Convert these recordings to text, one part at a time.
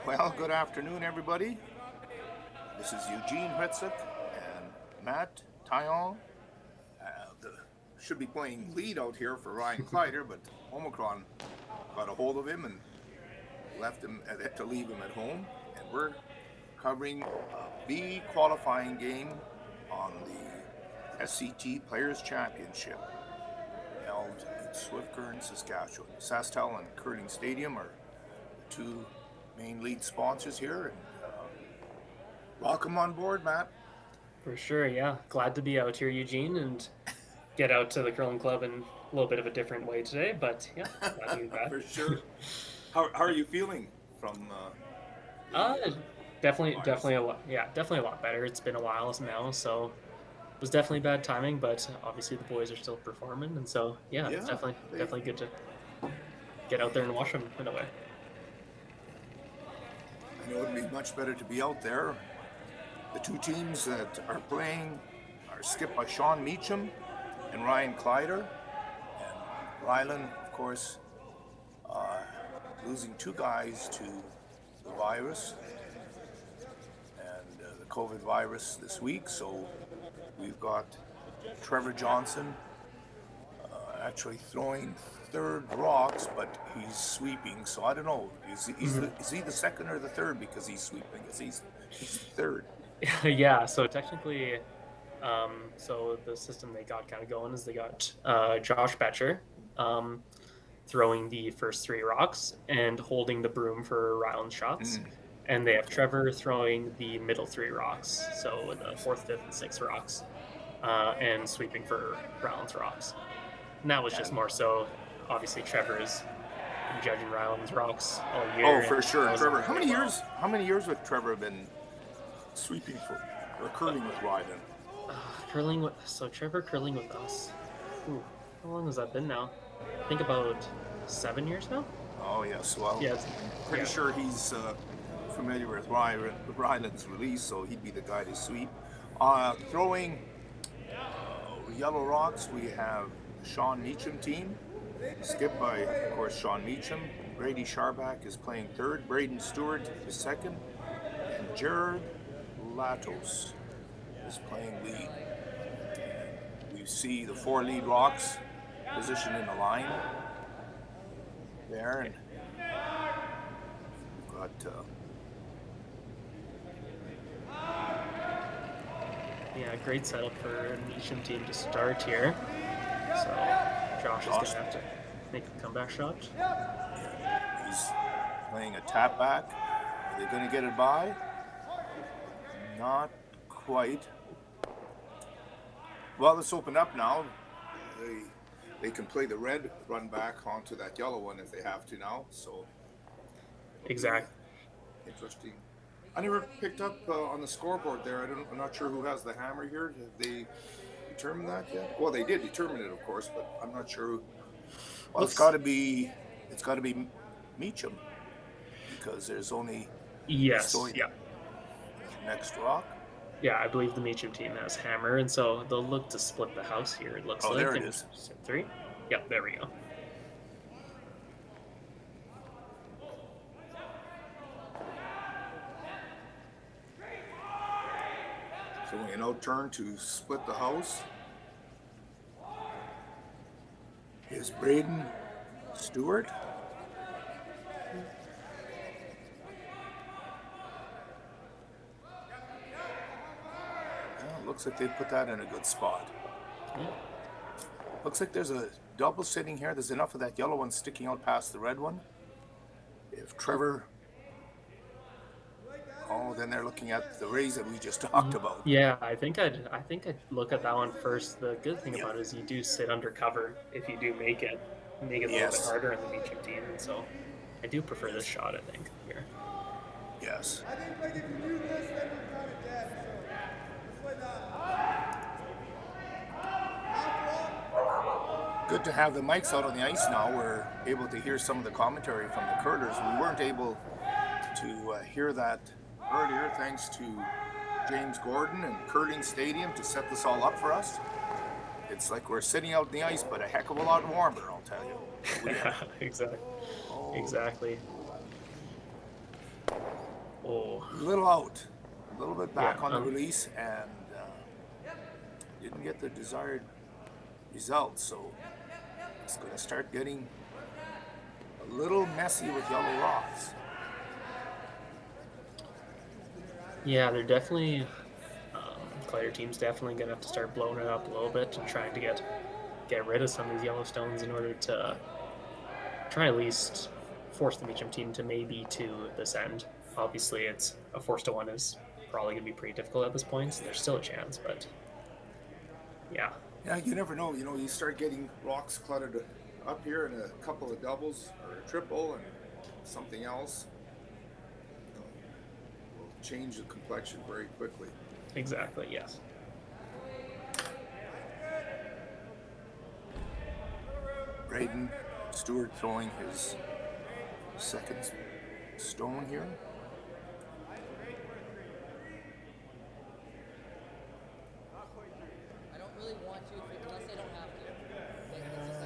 Well, good afternoon, everybody. This is Eugene Hetzik and Matt Taillon. Should be playing lead out here for Rylan Kleiter, but Omicron got a hold of him and left him to leave him at home. And we're covering a B-Qualifying game on the SCT Players Championship held in Swift-Current, Saskatchewan. SaskTel and Curling Stadium are the two main lead sponsors here. And welcome on board, Matt. For sure, yeah. Glad to be out here, Eugene, and get out to the curling club in a little bit of a different way today. But yeah, glad to be back. For sure. How are you feeling from? Definitely a lot. Yeah, definitely a lot better. It's been a while now, so it was definitely bad timing. But obviously the boys are still performing, and so yeah, it's definitely good to get out there and watch them in a way. I know it'd be much better to be out there. The two teams that are playing are skipped by Shawn Meachem and Rylan Kleiter. And Rylan, of course, losing two guys to the virus and the COVID virus this week. So we've got Trevor Johnson actually throwing third rocks, but he's sweeping. So I don't know. Is he the second or the third because he's sweeping? He's third. Yeah. So technically, so the system they got kind of going is they got Josh Betcher throwing the first three rocks and holding the broom for Ryland's shots. And they have Trevor throwing the middle three rocks, so the fourth, fifth, and sixth rocks, and sweeping for Ryland's rocks. And that was just more so, obviously, Trevor's been judging Ryland's rocks all year. Oh, for sure. Trevor, how many years with Trevor been sweeping for or curling with Rylan? Trevor curling with us. Ooh, how long has that been now? I think about 7 years now. Oh yes, well, yeah, I'm pretty sure he's familiar with Rylan's release, so he'd be the guy to sweep. Throwing yellow rocks, we have Shawn Meachem team, skipped by, of course, Shawn Meachem. Brady Sharback is playing third. Braden Stewart is second, and Jared Latos is playing lead. We see the four lead rocks positioned in the line there, and we've got great setup for Meachem team to start here. So Josh is going to have to make a comeback shot. He's playing a tap back. Are they going to get it by? Not quite. Well, let's open up now. They can play the red run back onto that yellow one if they have to now. So exactly. Interesting. I never picked up on the scoreboard there. I'm not sure who has the hammer here. Have they determined that yet? Well, they did determine it, of course, but I'm not sure. Well, it's got to be Meachem because there's only next rock. Yeah, I believe the Meachem team has hammer, and so they'll look to split the house here. It looks like. There it is. Three. Yep, there we go. So an out turn to split the house is Braden Stewart. Well, looks like they put that in a good spot. Looks like there's a double sitting here. There's enough of that yellow one sticking out past the red one. If Trevor... Oh, then they're looking at the raise that we just talked about. Yeah, I think I'd look at that one first. The good thing about it is you do sit under cover if you do make it a little bit harder on the Meachem team, and so I do prefer this shot, I think, here. Yes. I think like if you do this, then we're kind of dead. So Good to have the mics out on the ice now. We're able to hear some of the commentary from the curlers. We weren't able to hear that earlier, thanks to James Gordon and Curling Stadium to set this all up for us. It's like we're sitting out in the ice, but a heck of a lot warmer, I'll tell you. Yeah, exactly. Oh. Exactly. Oh, A little out, a little bit back Yeah, on the release, and didn't get the desired result. So it's going to start getting a little messy with yellow rocks. yeah, they're definitely. Kleiter team's definitely gonna have to start blowing it up a little bit and trying to get rid of some of these yellow stones in order to try at least force the Meachem team to maybe to this end. Obviously, it's a 4-1 is probably gonna be pretty difficult at this point, so there's still a chance, but yeah. Yeah, you never know. You know, you start getting rocks cluttered up here and a couple of doubles or a triple and something else. Will change the complexion very quickly. Exactly, yes. Braden Stewart throwing his second stone here. I don't really want to unless I don't have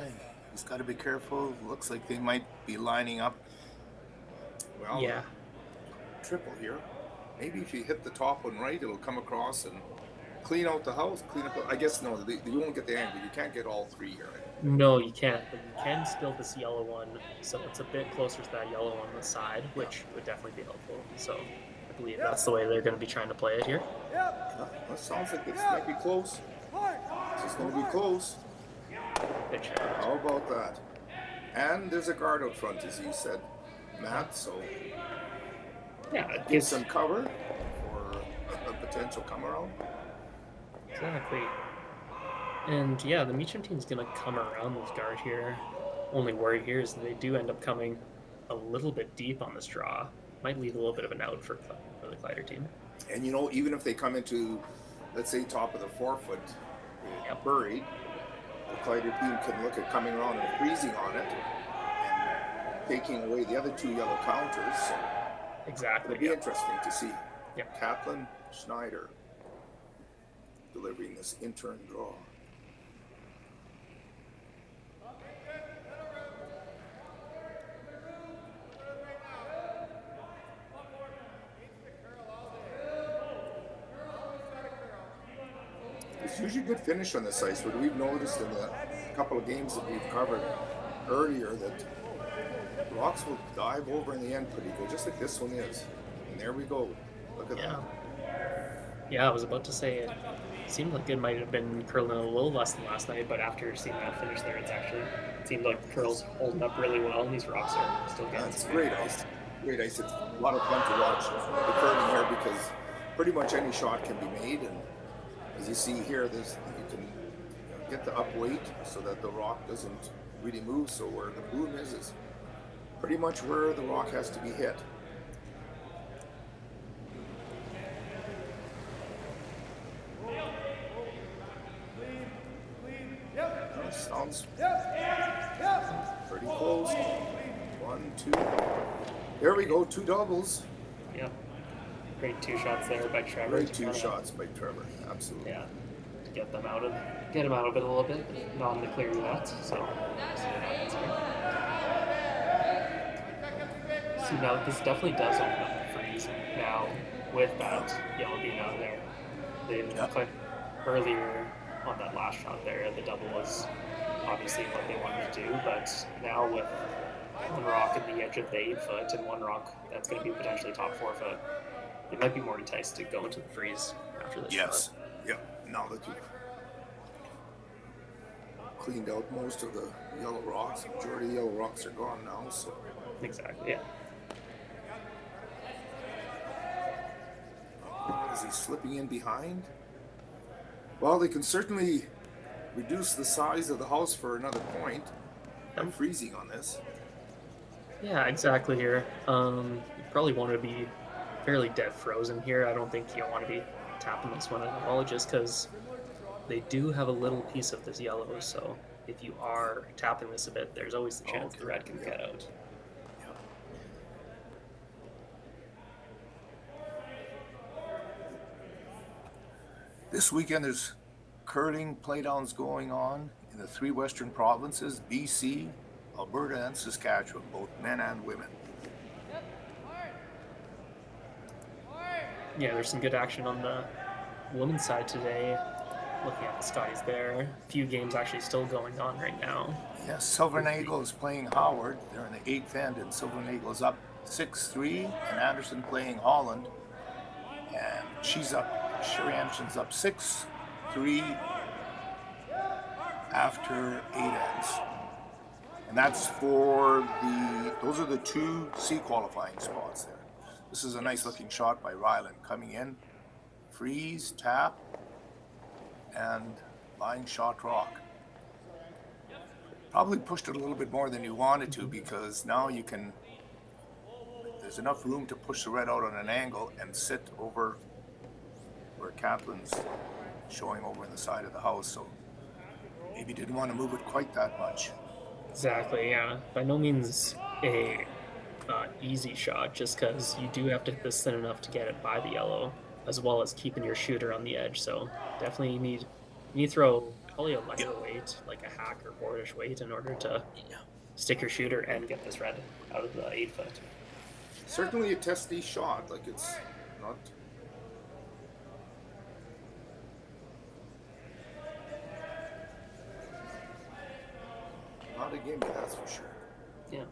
to. He's got to be careful. Looks like they might be lining up. Well, Yeah. triple here. Maybe if you hit the top one right, it'll come across and clean out the house. Clean up. I guess no, they won't get the angle. You can't get all three here. No, you can't, but you can still this yellow one, so it's a bit closer to that yellow on the side, which would definitely be helpful. So I believe that's the way they're going to be trying to play it here. That sounds like this might be close. This is going to be close. Good shot. How about that? And there's a guard out front, as you said, Matt. So Yeah, it give gives some cover for a potential come around. exactly. And yeah, the Meachem team's gonna come around this guard here. Only worry here is that they do end up coming a little bit deep on this draw. Might leave a little bit of an out for the Kleiter team. And you know, even if they come into, let's say, top of the 4 foot buried, the Kleiter team can look at coming around and freezing on it and taking away the other two yellow counters. So Exactly. it'll be interesting to see. Yep. Kaplan Schneider delivering this in-turn draw. It's usually a good finish on this ice, but we've noticed in the couple of games that we've covered earlier that rocks will dive over in the end pretty good, just like this one is. And there we go. Look at Yeah. that. Yeah, I was about to say it seemed like it might have been curling a little less than last night, but after seeing that finish there, it seemed like the curls holding up really well, and these rocks are still getting That's some great ice. Great ice. It's a lot of fun to watch the curling here because pretty much any shot can be made. And as you see here, you can get the up weight so that the rock doesn't really move. So where the boom is pretty much where the rock has to be hit. Sounds pretty close. 1, 2. There we go. 2 doubles. Yep. Great 2 shots there by Trevor. Great to 2 kinda- shots by Trevor. Absolutely. Yeah. To get him out of it a little bit, but not in the clear yet. So see what happens here. See, now this definitely does open up the freeze now with that yellow being out there. They earlier on that last shot there, the double was obviously what they wanted to do, but now with one rock at the edge of the 8 foot and one rock that's going to be potentially top 4 foot, it might be more enticed to go into the freeze after this Yes. shot. Yep. Now that you've cleaned out most of the yellow rocks, majority of the yellow rocks are gone now. So Exactly, yeah. is he slipping in behind? Well, they can certainly reduce the size of the house for another point by freezing on this. Yeah, exactly here. You probably want to be fairly dead frozen here. I don't think you want to be tapping this one at all, just because they do have a little piece of this yellow, so if you are tapping this a bit, there's always the chance the red can get out. This weekend there's curling playdowns going on in the 3 western provinces, BC, Alberta, and Saskatchewan, both men and women. Yeah, there's some good action on the women's side today. Looking at the Scotties there. A few games actually still going on right now. Yes, Silvernagle is playing Howard. They're in the 8th end, and Silvernagle is up 6-3, and Anderson playing Holland. And she's up, Sherry Anderson's up 6-3 after 8 ends. And that's for those are the 2 C qualifying spots there. This is a nice looking shot by Rylan coming in. Freeze, tap, and line shot rock. Probably pushed it a little bit more than you wanted to, because now there's enough room to push the red out on an angle and sit over where Kaplan's showing over in the side of the house. So maybe didn't want to move it quite that much. Exactly, yeah. By no means a easy shot, just because you do have to hit this thin enough to get it by the yellow, as well as keeping your shooter on the edge. So definitely you need to throw probably a lighter weight, like a hack or boardish weight, in order to stick your shooter and get this red out of the 8-foot. Certainly a testy shot, like it's not. Not a gimme, that's for sure. Yeah.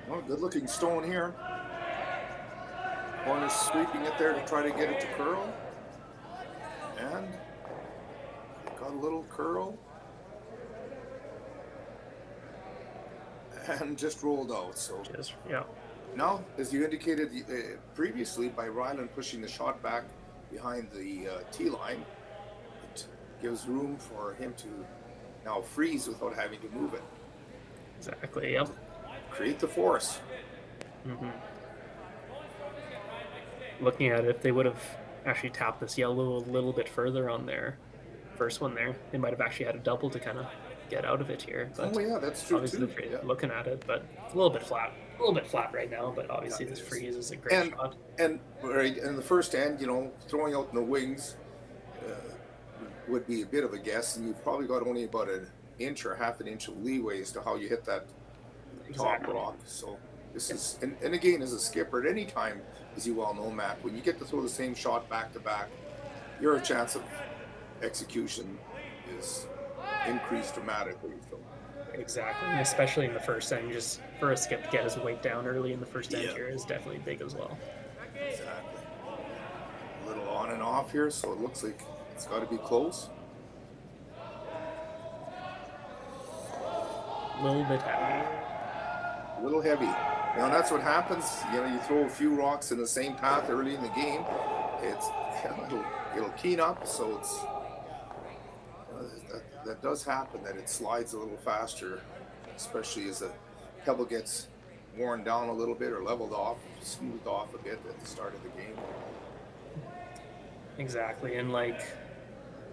Well, good looking stone here. One is sweeping it there to try to get it to curl. And it got a little curl. And just rolled out. So Yeah. now, as you indicated previously, by Rylan pushing the shot back behind the tee line, it gives room for him to now freeze without having to move it. Exactly, yep. Create the force. Mm-hmm. Looking at it, if they would have actually tapped this yellow a little bit further on their first one there, they might have actually had a double to kind of get out of it here. But oh yeah, that's true obviously too. Yeah. looking at it, but a little bit flat right now. But obviously this freeze is a great shot. And right, in the first end, throwing out in the wings would be a bit of a guess, and you've probably got only about an inch or half an inch of leeway as to how you hit that top rock. So this is, and again, as a skipper, at any time, as you well know, Matt, when you get to throw the same shot back to back, your chance of execution is increased dramatically. So. Exactly, and especially in the first end, just for a skip to get his weight down early in the first end here is definitely big as well. Exactly. A little on and off here, so it looks like it's got to be close. A little bit heavy. A little heavy. Now that's what happens. You throw a few rocks in the same path early in the game. It'll keen up, so it's that does happen. That it slides a little faster, especially as the pebble gets worn down a little bit or leveled off, smoothed off a bit at the start of the game. Exactly, and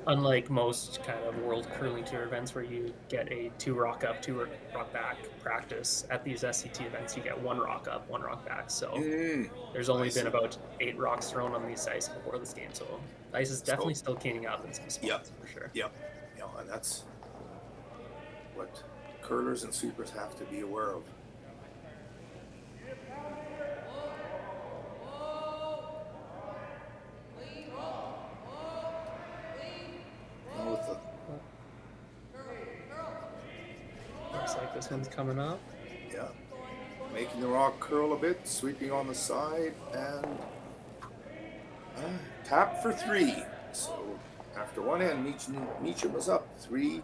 unlike most kind of World Curling Tour events where you get a 2 rock up, 2 rock back practice, at these SCT events you get 1 rock up, 1 rock back. So there's only been about 8 rocks thrown on these ice before this game. So the ice is definitely still keening up in some spots for sure. Yep. And that's what curlers and sweepers have to be aware of. Looks like this one's coming up. Yeah. Making the rock curl a bit, sweeping on the side, and tap for 3. So after one end, Meachem was up 3-0.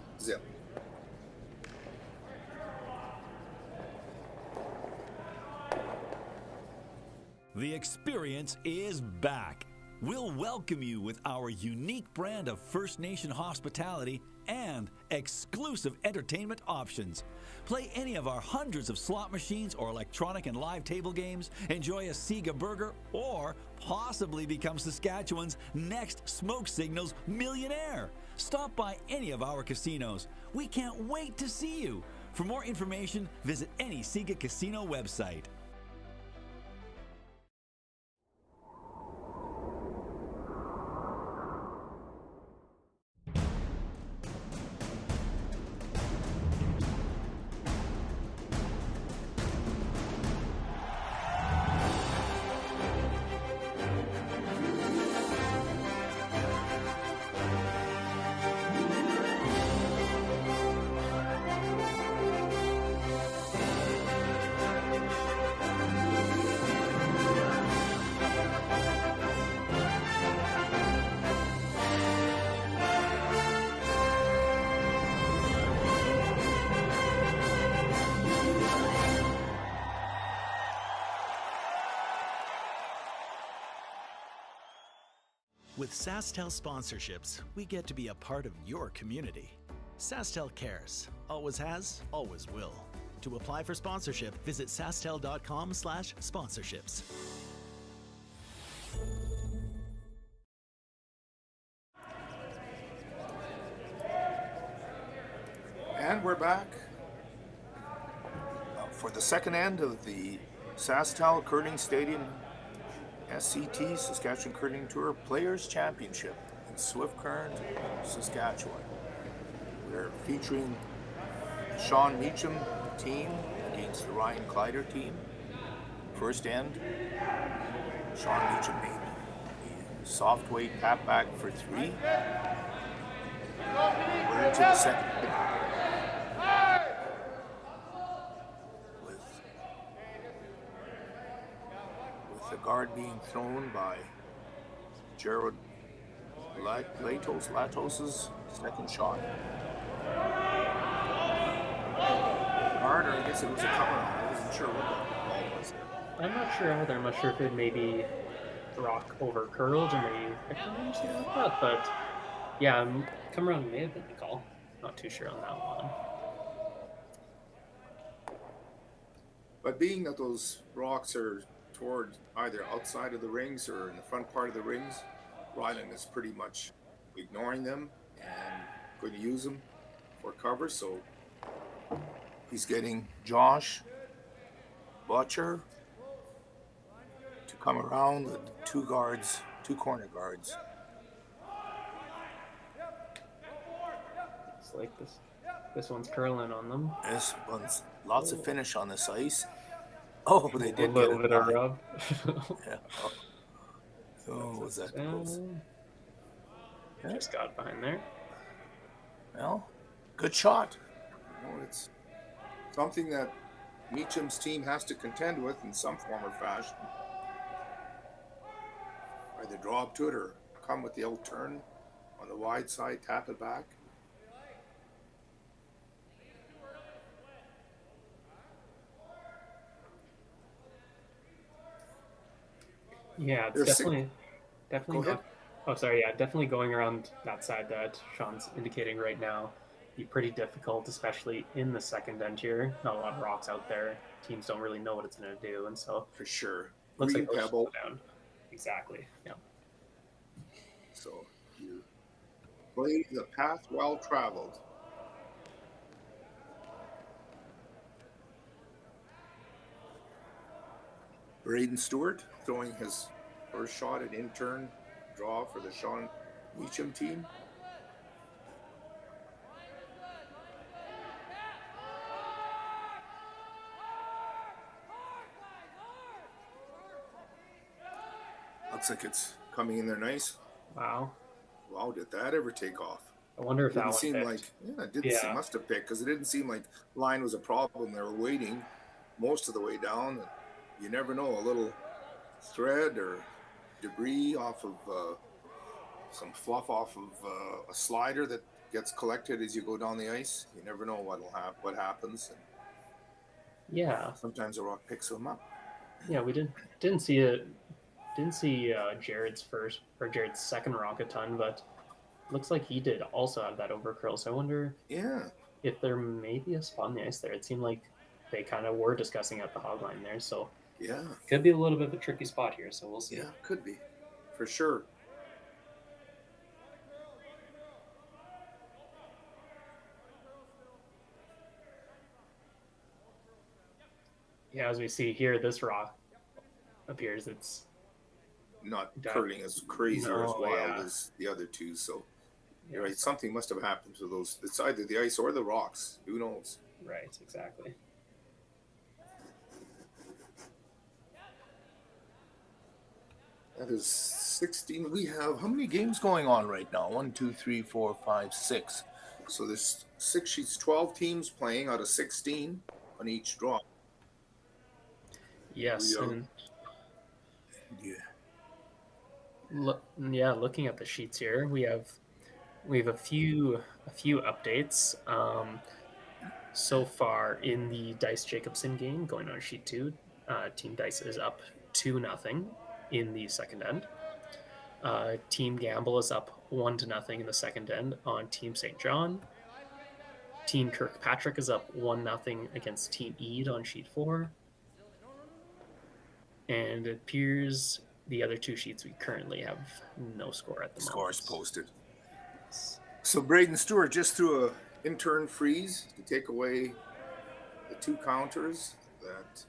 The experience is back. We'll welcome you with our unique brand of First Nation hospitality and exclusive entertainment options. Play any of our hundreds of slot machines or electronic and live table games, enjoy a Sega burger, or possibly become Saskatchewan's next Smoke Signals millionaire. Stop by any of our casinos. We can't wait to see you. For more information, visit any Sega casino website. With SaskTel sponsorships, we get to be a part of your community. SaskTel cares. Always has, always will. To apply for sponsorship, visit sastel.com/sponsorships. And we're back for the second end of the SaskTel Curling Stadium SCT Saskatchewan Curling Tour Players Championship in Swift Current, Saskatchewan. We're featuring Shawn Meachem team against the Rylan Kleiter team. First end, Shawn Meachem made the soft weight tap back for 3. We're into the second. With the guard being thrown by Jared Latos's second shot. Guard, or I guess it was a cover on. I wasn't sure what the ball was. I'm not sure either. I'm not sure if it maybe the rock over curled or maybe or something like that. But yeah, come around may have been the call. Not too sure on that one. But being that those rocks are toward either outside of the rings or in the front part of the rings, Rylan is pretty much ignoring them and going to use them for cover. So he's getting Josh Butcher to come around with 2 guards, 2 corner guards. It's like this one's curling on them. This one's lots of finish on this ice. Oh, they did A get little it bit of by. rub. Yeah. Oh, was that close? Just got behind there. Well, good shot. It's something that Meachem's team has to contend with in some form or fashion. Either draw up to it or come with the out turn on the wide side, tap it back. Yeah, it's There's definitely Go ahead. Oh, sorry. Yeah, definitely going around that side that Sean's indicating right now. Be pretty difficult, especially in the second end here. Not a lot of rocks out there. Teams don't really know what it's going to do, and so For sure. looks Green like they'll pebble. slow down. Exactly. Yeah. So you play the path well traveled. Braden Stewart throwing his first shot at in-turn draw for the Shawn Meachem team. Looks like it's coming in there nice. Wow. Wow, did that ever take off? I wonder if that Didn't one seem picked. like, yeah, it didn't seem, must have picked, because it didn't seem like line was a problem. They were waiting most of the way down. And you never know, a little thread or debris off of some fluff off of a slider that gets collected as you go down the ice. You never know what happens. And Yeah. sometimes a rock picks them up. Yeah, we didn't see it. Didn't see Jared's second rock a ton, but looks like he did also have that over curl. So I wonder Yeah, if there may be a spot on the ice there. It seemed like they kind of were discussing at the hog line there, so yeah, could be a little bit of a tricky spot here. So we'll see. yeah, could be, for sure. Yeah, as we see here, this rock appears it's Not That- curling as crazy or as No, wild yeah. as the other two. So you're right. Something must have happened to those. It's either the ice or the rocks. Who knows? right, exactly. That is 16. We have how many games going on right now? 1, 2, 3, 4, 5, 6. So there's 6 sheets, 12 teams playing out of 16 on each draw. Yes, Yeah. and Yeah. looking at the sheets here, we have a few updates. So far in the Dice Jacobson game going on sheet 2, Team Dice is up 2-0 in the second end. Team Gamble is up 1-0 in the second end on Team St. John. Team Kirkpatrick is up 1-0 against Team Ede on sheet 4. And it appears the other two sheets we currently have no score at the moment. Scores posted. So Braden Stewart just threw a intern freeze to take away the 2 counters that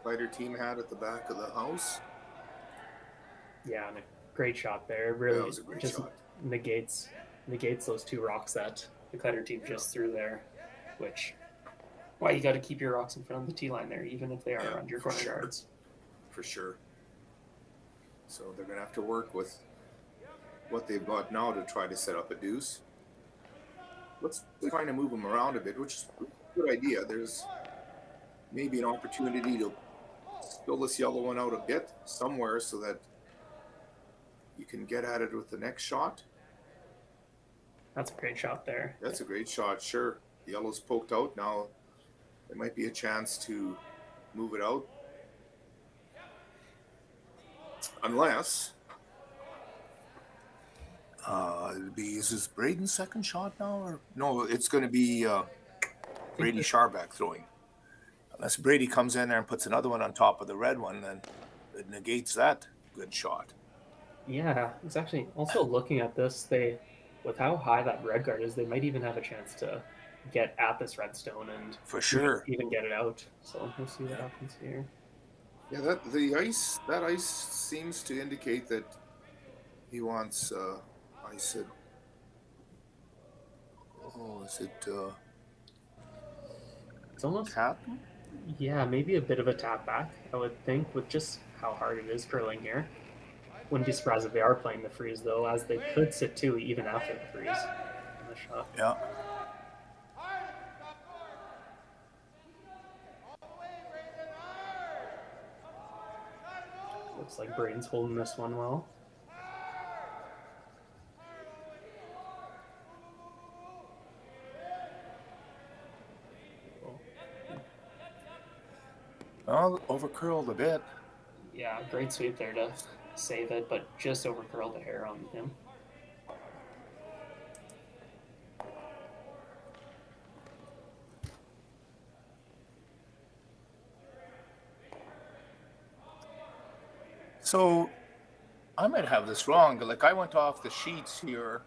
Kleiter team had at the back of the house. Yeah, and a great shot there. Really, That was a great just shot. negates those 2 rocks that the Kleiter team just threw there. Which, why you got to keep your rocks in front of the tee line there, even if they are around your front yards. For sure. So they're going to have to work with what they've got now to try to set up a deuce. Let's try to move them around a bit, which is a good idea. There's maybe an opportunity to spill this yellow one out a bit somewhere so that you can get at it with the next shot. That's a great shot there. That's a great shot, sure. The yellow's poked out. Now there might be a chance to move it out. Unless is this Braden's second shot now, or no? It's going to be Brady Sharback throwing. Unless Brady comes in there and puts another one on top of the red one, then it negates that good shot. Yeah, it's actually also looking at this. With how high that red guard is, they might even have a chance to get at this redstone and For sure. even get it out. So we'll see what happens here. Yeah, that ice seems to indicate that he wants ice it. Oh, is it It's almost tap? Yeah, maybe a bit of a tap back, I would think, with just how hard it is curling here. Wouldn't be surprised if they are playing the freeze, though, as they could sit 2 even after the freeze in the shot. Yeah. Looks like Braden's holding this one well. Well, overcurled a bit. Yeah, great sweep there to save it, but just overcurled the hair on him. So I might have this wrong. Like I went off the sheets here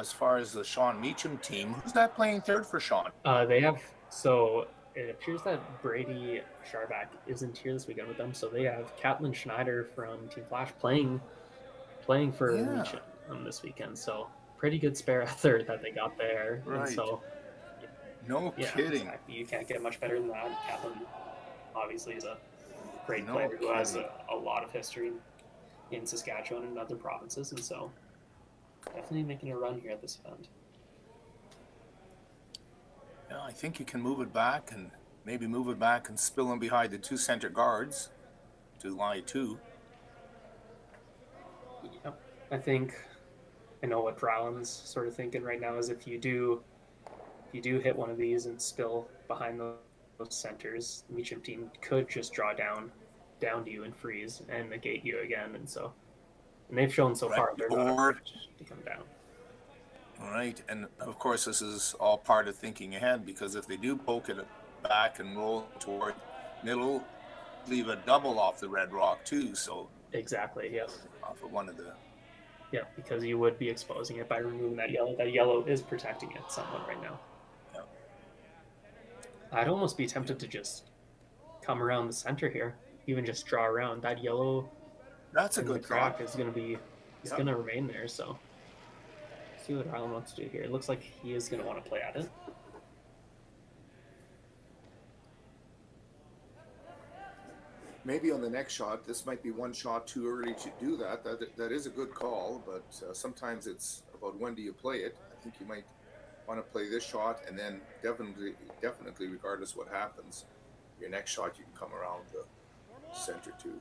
as far as the Shawn Meachem team. Who's that playing third for Shawn? They have, so it appears that Brady Sharback isn't here this weekend with them, so they have Catelyn Schneider from Team Flash playing for Meachem this weekend. So pretty good spare at third that they got there. Right. And so No yeah, kidding. exactly. You can't get much better than that. Catelyn obviously is a great No player who has kidding. a lot of history in Saskatchewan and other provinces, and so definitely making a run here at this event. Yeah, I think you can move it back and maybe move it back and spill them behind the 2 center guards to lie 2. Yep. I know what Rylan's sort of thinking right now is if you do hit one of these and spill behind those centers, the Meachem team could just draw down to you and freeze and negate you again, and they've shown so far they're not Or- afraid to come down. All right, and of course this is all part of thinking ahead, because if they do poke it back and roll toward middle, leave a double off the red rock too, so Exactly, yeah. off of one of the... Yeah, because you would be exposing it by removing that yellow. That yellow is protecting it somewhat right now. Yeah. I'd almost be tempted to just come around the center here, even just draw around. That yellow That's a in the good crack thought. is going to be, it's going to remain there. So, see what Rylan wants to do here. It looks like he is going to want to play at it. Maybe on the next shot, this might be one shot too early to do that. That is a good call, but sometimes it's about when do you play it. I think you might want to play this shot, and then definitely, regardless what happens, your next shot you can come around the center too.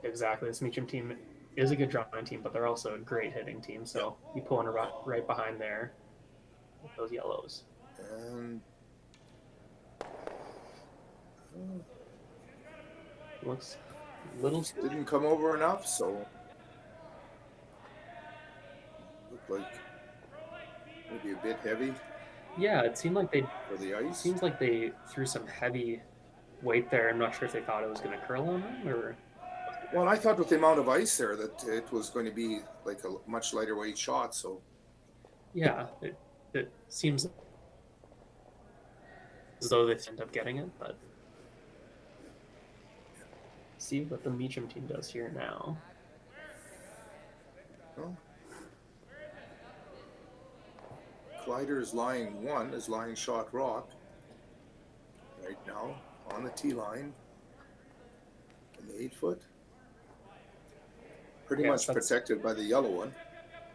Exactly. This Meachem team is a good drawing team, but they're also a great hitting team. So you pull in a rock right behind there with those yellows. And Looks a little didn't come over enough, so Looked like maybe a bit heavy Yeah, it seemed like they for the ice. seems like they threw some heavy weight there. I'm not sure if they thought it was going to curl on them or. Well, I thought with the amount of ice there that it was going to be like a much lighter weight shot. So Yeah, it seems as though they end up getting it, but see what the Meachem team does here now. well, Kleiter is lying shot rock right now on the tee line in the 8-foot. Pretty Yeah, much that's- protected by the yellow one.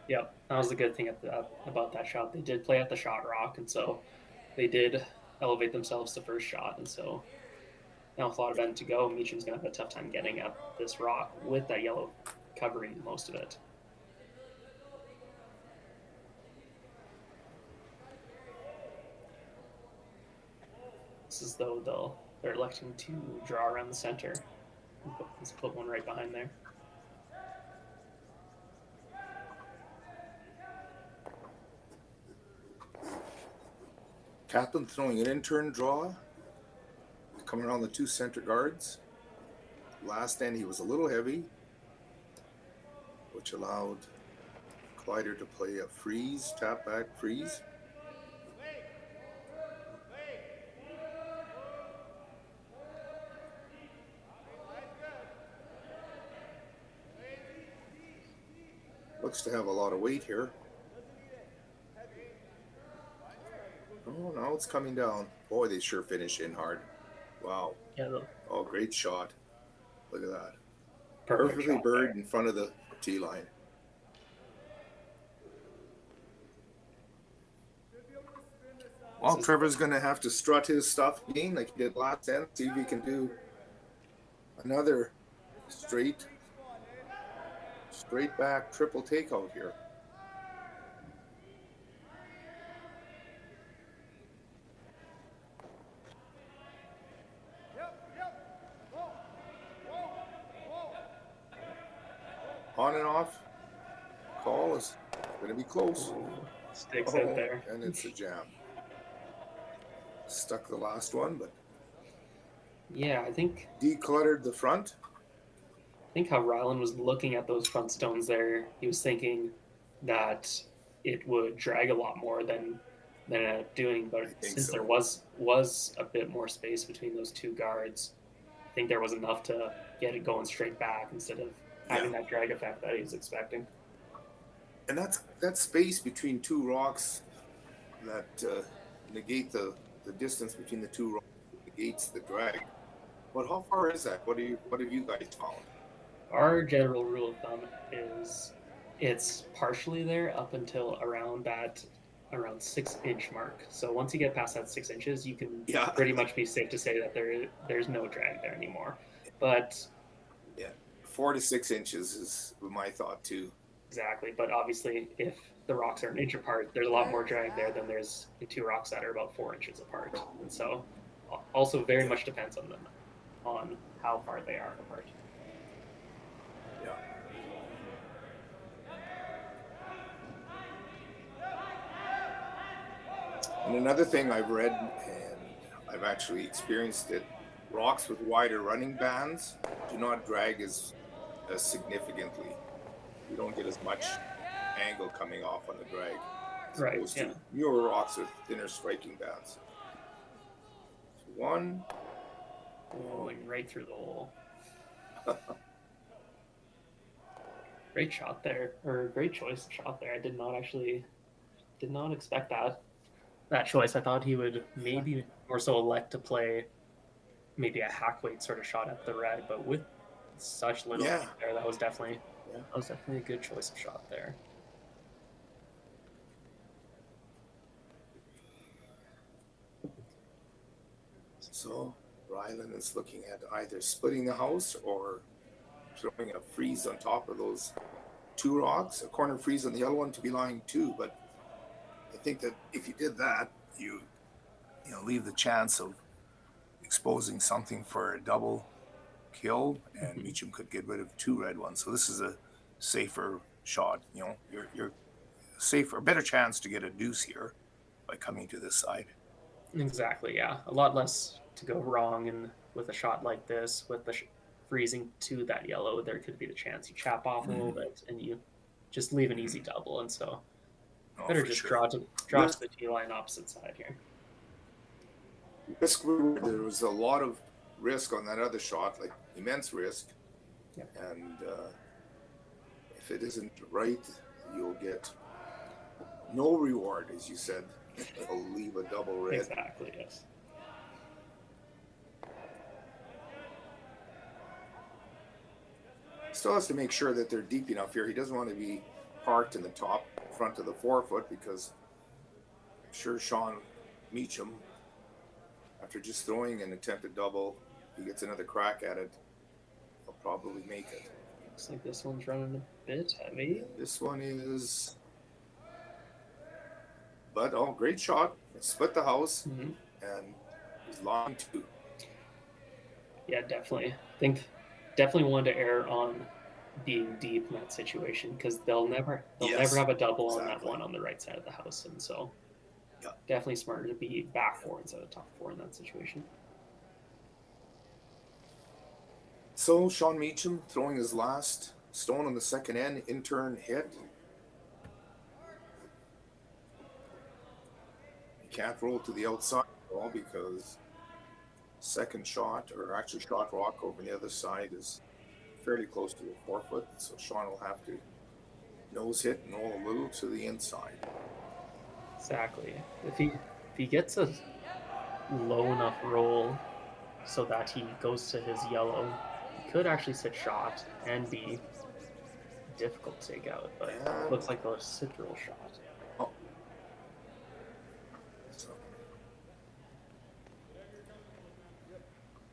Yep, that was the good thing about that shot. They did play at the shot rock, and so they did elevate themselves to first shot. And so now with a lot of end to go, Meachem's going to have a tough time getting at this rock with that yellow covering most of it. This is though they're electing to draw around the center. Let's put one right behind there. Kaplan throwing an in-turn draw, coming around the two center guards. Last end he was a little heavy, which allowed Kleiter to play a freeze, tap back freeze. Looks to have a lot of weight here. Oh, now it's coming down. Boy, they sure finish in hard. Wow. Yeah, Oh, great shot. Look at that. perfect Perfectly shot bird there. in front of the tee line. Well, Trevor's going to have to strut his stuff again like he did last end. See if he can do another straight back triple takeout here. On and off. Call is going to be close. Sticks out there. And it's a jam. Stuck the last one, but Yeah, I think decluttered the front. how Rylan was looking at those front stones there, he was thinking that it would drag a lot more than it ended up doing. But think since so. there was a bit more space between those two guards, I think there was enough to get it going straight back instead of having that drag effect that he was expecting. And that's that space between two rocks that negate the distance between the two rocks negates the drag. But how far is that? What have you guys found? Our general rule of thumb is it's partially there up until around 6-inch mark. So once you get past that 6 inches, you can pretty much be safe to say that there's no drag there anymore. But 4 to 6 inches is my thought too. exactly. But obviously, if the rocks are an inch apart, there's a lot more drag there than there's the two rocks that are about 4 inches apart. And so, also very much depends on them, on how far they are apart. Yeah. And another thing I've read, and I've actually experienced it, rocks with wider running bands do not drag as significantly. You don't get as much angle coming off on the drag. As Right, opposed yeah. to newer rocks with thinner striking bands. One. Going right through the hole. Great shot there, or great choice of shot there. I did not expect that choice. I thought he would maybe more so elect to play maybe a hack weight sort of shot at the rag, but with such little weight there, that was definitely a good choice of shot there. So Rylan is looking at either splitting the house or throwing a freeze on top of those two rocks, a corner freeze on the other one to be lying two. But I think that if you did that, you leave the chance of exposing something for a double kill, and Meachem could get rid of two red ones. So this is a safer shot. You're safer, better chance to get a deuce here by coming to this side. Exactly, yeah. A lot less to go wrong, and with a shot like this, with the freezing to that yellow, there could be the chance you chap off a little bit and you just leave an easy double. And so better for just sure. draw to the tee line opposite side here. Risk reward, there was a lot of risk on that other shot, like immense risk. Yeah. And if it isn't right, you'll get no reward, as you said. It'll leave a double red. Exactly, yes. Still has to make sure that they're deep enough here. He doesn't want to be parked in the top front of the 4-foot, because I'm sure Shawn Meachem, after just throwing an attempted double, if he gets another crack at it, he'll probably make it. Looks like this one's running a bit heavy. This one is, but great shot. It split the house, and he's long too. Yeah, definitely. I think definitely wanted to err on being deep in that situation, because they'll never have a double on that one on the right side of the house, and so definitely smarter to be back 4 instead of top 4 in that situation. So Shawn Meachem throwing his last stone on the second end, in turn hit. He can't roll to the outside at all, because second shot, or actually shot rock over the other side, is fairly close to the 4-foot. So Shawn will have to nose hit and roll a little to the inside. Exactly. If he gets a low enough roll so that he goes to his yellow, he could actually sit shot and be difficult to take out, but it looks like a sit roll shot. Oh. So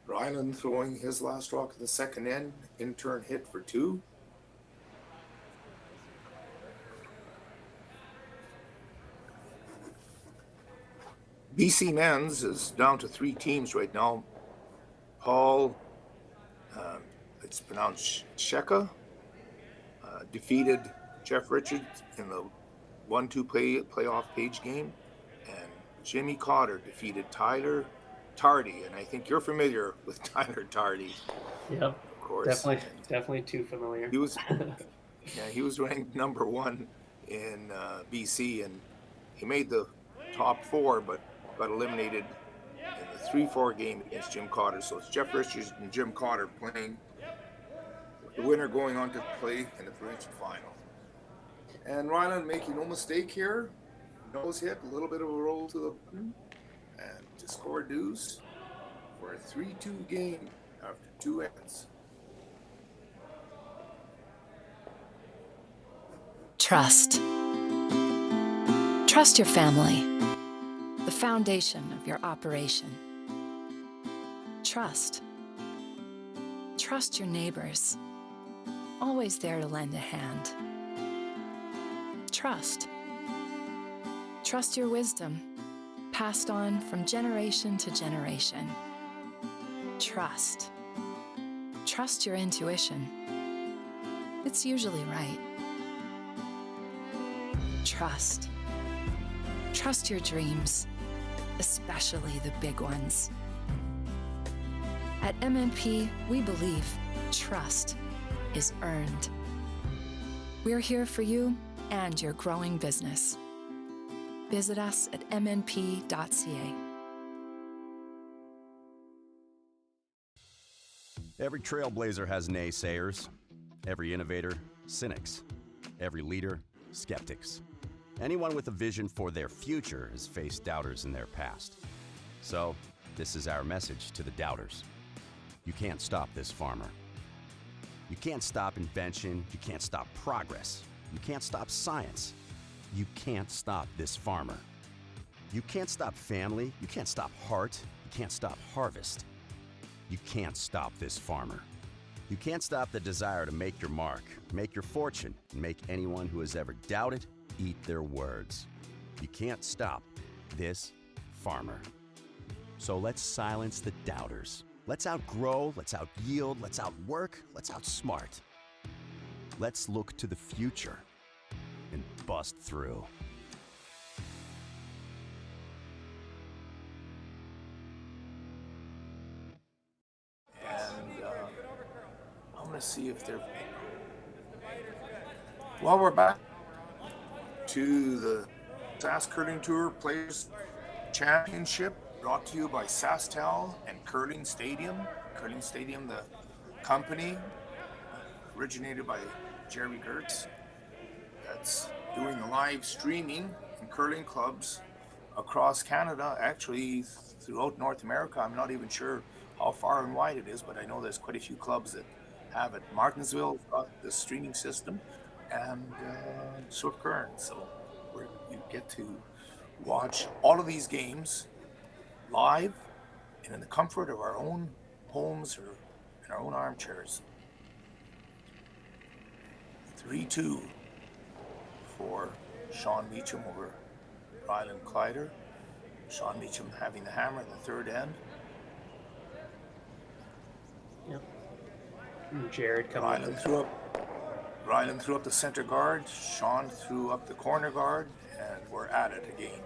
Rylan throwing his last rock at the second end, in turn hit for 2. BC men's is down to 3 teams right now. Paul, it's pronounced Sheka, defeated Jeff Richards in the 1-2 playoff page game, and Jimmy Cotter defeated Tyler Tardy, and I think you're familiar with Tyler Tardy. Yep, of course. Definitely too familiar. He was, he was ranked number 1 in BC, and he made the top 4, but got eliminated in the 3-4 game against Jim Cotter. So it's Jeff Richards and Jim Cotter playing, the winner going on to play in the provincial final. And Rylan making no mistake here, nose hit, a little bit of a roll to the button, and to score a deuce for a 3-2 game after 2 ends. Trust. Trust your family, the foundation of your operation. Trust. Trust your neighbors, always there to lend a hand. Trust. Trust your wisdom, passed on from generation to generation. Trust. Trust your intuition. It's usually right. Trust. Trust your dreams, especially the big ones. At MNP, we believe trust is earned. We're here for you and your growing business. Visit us at mnp.ca. Every trailblazer has naysayers. Every innovator, cynics. Every leader, skeptics. Anyone with a vision for their future has faced doubters in their past. So, this is our message to the doubters. You can't stop this farmer. You can't stop invention. You can't stop progress. You can't stop science. You can't stop this farmer. You can't stop family. You can't stop heart. You can't stop harvest. You can't stop this farmer. You can't stop the desire to make your mark, make your fortune, and make anyone who has ever doubted eat their words. You can't stop this farmer. So let's silence the doubters. Let's outgrow, let's outyield, let's outwork, let's outsmart. Let's look to the future and bust through. And I'm going to see if they're... Well, we're back to the SaskTour Players Championship, brought to you by SaskTel and Curling Stadium. Curling Stadium, the company, originated by Jerry Gertz, that's doing the live streaming in curling clubs across Canada, actually throughout North America. I'm not even sure how far and wide it is, but I know there's quite a few clubs that have it. Martinsville's got the streaming system, and Swift Current. So you get to watch all of these games live and in the comfort of our own homes or in our own armchairs. 3-2 for Shawn Meachem over Rylan Kleiter. Shawn Meachem having the hammer in the third end. Yep. And Jared coming in. Rylan threw up the center guard. Shawn threw up the corner guard, and we're at it again.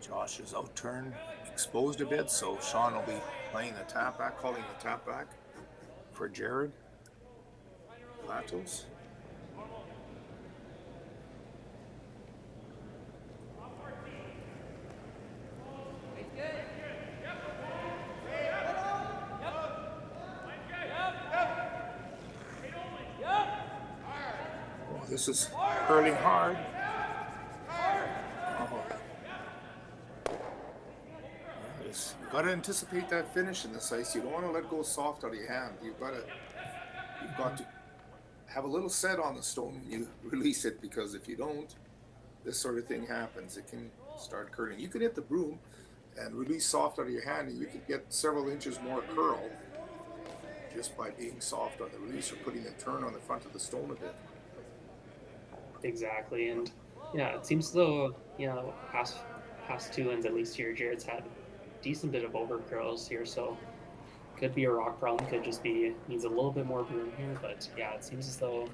Josh is outturned, exposed a bit, so Shawn will be playing the tap back, calling the tap back for Jared Latos. Oh, this is curling hard. You've got to anticipate that finish in this ice. You don't want to let go soft out of your hand. You've got to have a little set on the stone when you release it, because if you don't, this sort of thing happens. It can start curling. You can hit the broom and release soft out of your hand, and you can get several inches more curl just by being soft on the release or putting the turn on the front of the stone a bit. Exactly, and yeah, it seems as though, past two ends at least here, Jared's had decent bit of over curls here, so could be a rock problem, could just be needs a little bit more broom here, but yeah, it seems as though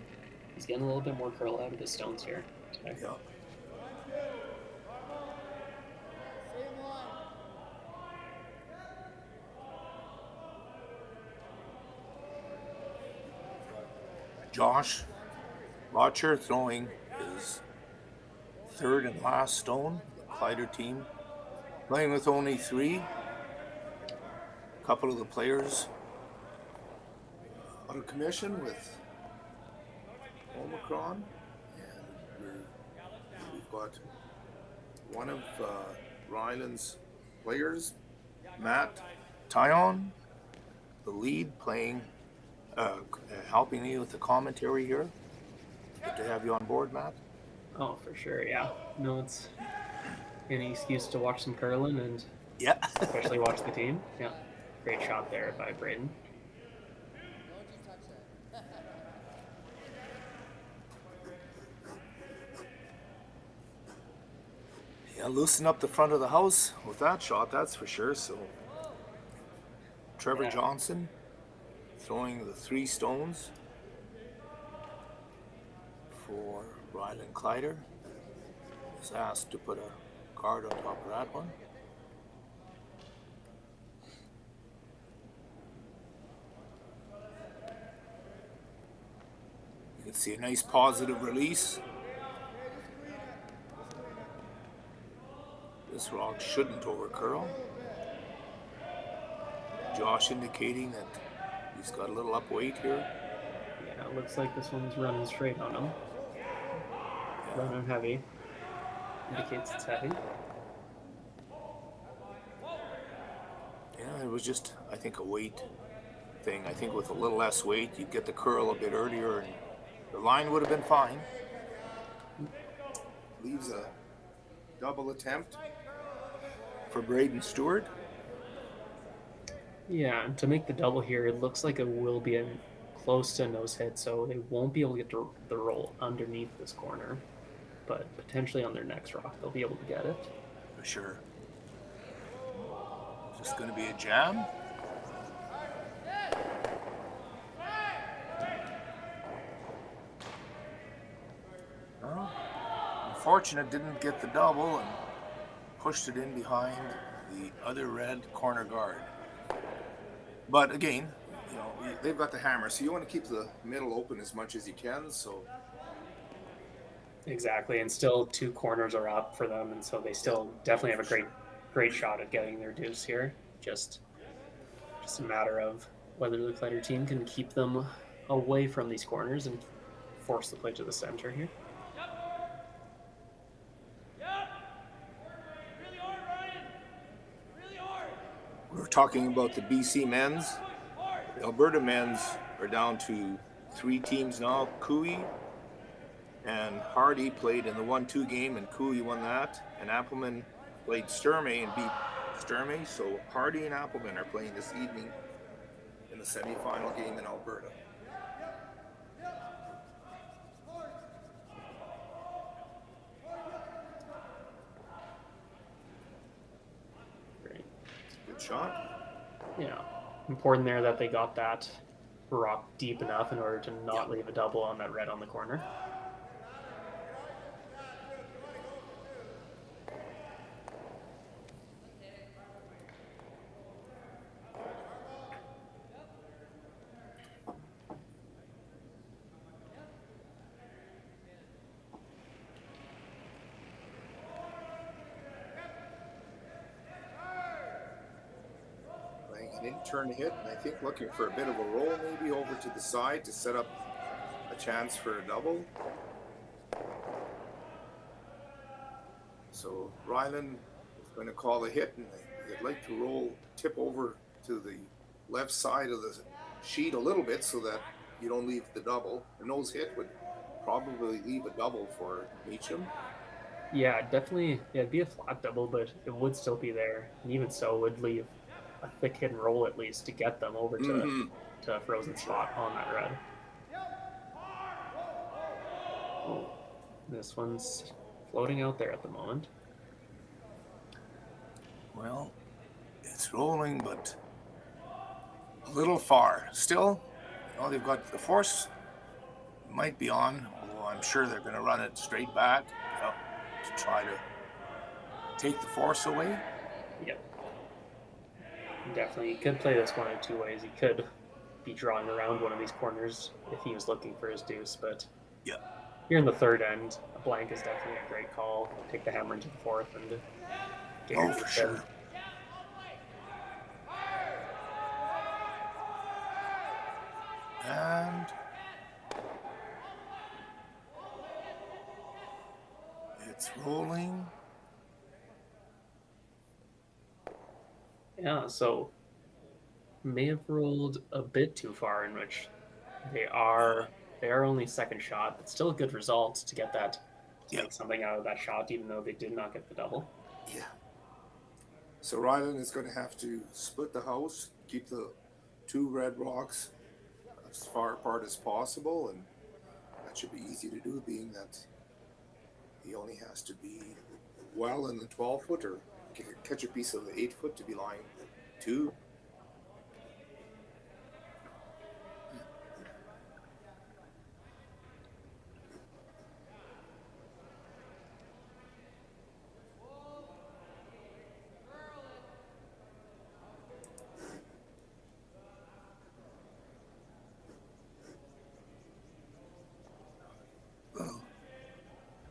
he's getting a little bit more curl out of his stones here today. Yeah. Josh Botcher throwing his third and last stone. The Kleiter team playing with only 3. A couple of the players out of commission with Omicron, and we've got one of Rylan's players, Matt Tyon, the lead, playing, helping me with the commentary here. Good to have you on board, Matt. Oh, for sure, yeah. No, it's any excuse to watch some curling and especially watch the team. Yeah, great shot there by Braden. Don't you touch that. Yeah, loosen up the front of the house with that shot, that's for sure. So Trevor Johnson throwing the 3 stones for Rylan Kleiter. Was asked to put a card on top of that one. You can see a nice positive release. This rock shouldn't overcurl. Josh indicating that he's got a little up weight here. Yeah, it looks like this one's running straight on him. Running heavy. Indicates it's heavy. Yeah, it was just, I think, a weight thing. I think with a little less weight, you'd get the curl a bit earlier and the line would have been fine. Leaves a double attempt for Braden Stewart. Yeah, and to make the double here, it looks like it will be close to a nose hit, so they won't be able to get the roll underneath this corner. But potentially on their next rock, they'll be able to get it. For sure. It's going to be a jam. Well, unfortunate, didn't get the double and pushed it in behind the other red corner guard. But again, you know, they've got the hammer, so you want to keep the middle open as much as you can. So Exactly, and still 2 corners are up for them, and so they still definitely have a great shot at getting their deuce here. Just a matter of whether the Kleiter team can keep them away from these corners and force the play to the center here. we were talking about the BC men's. The Alberta men's are down to 3 teams now. Cooey and Hardy played in the 1-2 game, and Cooey won that. And Appleman played Sturmey and beat Sturmey. So Hardy and Appleman are playing this evening in the semifinal game in Alberta. Great. Good shot. Yeah, important there that they got that rock deep enough in order to not leave a double on that red on the corner. Turn hit, and I think looking for a bit of a roll maybe over to the side to set up a chance for a double. So Rylan is going to call a hit, and they'd like to roll, tip over to the left side of the sheet a little bit so that you don't leave the double. A nose hit would probably leave a double for Meachem. Yeah, definitely. Yeah, it'd be a flat double, but it would still be there, and even so, would leave a thick hit and roll at least to get them over to a frozen spot on that red. Oh, this one's floating out there at the moment. Well, it's rolling, but a little far. Still, you know, they've got the force might be on, although I'm sure they're going to run it straight back to try to take the force away. Yep. Definitely, he could play this one in 2 ways. He could be drawing around one of these corners if he was looking for his deuce, but here in the third end, a blank is definitely a great call. Take the hammer into the fourth and get for sure. And it's rolling. Yeah, so may have rolled a bit too far, in which they are only second shot, but still a good result to get that, to make something out of that shot, even though they did not get the double. Yeah. So Rylan is going to have to split the house, keep the 2 red rocks as far apart as possible, and that should be easy to do, being that he only has to be well in the 12-foot or catch a piece of the 8-foot to be line 2.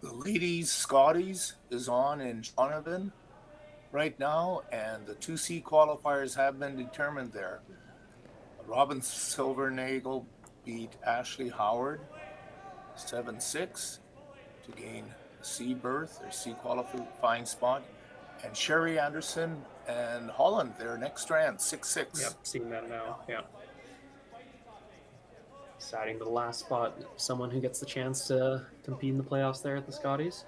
The ladies' Scotties is on in Jonathan right now, and the 2C qualifiers have been determined there. Robin Silvernagel beat Ashley Howard 7-6 to gain a C berth or C qualifying spot, and Sherry Anderson and Holland their next strand 6-6. Yep, seeing that now. Yeah. Deciding the last spot, someone who gets the chance to compete in the playoffs there at the Scotties,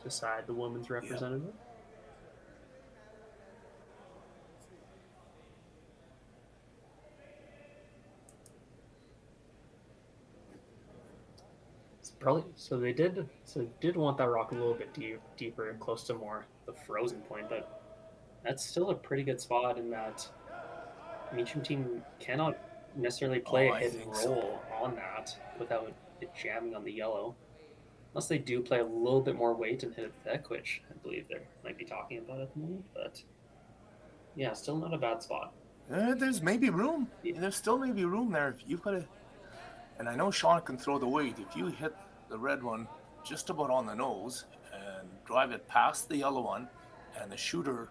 decide the women's representative. Probably so they did want that rock a little bit deeper, close to more the frozen point, but that's still a pretty good spot in that Meachem team cannot necessarily play Oh, a I hit and think so. roll on that without it jamming on the yellow. Unless they do play a little bit more weight and hit it thick, which I believe they might be talking about at the moment. But yeah, still not a bad spot. There's maybe room. Yeah. There's still maybe room there if you put it. And I know Shawn can throw the weight. If you hit the red one just about on the nose and drive it past the yellow one, and the shooter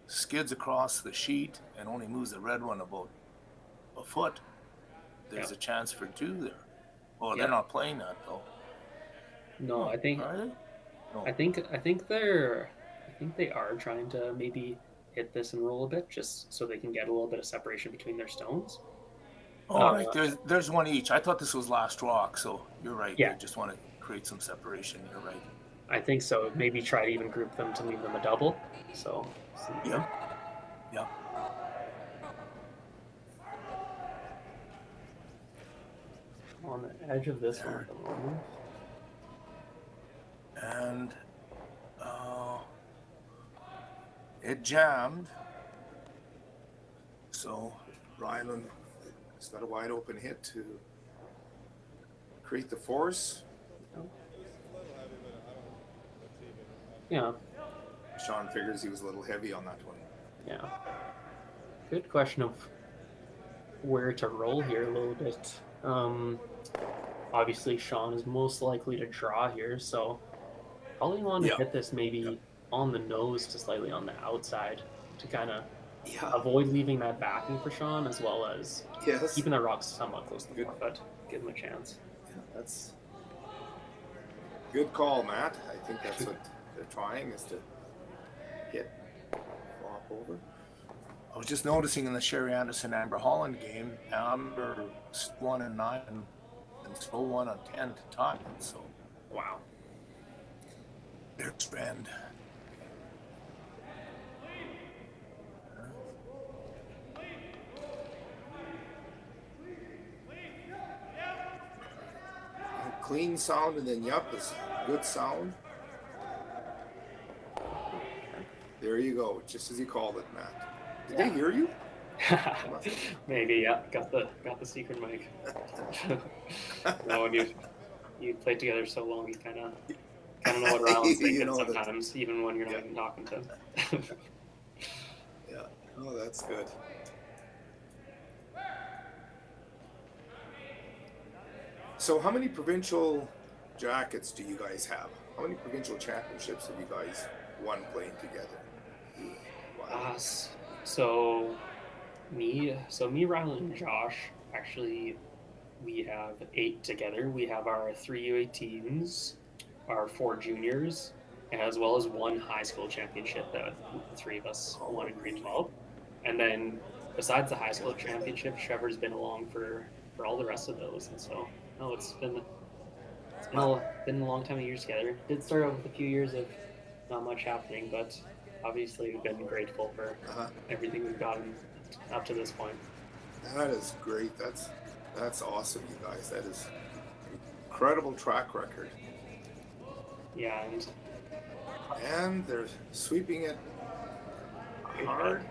skids across the sheet and only moves the red one about a foot, there's Yeah. a chance for two there. Well, Yeah. they're not playing that though. No, I think Are they? No. I think they are trying to maybe hit this and roll a bit just so they can get a little bit of separation between their stones. All right, there's one each. I thought this was last rock, so you're right. Yeah. They just want to create some separation. You're right. I think so. Maybe try to even group them to leave them a double. So Yep. Yep. on the edge of this one at the moment. And it jammed. So Rylan has got a wide open hit to create the force. Yeah, Shawn figures he was a little heavy on that one. yeah. Good question of where to roll here a little bit. Obviously, Shawn is most likely to draw here, so probably want to hit this maybe on the nose to slightly on the outside to kind of avoid leaving that backing for Shawn, as well as keeping the rocks somewhat close to the forefoot. Give him a chance. Yeah, that's good call, Matt. I think that's what they're trying, is to hit, flop over. I was just noticing in the Sherry Anderson Amber Holland game, Amber 1 and 9 and slow 1 on 10 to tie. So Wow. their trend. Clean sound, and then yup is good sound. There you go, just as you called it, Matt. Did they hear you? Maybe, yeah. Got the secret mic. No, when you play together so long, you kind of know what Rylan's thinking You know that- sometimes, even when you're not even talking to him. Yeah. Oh, that's good. So how many provincial jackets do you guys have? How many provincial championships have you guys won playing together? Wow. So me, Rylan, and Josh, actually, we have 8 together. We have our 3 U18s, our 4 juniors, as well as 1 high school championship that the 3 of us won in grade 12. And then besides the high school championship, Trevor's been along for all the rest of those. And so, no, it's been a long time of years together. Did start out with a few years of not much happening, but obviously we've been grateful for everything we've gotten up to this point. That is great. That's awesome, you guys. That is incredible track record. Yeah, And they're sweeping it hard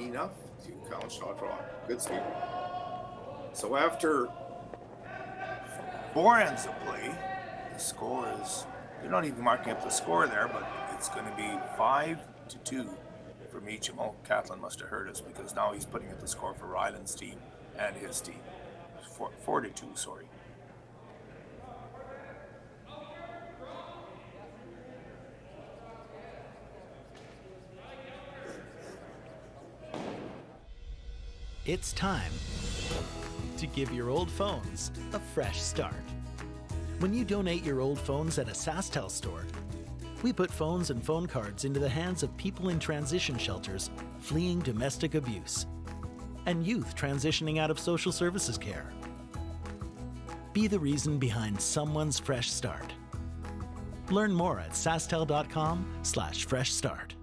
enough to count shot draw. Good sweep. So after 4 ends of play, the score is, they're not even marking up the score there, but it's going to be 5-2 for Meachem. Oh, Catlin must have heard us, because now he's putting up the score for Rylan's team and his team. 4-2, sorry. It's time to give your old phones a fresh start. When you donate your old phones at a SaskTel store, we put phones and phone cards into the hands of people in transition shelters fleeing domestic abuse and youth transitioning out of social services care. Be the reason behind someone's fresh start. Learn more at SaskTel.com/fresh start.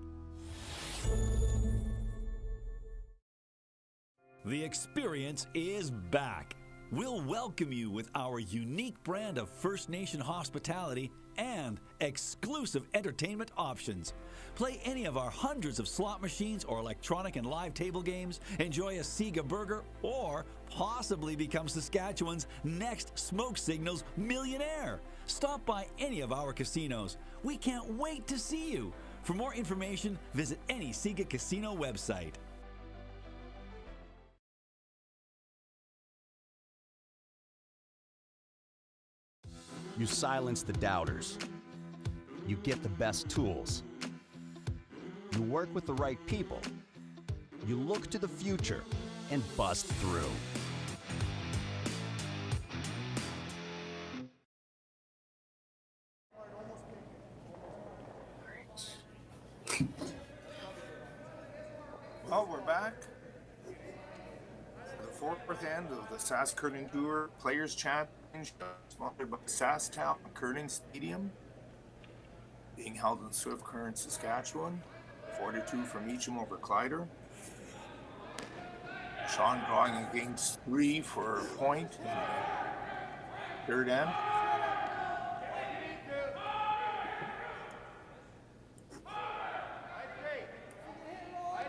The experience is back. we'll welcome you with our unique brand of First Nation hospitality and exclusive entertainment options. Play any of our hundreds of slot machines or electronic and live table games, enjoy a Sega burger, or possibly become Saskatchewan's next Smoke Signals millionaire. Stop by any of our casinos. We can't wait to see you. For more information, visit any Sega casino website. You silence the doubters. You get the best tools. You work with the right people. You look to the future and bust through. Well, we're back for the fourth end of the SaskTour Players Challenge, sponsored by SaskTel Curling Stadium, being held in Swift Current, Saskatchewan. 4-2 for Meachem over Kleiter. Shawn drawing against 3 for a point in the third end.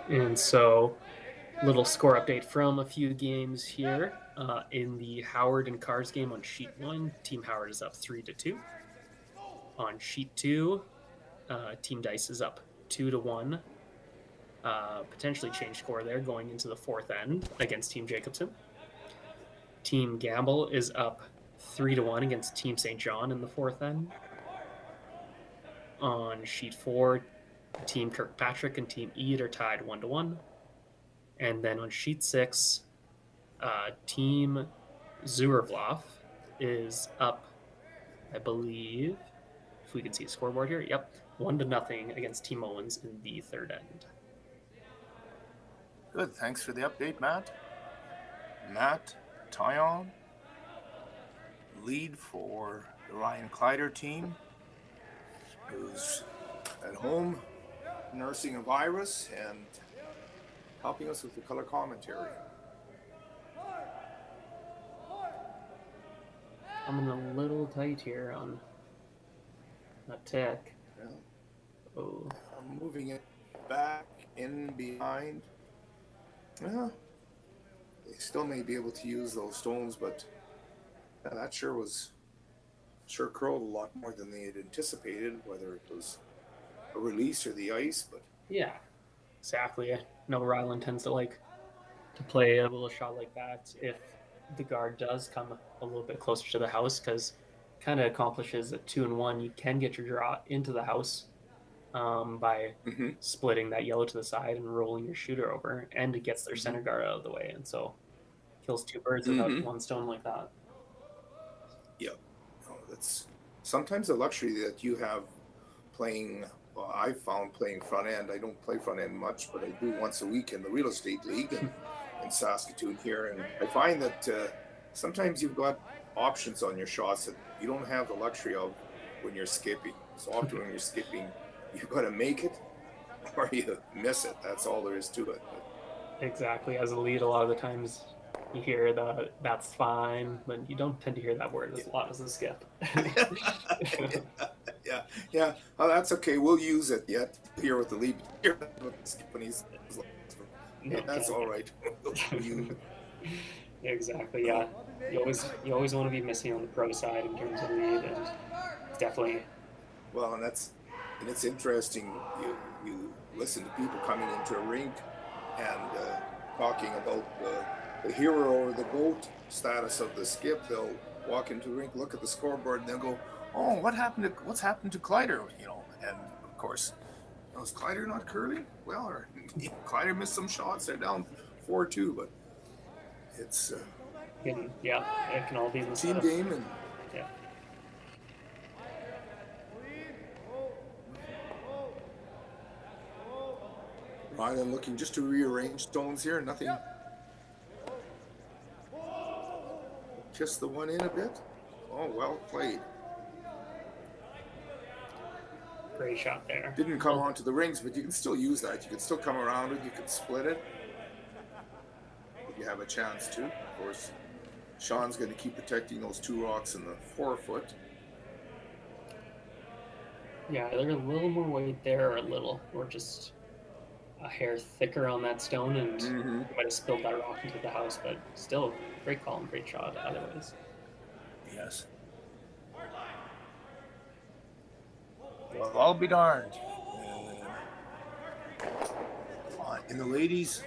And so, little score update from a few games here. In the Howard and Cars game on sheet 1, Team Howard is up 3-2. On sheet 2, Team Dice is up 2-1. Potentially change score there going into the fourth end against Team Jacobson. Team Gamble is up 3-1 against Team St. John in the fourth end. On sheet 4, Team Kirkpatrick and Team Eade are tied 1-1. And then on sheet 6, Team Zuervloff is up, I believe, if we can see a scoreboard here, yep, 1-0 against Team Owens in the third end. Good, thanks for the update, Matt. Matt Tyon, lead for the Rylan Kleiter team, who's at home nursing a virus and helping us with the color commentary. I'm in a little tight here on that tech. Yeah. Oh, I'm moving it back in behind. Yeah, they still may be able to use those stones, but yeah, that sure curled a lot more than they had anticipated, whether it was a release or the ice, but yeah, exactly. I know Rylan tends to like to play a little shot like that if the guard does come a little bit closer to the house, because kind of accomplishes a 2-1. You can get your draw into the house by splitting that yellow to the side and rolling your shooter over, and it gets their center guard out of the way, and so kills two birds without one stone like that. yeah, no, that's sometimes a luxury that you have playing. Well, I've found playing front end. I don't play front end much, but I do once a week in the real estate league in Saskatoon here, and I find that sometimes you've got options on your shots that you don't have the luxury of when you're skipping. So often when you're skipping, you've got to make it or you miss it. That's all there is to it. Exactly. As a lead, a lot of the times you hear that's fine, but you don't tend to hear that word as a lot as a skip. yeah. Oh, that's okay. We'll use it yet here with the lead. Here with the skip when he's that's all right. Exactly. Yeah. You always want to be missing on the pro side in terms of lead, and definitely. Well, and it's interesting. You listen to people coming into a rink and talking about the hero or the GOAT status of the skip. They'll walk into the rink, look at the scoreboard, and they'll go, "Oh, what's happened to Kleiter?" And of course, was Kleiter not curling well, or Kleiter missed some shots? They're down 4-2, but it's it can all be in the team game, and yeah. Rylan looking just to rearrange stones here. Nothing. Just the one in a bit. Oh, well played. Great shot there. Didn't come onto the rings, but you can still use that. You can still come around it. You can split it. If you have a chance to. Of course, Shawn's going to keep protecting those 2 rocks in the forefoot. Yeah, they're a little more weight there, or just a hair thicker on that stone, and you might have spilled that rock into the house, but still, great call and great shot otherwise. Yes. Well, I'll be darned. In the ladies'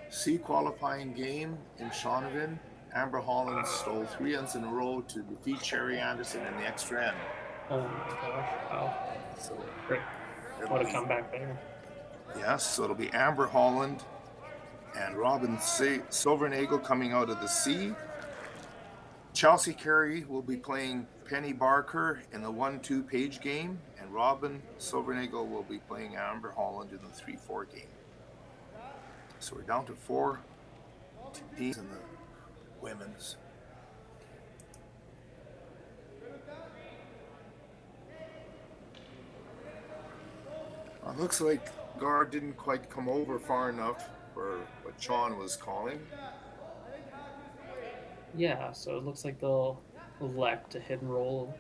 C qualifying game in Shaunavon, Amber Holland stole 3 ends in a row to defeat Sherry Anderson in the extra end. Oh my gosh! Wow. So Great. What a comeback there. Yes, so it'll be Amber Holland and Robin Silvernagel coming out of the C. Chelsea Carey will be playing Penny Barker in the 1-2 page game, and Robin Silvernagel will be playing Amber Holland in the 3-4 game. So we're down to 4 teams in the women's. It looks like guard didn't quite come over far enough for what Shawn was calling. Yeah, so it looks like they'll elect a hit and roll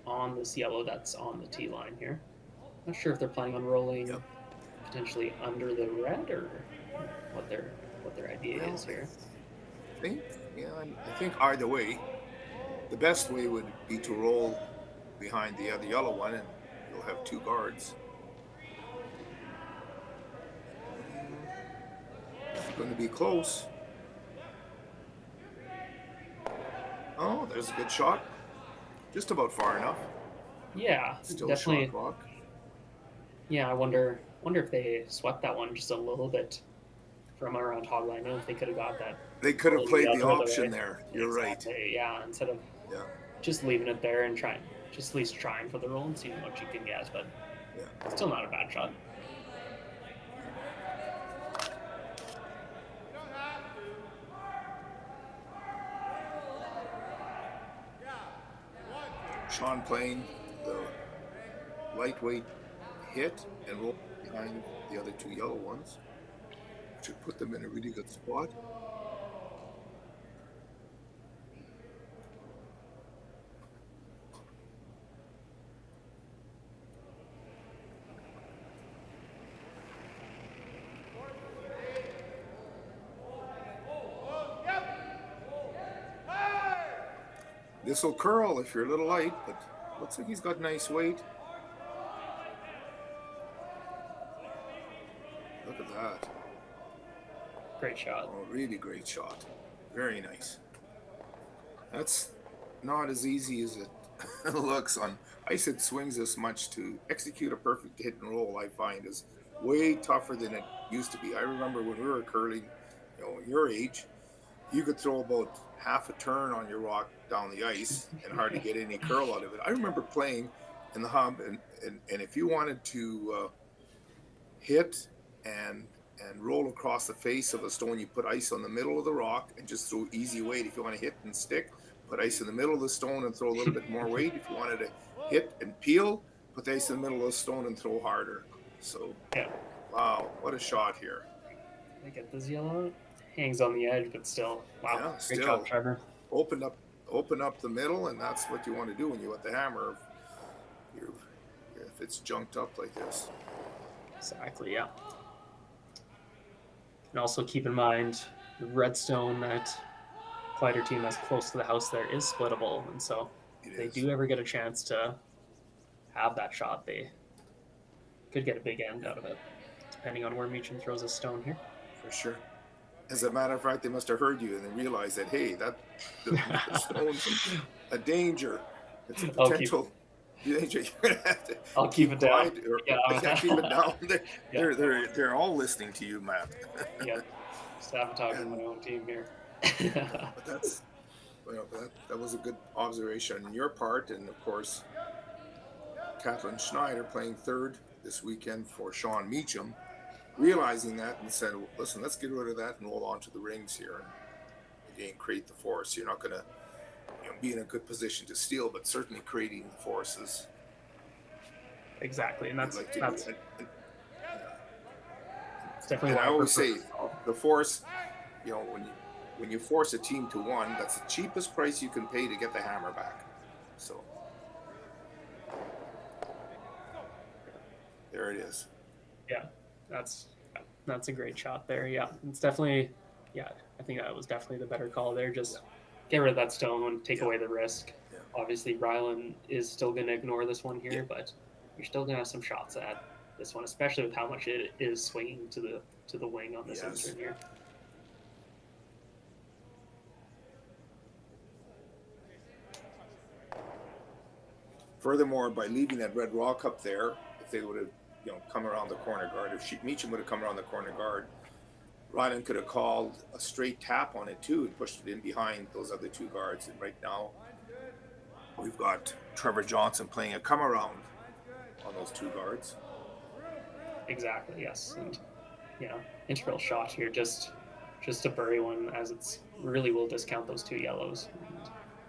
on this yellow that's on the tee line here. Not sure if they're planning on rolling potentially under the red or what their idea is here. I think either way, the best way would be to roll behind the other yellow one, and you'll have 2 guards. It's going to be close. Oh, there's a good shot. Just about far enough. Yeah, Still definitely. a shot clock. Yeah, I wonder if they swept that one just a little bit from around hog line. I don't know if they could have got that. They could have played the other option way. there. You're Exactly. right. Yeah, instead of just leaving it there and just at least trying for the roll and seeing what you can get, but still not a bad shot. Shawn playing the lightweight hit and roll behind the other 2 yellow ones, which would put them in a really good spot. This will curl if you're a little light, but looks like he's got nice weight. Look at that. Great shot. Oh, really great shot. Very nice. That's not as easy as it looks on ice that swings this much. To execute a perfect hit and roll, I find, is way tougher than it used to be. I remember when we were curling, your age, you could throw about half a turn on your rock down the ice and hardly get any curl out of it. I remember playing in the hub, and if you wanted to hit and roll across the face of a stone, you put ice on the middle of the rock and just throw easy weight. If you want to hit and stick, put ice in the middle of the stone and throw a little bit more weight. If you wanted to hit and peel, put the ice in the middle of the stone and throw harder. So, wow, what a shot here. I get this yellow. Hangs on the edge, but still, wow, Yeah, great still. job, Trevor. Open up the middle, and that's what you want to do when you want the hammer. If it's junked up like this. Exactly, yeah. And also keep in mind the redstone that Kleiter team has close to the house there is splittable, and so if they do ever get a chance to have that shot, they could get a big end out of it, depending on where Meachem throws a stone here. For sure. As a matter of fact, they must have heard you and then realized that, hey, the stone's a danger. It's a potential danger. You're gonna have to I'll keep it down. Keep it down. They're all listening to you, Matt. Yeah, sabotaging my own team here. But that was a good observation on your part, and of course, Kathleen Schneider playing third this weekend for Shawn Meachem, realizing that and said, listen, let's get rid of that and roll on to the rings here and again create the force. You're not going to be in a good position to steal, but certainly creating the forces. Exactly, and that's it's definitely. And why I always say the force, when you force a team to one, that's the cheapest price you can pay to get the hammer back. So there it is. Yeah, that's a great shot there. Yeah, it's definitely, yeah, I think that was definitely the better call there. Just get rid of that stone, take away the risk. Yeah. Obviously, Rylan is still going to ignore this one here, but you're still going to have some shots at this one, especially with how much it is swinging to the wing on this insert here. Furthermore, by leaving that red rock up there, if they would have, come around the corner guard, if Meachem would have come around the corner guard, Rylan could have called a straight tap on it too and pushed it in behind those other two guards. And right now, we've got Trevor Johnson playing a come around on those two guards. Exactly. Yes, and integral shot here, just to bury one, as it's really will discount those two yellows. And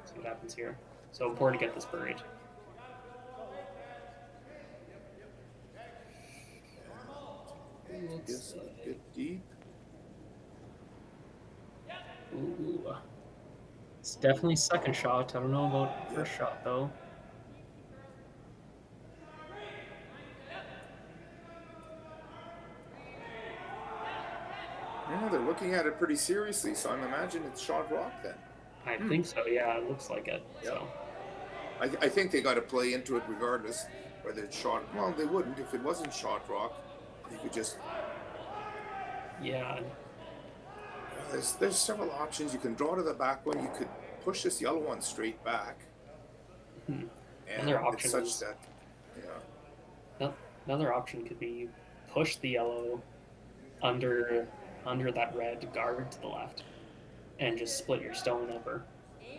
see what happens here. So important to get this buried. Get deep. Ooh. It's definitely second shot. I don't know about first shot though. Yeah, they're looking at it pretty seriously, so I'm imagining it's shot rock then. I think so. Yeah, it looks like it. Yeah. So I think they got to play into it regardless whether it's shot. Well, they wouldn't if it wasn't shot rock. You could just. yeah. There's several options. You can draw to the back one. You could push this yellow one straight back. And Another it's option such is, that, another option could be push the yellow under that red guard to the left, and just split your stone over,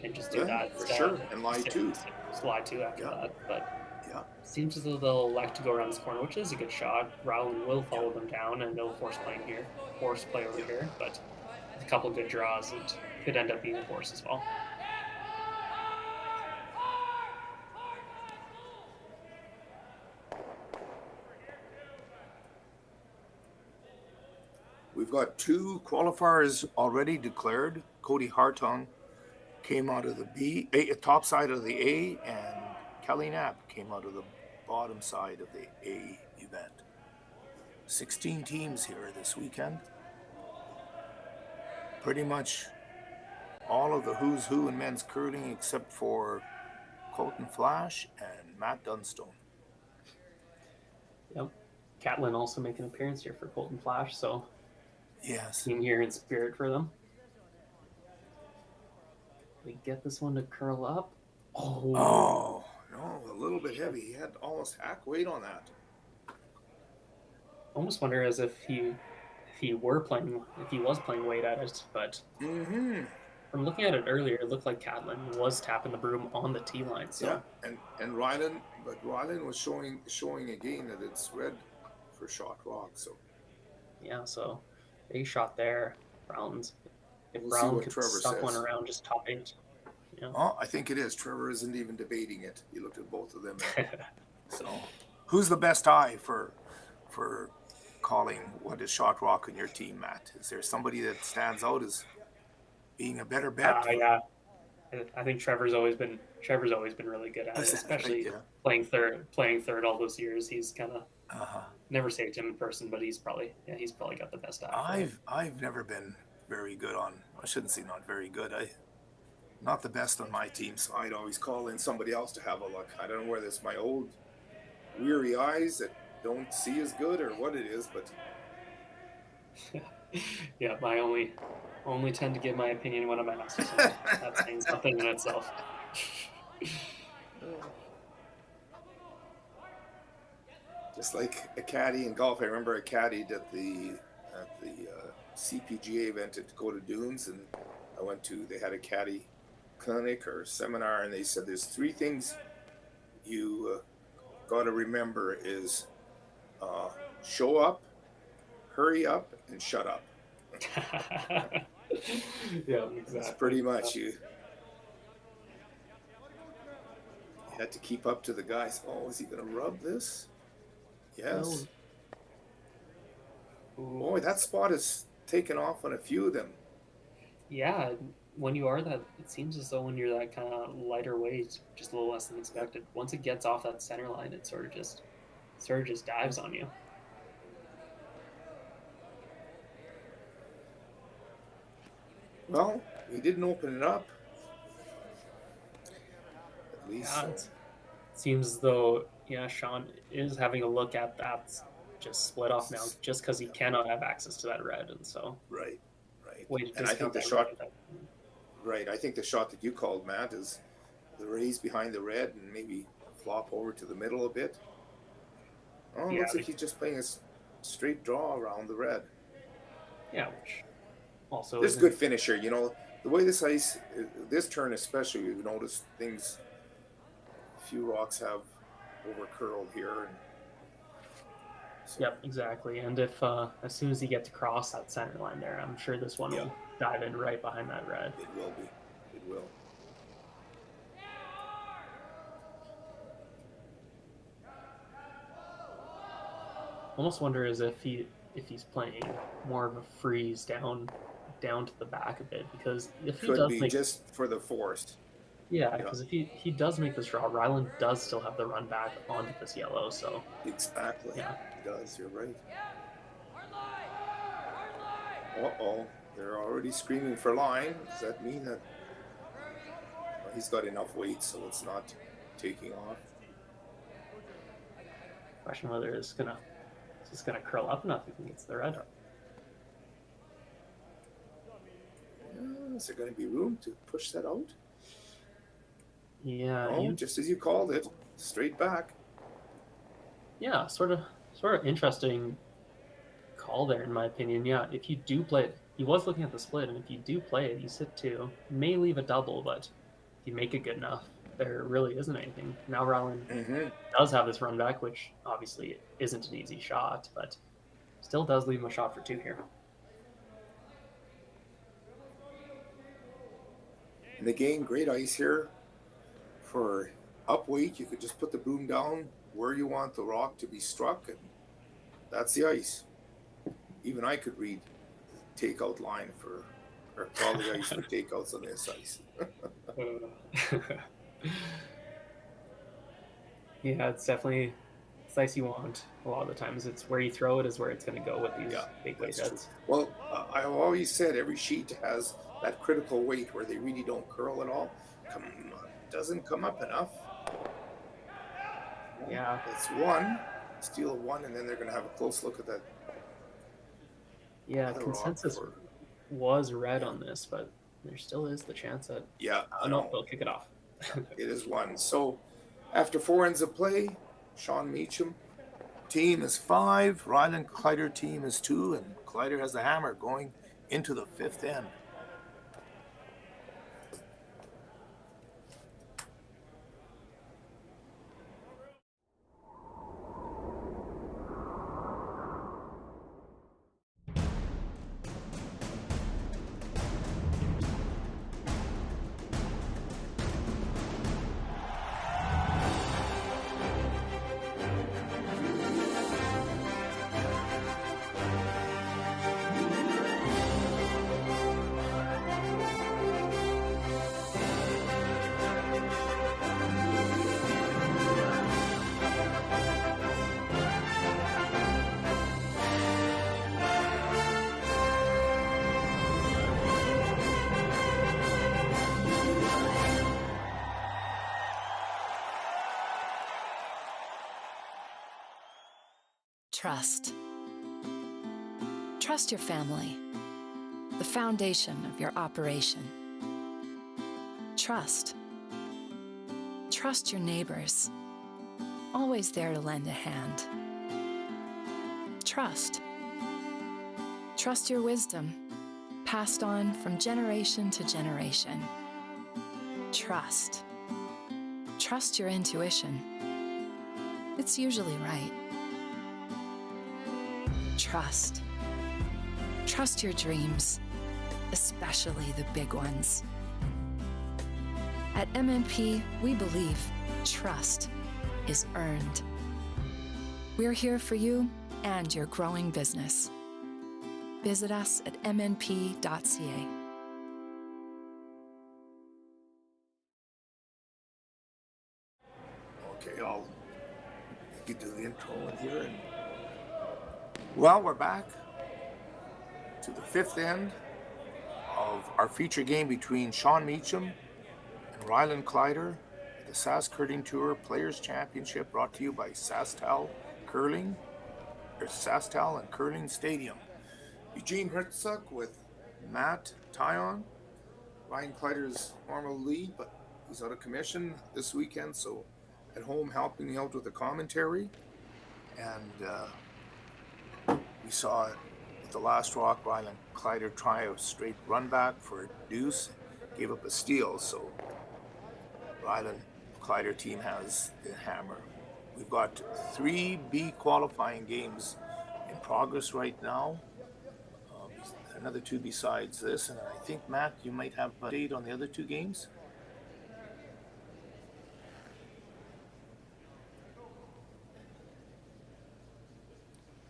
and just do that for instead. sure. And lie two. Slide two after Yeah. that, but. Yeah. Seems as though they'll elect to go around this corner, which is a good shot. Rylan will follow them down, and no force play over here, but a couple good draws, it could end up being a force as well. We've got two qualifiers already declared. Cody Hartung came out of the top side of the A, and Kelly Knapp came out of the bottom side of the A event. 16 teams here this weekend. Pretty much all of the who's who in men's curling except for Colton Flash and Matt Dunstone. Yep. Catlin also making an appearance here for Colton Flash, so yes, being here in spirit for them. We get this one to curl up. Oh, no, a little bit heavy. He had almost hack weight on that. Almost wonder as if he was playing weight at it, but from looking at it earlier, it looked like Catlin was tapping the broom on the tee line. So yeah, and Rylan was showing again that it's red for shot rock. So yeah, so big shot there, Browns. If We'll Brown see what could Trevor stuff one says. around just top eight. Oh, I think it is. Trevor isn't even debating it. He looked at both of them. So, who's the best eye for calling what is shot rock in your team, Matt? Is there somebody that stands out as being a better bet? Yeah, I think Trevor's always been really good at it, especially playing third all those years. He's kind of never saved him in person, but he's probably got the best eye. I've never been very good on. I shouldn't say not very good. Not the best on my team, so I'd always call in somebody else to have a look. I don't know whether it's my old weary eyes that don't see as good or what it is, but yeah, I only tend to give my opinion when I'm asked. So that's saying something in itself. just like a caddy in golf. I remember I caddied at the CPGA event at Dakota Dunes, and they had a caddy clinic or seminar, and they said there's three things you got to remember is show up, hurry up, and shut up. Yeah, exactly. That's pretty much you had to keep up to the guys. Oh, is he going to rub this? Yes. Oh. Boy, that spot is taken off on a few of them. Yeah, when you are that, it seems as though when you're that kind of lighter weight, just a little less than expected. Once it gets off that center line, it sort of just dives on you. Well, he didn't open it up. At least. Yeah, it seems as though Shawn is having a look at that just split off now, just because he cannot have access to that red, and so Right. way to And I think discount the that shot, red. right, I think the shot that you called, Matt, is the raise behind the red and maybe flop over to the middle a bit. Oh, it Yeah, looks like he's just playing a straight draw around the red. Yeah, which also This is isn't- good finisher, you know. The way this ice, this turn especially, you've noticed things, a few rocks have over curled here. And so, Yep, exactly. And if as soon as he gets across that center line there, I'm sure this one will dive in right behind that red. It will be. It will. Almost wonder as if he's playing more of a freeze down to the back a bit, because if he Could does be make just for the force. because if he does make this draw, Rylan does still have the run back onto this yellow. So Exactly. Yeah. He does. You're right. Uh-oh. They're already screaming for line. Does that mean that he's got enough weight so it's not taking off? question whether it's just gonna curl up enough if he gets the red. Is there going to be room to push that out? Yeah, Oh, just as you called it, straight back. yeah, sort of interesting call there in my opinion. Yeah, if you do play it, he was looking at the split, and if you do play it, you sit two, may leave a double, but if you make it good enough, there really isn't anything. Now Rylan does have this run back, which obviously isn't an easy shot, but still does leave him a shot for two here. And again, great ice here. For up weight, you could just put the broom down where you want the rock to be struck, and that's the ice. Even I could read takeout line or call the ice for takeouts on this ice. Yeah, it's definitely ice you want. A lot of the times, it's where you throw it is where it's going to go with these big weight that's reds. Well, I've always said every sheet has that critical weight where they really don't curl at all. Doesn't come up enough. Yeah. It's one, steal one, and then they're going to have a close look at that. Yeah, other rock consensus for- was red on this, but there still is the chance that I no, know. they'll kick it off. It is one. So after 4 ends of play, Shawn Meachem team is 5, Rylan Kleiter team is 2, and Kleiter has the hammer going into the 5th end. Trust. Trust your family, the foundation of your operation. Trust. Trust your neighbors, always there to lend a hand. Trust. Trust your wisdom, passed on from generation to generation. Trust. Trust your intuition. It's usually right. Trust. Trust your dreams, especially the big ones. At MNP, we believe trust is earned. We're here for you and your growing business. Visit us at mnp.ca. You do the intro in here. And, well, we're back to the fifth end of our feature game between Shawn Meachem and Rylan Kleiter, the SaskTour Players Championship, brought to you by SaskTel Curling, or SaskTel and Curling Stadium. Eugene Hritzuk with Matt Tyon. Ryan Kleiter's normal lead, but he's out of commission this weekend, so at home helping me out with the commentary. And we saw it with the last rock, Rylan Kleiter try a straight run back for a deuce, gave up a steal, so Rylan Kleiter team has the hammer. We've got 3 B qualifying games in progress right now. Another 2 besides this, and I think, Matt, you might have a date on the other 2 games.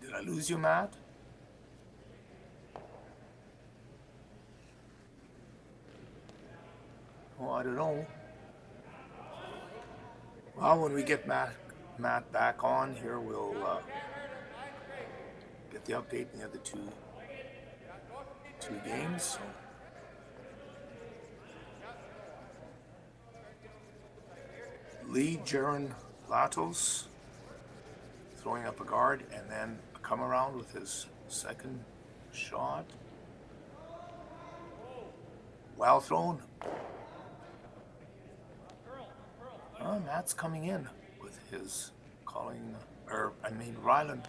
Did I lose you, Matt? Oh, I don't know. Well, when we get Matt back on here, we'll get the update in the other two games. So. Lead Jaron Latos throwing up a guard and then a come around with his second shot. Well thrown. Matt's coming in with his Rylan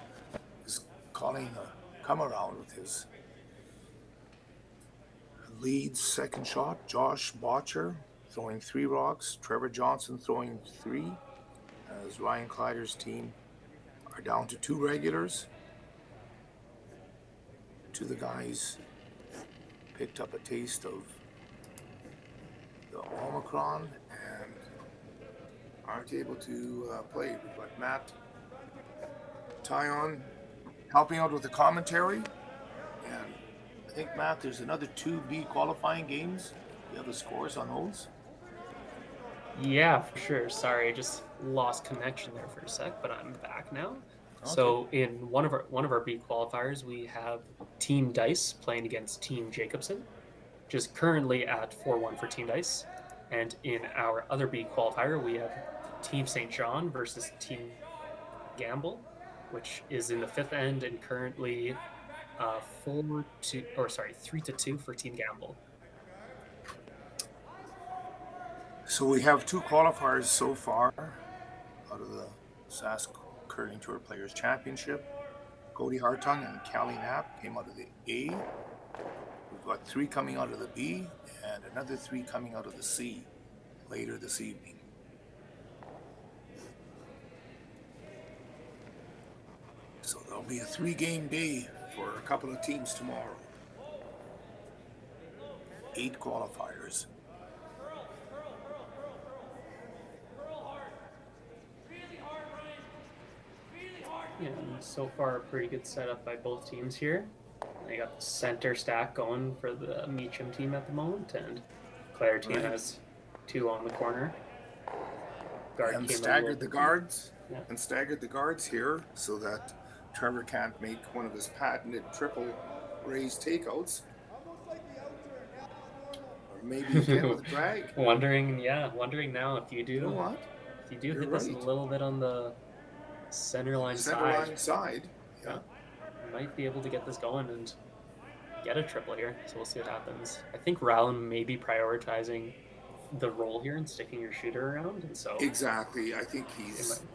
is calling a come around with his lead second shot. Josh Botcher throwing 3 rocks. Trevor Johnson throwing 3. As Ryan Kleiter's team are down to 2 regulars. 2 of the guys picked up a taste of the Omicron and aren't able to play. We've got Matt Tyon helping out with the commentary. And I think, Matt, there's another 2 B qualifying games. Do you have the scores on those? Yeah, for sure. Sorry, I just lost connection there for a sec, but I'm back now. Okay. So in one of our B qualifiers, we have Team Dice playing against Team Jacobson, which is currently at 4-1 for Team Dice. And in our other B qualifier, we have Team St. John versus Team Gamble, which is in the 5th end and currently 3-2 for Team Gamble. So we have 2 qualifiers so far out of the Sask Curling Tour Players Championship. Cody Hartung and Callie Knapp came out of the A. We've got 3 coming out of the B and another 3 coming out of the C later this evening. So there'll be a 3-game day for a couple of teams tomorrow. 8 qualifiers. Yeah, and so far a pretty good setup by both teams here. They got the center stack going for the Meachem team at the moment, and Claire team has 2 on the corner. Guard and came staggered the guards. Yeah. And staggered the guards here so that Trevor can't make one of his patented triple raised takeouts. Or maybe he can with a drag. Wondering now if you do. You know what? If you do hit this a little bit on the center line side. Yeah. You might be able to get this going and get a triple here. So we'll see what happens. I think Rylan may be prioritizing the roll here and sticking your shooter around, and so exactly. I think he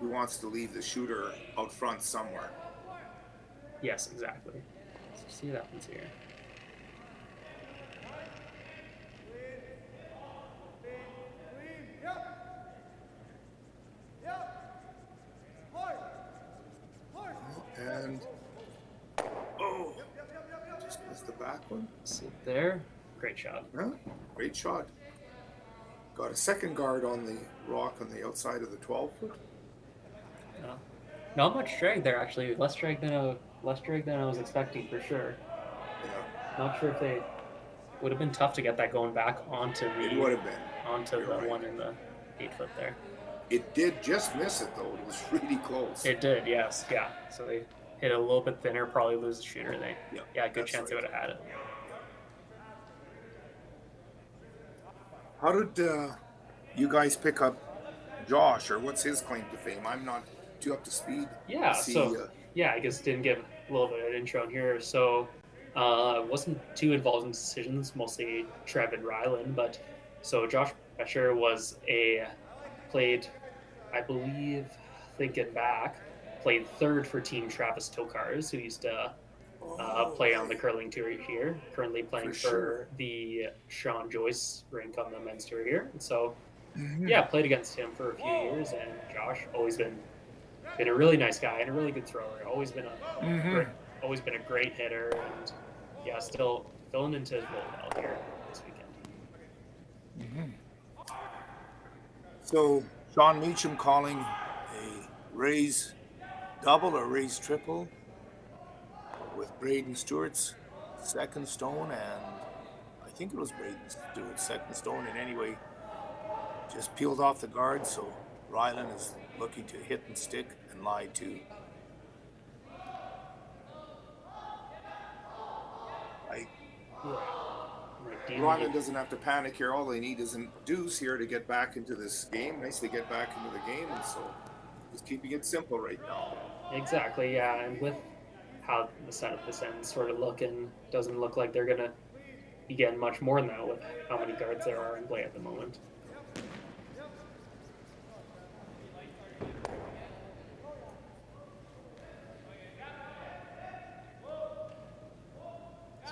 wants to leave the shooter out front somewhere. Yes, exactly. So see what happens here. And just missed the back one. Sit there. Great shot. Yeah, great shot. Got a second guard on the rock on the outside of the 12-foot. Yeah. Not much drag there, actually. Less drag than I was expecting, for sure. Yeah. Not sure if they would have been tough to get that going back onto the. It would have been. Onto the one in the 8-foot there. It did just miss it, though. It was really close. It did, yes, yeah. So they hit it a little bit thinner, probably lose the shooter. Yeah, good that's chance they right. would have had it. How did you guys pick up Josh, or what's his claim to fame? I'm not too up to speed. Yeah, See, I guess didn't give a little bit of an intro in here. So wasn't too involved in decisions, mostly Trev and Rylan. But so Josh Becher played, I believe, thinking back, played third for Team Travis Tokars, who used to play on the curling tour here. Currently playing for the Sean Joyce rink on the men's tour here. And so, yeah, played against him for a few years. And Josh always been a really nice guy and a really good thrower. Always been a great hitter, and yeah, still filling into his role well here this weekend. So Shawn Meachem calling a Rays double or Rays triple with Braden Stewart's second stone, and I think it was Braden Stewart's second stone. And anyway, just peeled off the guard, so Rylan is looking to hit and stick and lie too. Rylan doesn't have to panic here. All they need is a deuce here to get back into this game. Nice to get back into the game, and so just keeping it simple right now. Exactly, yeah, and with how the setup this end sort of looking, doesn't look like they're gonna be getting much more than that with how many guards there are in play at the moment.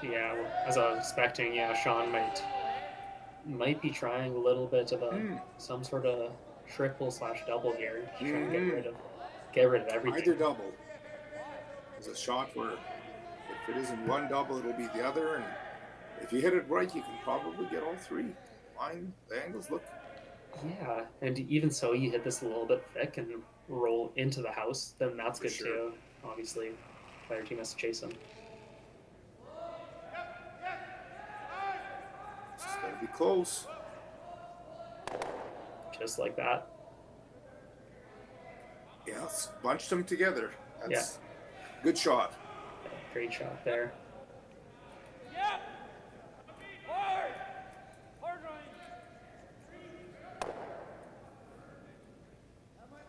So yeah, as I was expecting, yeah, Shawn might be trying a little bit of some sort of triple / double here to try and get rid of everything. Either double. There's a shot where if it isn't one double, it'll be the other, and if you hit it right, you can probably get all three. Fine, the angles look. Yeah, and even so, you hit this a little bit thick and roll into the house, then that's good too. Obviously, the other team has to chase them. It's gotta be close. Just like that. Yeah, it's bunched them together. That's good shot. Great shot there.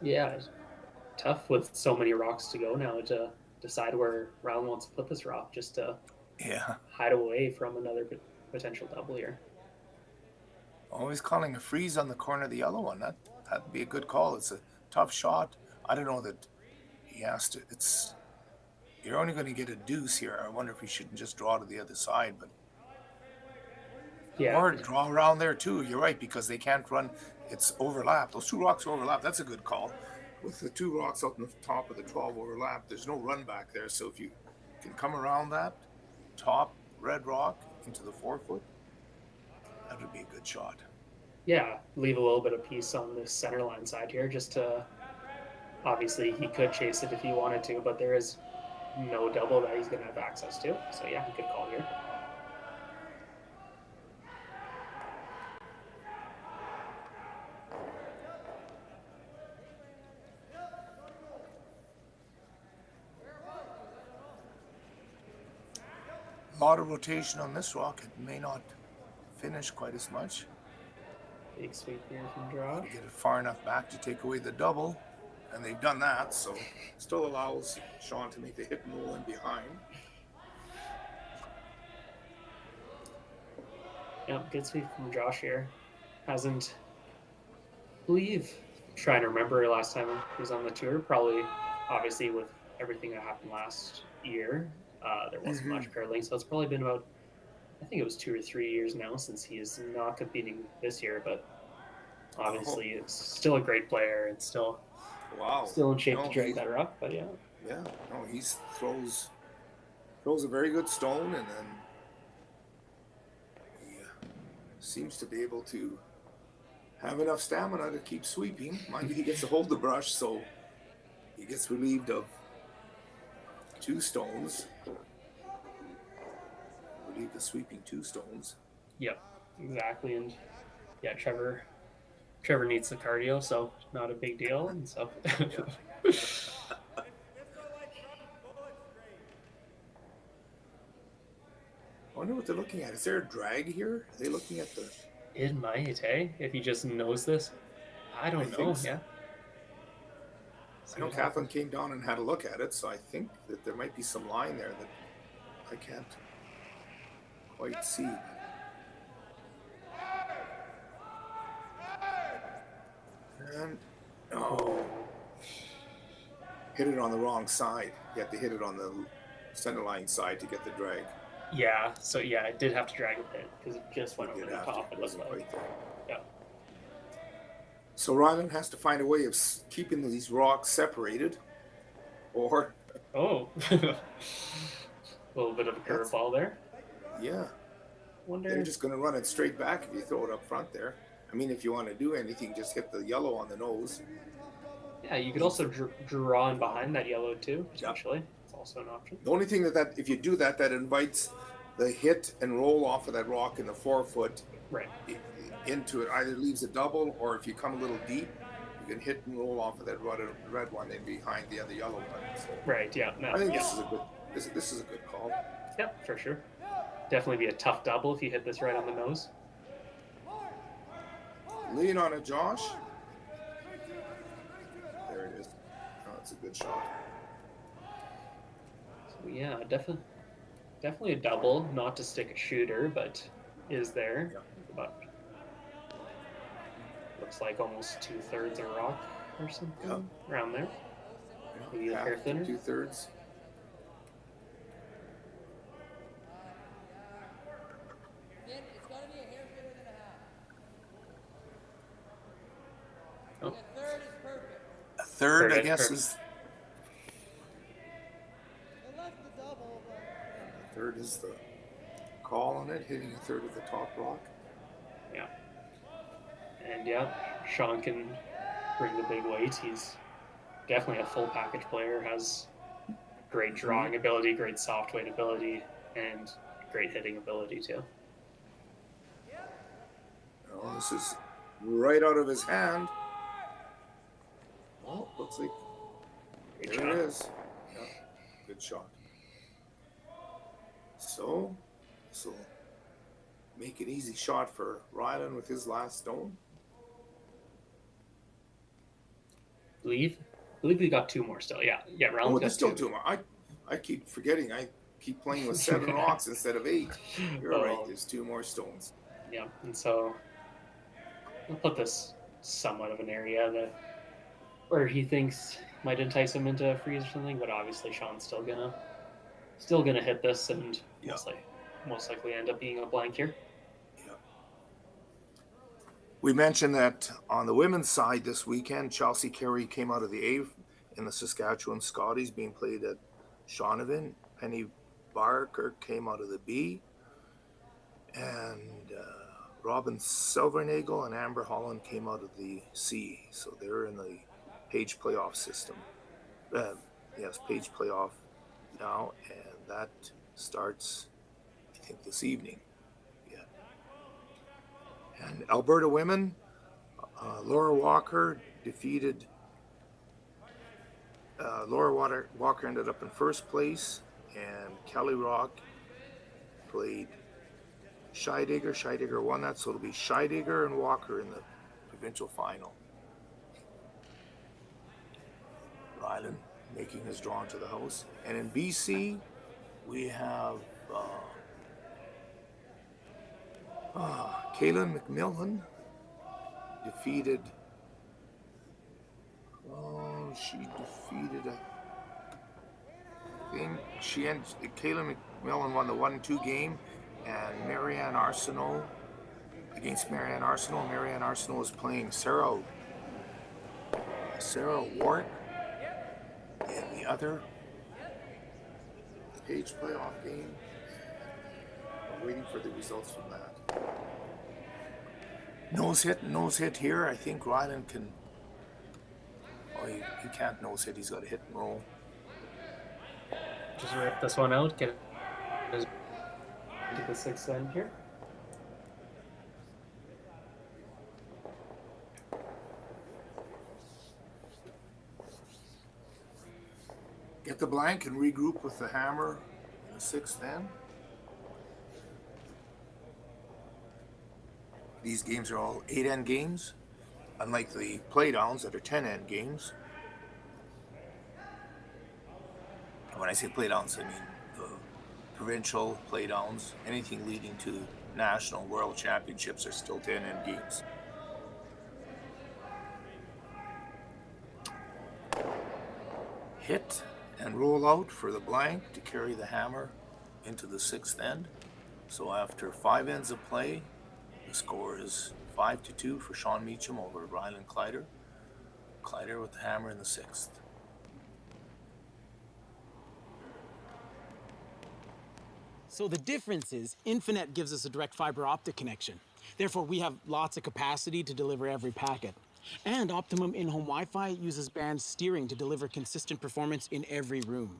Yeah, tough with so many rocks to go now to decide where Rylan wants to put this rock, just to hide away from another potential double here. Always calling a freeze on the corner of the yellow one. That'd be a good call. It's a tough shot. I don't know that he has to. You're only going to get a deuce here. I wonder if he shouldn't just draw to the other side, but or draw around there too. You're right, because they can't run. It's overlap. Those two rocks are overlap. That's a good call. With the two rocks up on the top of the 12 overlap, there's no run back there. So if you can come around that top red rock into the 4-foot, that would be a good shot. Yeah, leave a little bit of piece on the center line side here, just to. Obviously, he could chase it if he wanted to, but there is no double that he's going to have access to. So yeah, good call here. A lot of rotation on this rock. It may not finish quite as much. Big sweep here from Josh. Get it far enough back to take away the double, and they've done that, so still allows Shawn to make the hit and roll in behind. Yeah, good sweep from Josh here. Hasn't, I believe, trying to remember last time he was on the tour, probably, obviously, with everything that happened last year, there wasn't much curling, so it's probably been about, I think it was 2 or 3 years now since he is not competing this year, but obviously it's still a great player and still in shape to drag that rock, but yeah. Yeah, no, he throws a very good stone, and then he seems to be able to have enough stamina to keep sweeping. Mind you, he gets to hold the brush, so he gets relieved of 2 stones. Relieved of sweeping 2 stones. Yep, exactly, and yeah, Trevor Trevor needs the cardio, so not a big deal. And so, I wonder what they're looking at. Is there a drag here? Are they looking at the... it might, hey, if he just knows this. I don't know. think so. Yeah. I know Kathleen came down and had a look at it, so I think that there might be some line there that I can't quite see. And hit it on the wrong side. You have to hit it on the center line side to get the drag. Yeah. So yeah, I did have to drag a bit because it just went over It the top. It looked wasn't like. quite there. Yeah. So Rylan has to find a way of keeping these rocks separated, or Oh. A little bit of a curveball there. yeah, Wonder. they're just going to run it straight back if you throw it up front there. I mean, if you want to do anything, just hit the yellow on the nose. Yeah, you could also draw in behind that yellow too, potentially. It's also an option. The only thing that if you do that, that invites the hit and roll off of that rock in the forefoot Right. into it. Either leaves a double, or if you come a little deep, you can hit and roll off of that red one and behind the other yellow one. So Right. Yeah. No, I think yeah. this is a good. This is a good call. Yeah, for sure. Definitely be a tough double if you hit this right on the nose. Lean on it, Josh. There it is. Oh, it's a good shot. So yeah, definitely a double. Not to stick a shooter, but is there. Yeah. About looks like almost 2/3 a rock or something around there. Maybe a hair thinner. 2/3. It's got to be a hair thinner than a half. Oh. A third is perfect. A third, I Perfect, guess, perfect. is They left the double, but a third is the call on it, hitting a third of the top rock. Yeah. And yeah, Shawn can bring the big weight. He's definitely a full package player, has great drawing ability, great soft weight ability, and great hitting ability too. Oh, this is right out of his hand. Oh, looks like Great there shot. it is. Yeah, good shot. So, this will make an easy shot for Rylan with his last stone. Believe we got 2 more still. Yeah, Rylan's Oh, got there's still 2. 2 more. I keep forgetting. I keep playing with 7 rocks instead of 8. You're Oh. right. There's 2 more stones. Yeah, and so we'll put this somewhat of an area that where he thinks might entice him into a freeze or something, but obviously Shawn's still gonna hit this and Yeah. most likely end up being a blank here. Yeah. We mentioned that on the women's side this weekend, Chelsea Carey came out of the A in the Saskatchewan Scotties being played at Shaunavon. Penny Barker came out of the B. And Robin Silvernagel and Amber Holland came out of the C. So they're in the Page playoff system. Yes, Page playoff now. And that starts, I think, this evening. Yeah. And Alberta women, Laura Walker defeated. Laura Walker ended up in first place, and Kelly Rock played Scheidegger. Scheidegger won that, so it'll be Scheidegger and Walker in the provincial final. Rylan making his draw into the house. And in BC, we have Kaylin McMillan defeated. Oh, she defeated. I think Kaylin McMillan won the 1-2 game, and Marianne Arsenault against Marianne Arsenault. Marianne Arsenault is playing Sarah Ward in the other Page playoff game. I'm waiting for the results from that. Nose hit here. I think Rylan can. Oh, he can't nose hit. He's got to hit and roll. Just rip this one out, get it to the 6th end here. Get the blank and regroup with the hammer in the 6th end. These games are all 8-end games, unlike the playdowns that are 10-end games. When I say playdowns, I mean the provincial playdowns. Anything leading to national world championships are still 10-end games. Hit and roll out for the blank to carry the hammer into the 6th end. So after 5 ends of play, the score is 5-2 for Shawn Meachem over Rylan Kleiter. Kleiter with the hammer in the 6th. So the difference is Infinet gives us a direct fiber optic connection. Therefore, we have lots of capacity to deliver every packet. And Optimum in-home Wi-Fi uses band steering to deliver consistent performance in every room.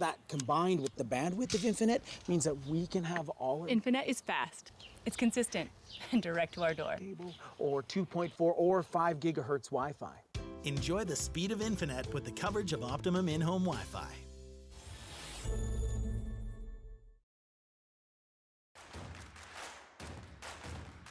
That, combined with the bandwidth of Infinet, means that we can have all... Infinet is fast, it's consistent, and direct to our door. Or 2.4 or 5 gigahertz Wi-Fi. Enjoy the speed of Infinet with the coverage of Optimum in-home Wi-Fi.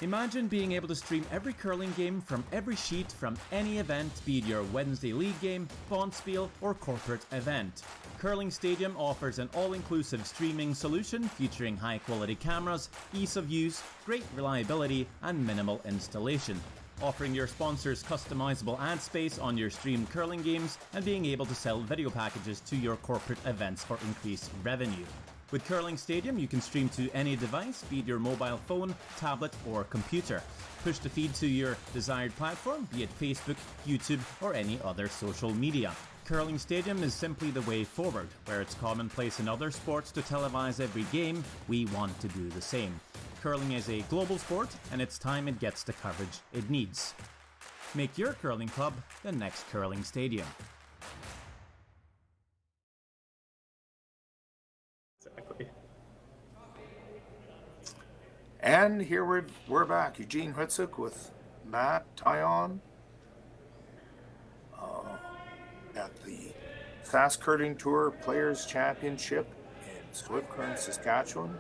Imagine being able to stream every curling game from every sheet from any event, be it your Wednesday league game, bonspiel, or corporate event. Curling Stadium offers an all-inclusive streaming solution featuring high-quality cameras, ease of use, great reliability, and minimal installation. Offering your sponsors customizable ad space on your streamed curling games and being able to sell video packages to your corporate events for increased revenue. With Curling Stadium, you can stream to any device, be it your mobile phone, tablet, or computer. Push the feed to your desired platform, be it Facebook, YouTube, or any other social media. Curling Stadium is simply the way forward. Where it's commonplace in other sports to televise every game, we want to do the same. Curling is a global sport, and it's time it gets the coverage it needs. Make your curling club the next Curling Stadium. Exactly. And here we're back. Eugene Hritsik with Matt Tyon at the SaskTour Players Championship in Swift Current, Saskatchewan,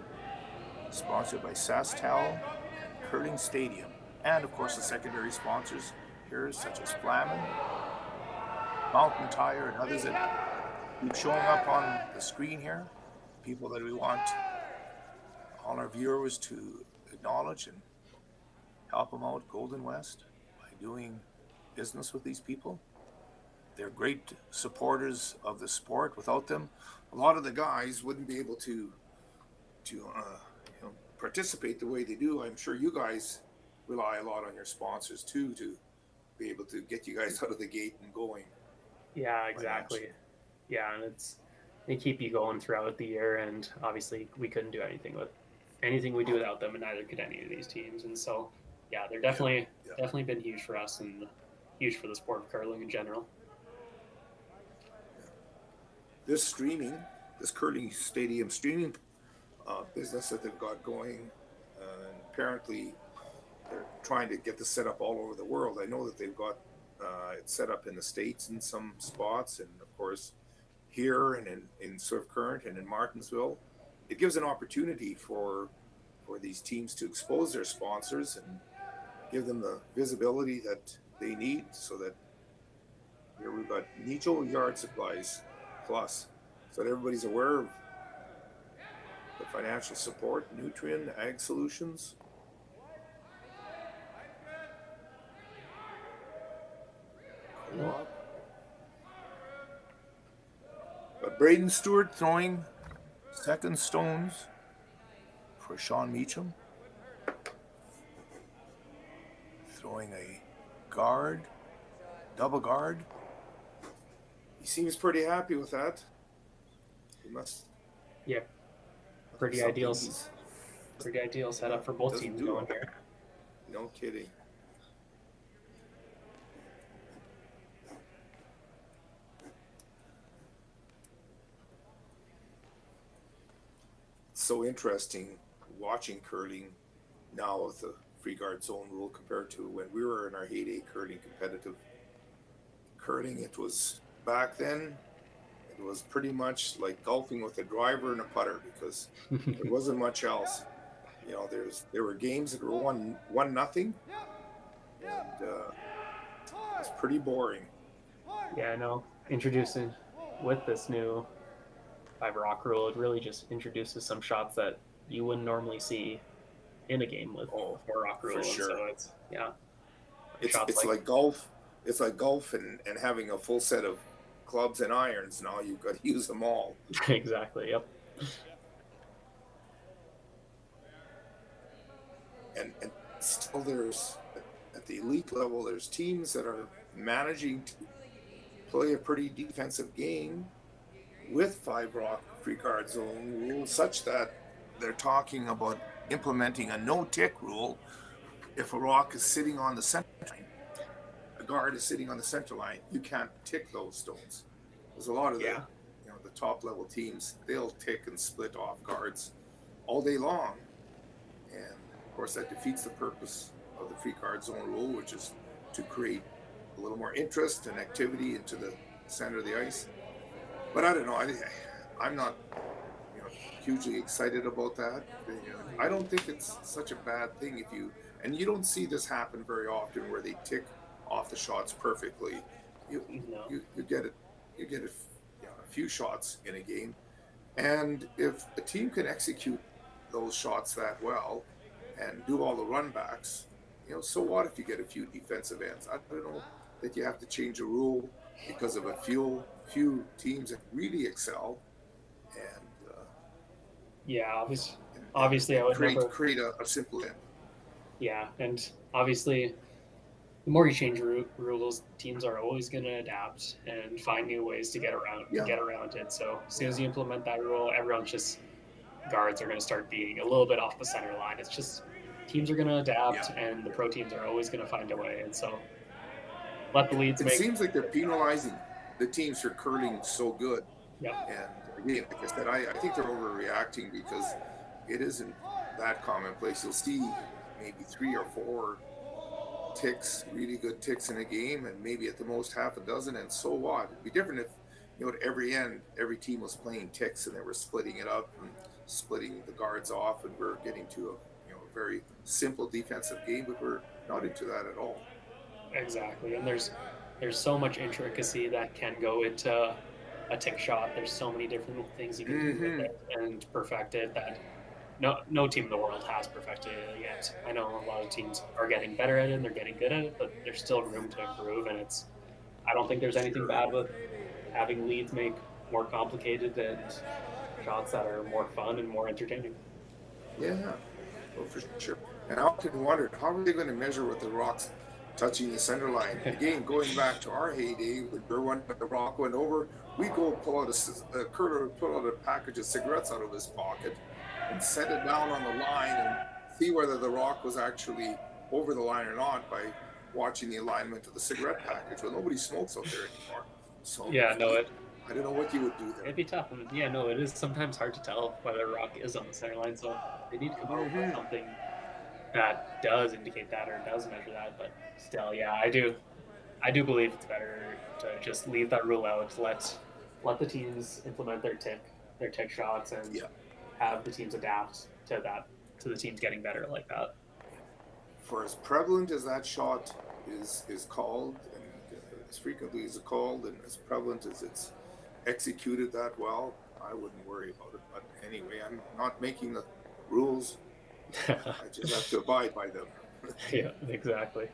sponsored by SaskTel and Curling Stadium, and of course the secondary sponsors here, such as Flamin, Mountain Tire, and others that keep showing up on the screen here. People that we want all our viewers to acknowledge and help them out, Golden West, by doing business with these people. They're great supporters of the sport. Without them, a lot of the guys wouldn't be able to participate the way they do. I'm sure you guys rely a lot on your sponsors too to be able to get you guys out of the gate and going. Yeah, exactly. Yeah, and they keep you going throughout the year, and obviously we couldn't do anything we do without them, and neither could any of these teams. And so, yeah, they're definitely been huge for us and huge for the sport of curling in general. This Curling Stadium streaming business that they've got going, and apparently they're trying to get this set up all over the world. I know that they've got it set up in the States in some spots, and of course here and in Swift Current and in Martinsville. It gives an opportunity for these teams to expose their sponsors and give them the visibility that they need, so that here we've got Nijo Yard Supplies Plus, so that everybody's aware of the financial support, Nutrien Ag Solutions. Co-op. But Braden Stewart throwing second stones for Shawn Meachem. Throwing a guard, double guard. He seems pretty happy with that. He must. Yeah, pretty ideal setup for both teams going here. No kidding. It's so interesting watching curling now with the free guard zone rule compared to when we were in our heyday curling competitive curling. It was back then, it it was pretty much like golfing with a driver and a putter because there wasn't much else. You know, there were games that were one nothing, and it's pretty boring. Yeah, I know. Introducing with this new 5 rock rule, it really just introduces some shots that you wouldn't normally see in a game with 4 rock rule. For sure. And so It's like golf. It's like golf and having a full set of clubs and irons. Now you've got to use them all. Exactly. Yep. And still there's, at the elite level, there's teams that are managing to play a pretty defensive game with 5 rock free card zone rules, such that they're talking about implementing a no-tick rule if a rock is sitting on the center line. A guard is sitting on the center line, you can't tick those stones. There's a lot of the top level teams, they'll tick and split off guards all day long. And of course that defeats the purpose of the free card zone rule, which is to create a little more interest and activity into the center of the ice. But I don't know, I'm not hugely excited about that. I don't think it's such a bad thing if you don't see this happen very often where they tick off the shots perfectly. You get it. You get a few shots in a game, and if a team can execute those shots that well and do all the run backs, so what if you get a few defensive ends? I don't know that you have to change a rule because of a few teams that really excel. And obviously I would create a simple end. Yeah, and obviously the more you change rules, teams are always going to adapt and find new ways to get around it. So as soon as you implement that rule, guards are going to start being a little bit off the center line. It's just teams are going to adapt, and the pro teams are always going to find a way. And so let the leads It seems like they're penalizing the teams for curling so good. Yep. And again, like I said, I think they're overreacting because it isn't that commonplace. You'll see maybe 3 or 4 ticks, really good ticks in a game, and maybe at the most half a dozen, and so what? It'd be different if at every end every team was playing ticks and they were splitting it up and splitting the guards off, and we're getting to a very simple defensive game, but we're not into that at all. Exactly, and there's so much intricacy that can go into a tick shot. There's so many different things you can do with it and perfect it that no team in the world has perfected it yet. I know a lot of teams are getting better at it and they're getting good at it, but there's still room to improve. And I don't think there's anything bad with having leads make more complicated and shots that are more fun and more entertaining. Yeah, well, for sure. And I often wondered, how are they going to measure with the rocks touching the center line? Again, going back to our heyday, when the rock went over, we go pull out a package of cigarettes out of his pocket and set it down on the line and see whether the rock was actually over the line or not by watching the alignment of the cigarette package. Well, nobody smokes out there anymore. So I don't know what you would do there. It'd be tough. And it is sometimes hard to tell whether a rock is on the center line. So they need to come up with something that does indicate that or does measure that. But still, I do believe it's better to just leave that rule out. Let the teams implement their tick shots and have the teams adapt to the teams getting better like that. For as prevalent as that shot is called, and as frequently as it's called, and as prevalent as it's executed that well, I wouldn't worry about it. But anyway, I'm not making the rules. I just have to abide by them. Yeah, exactly.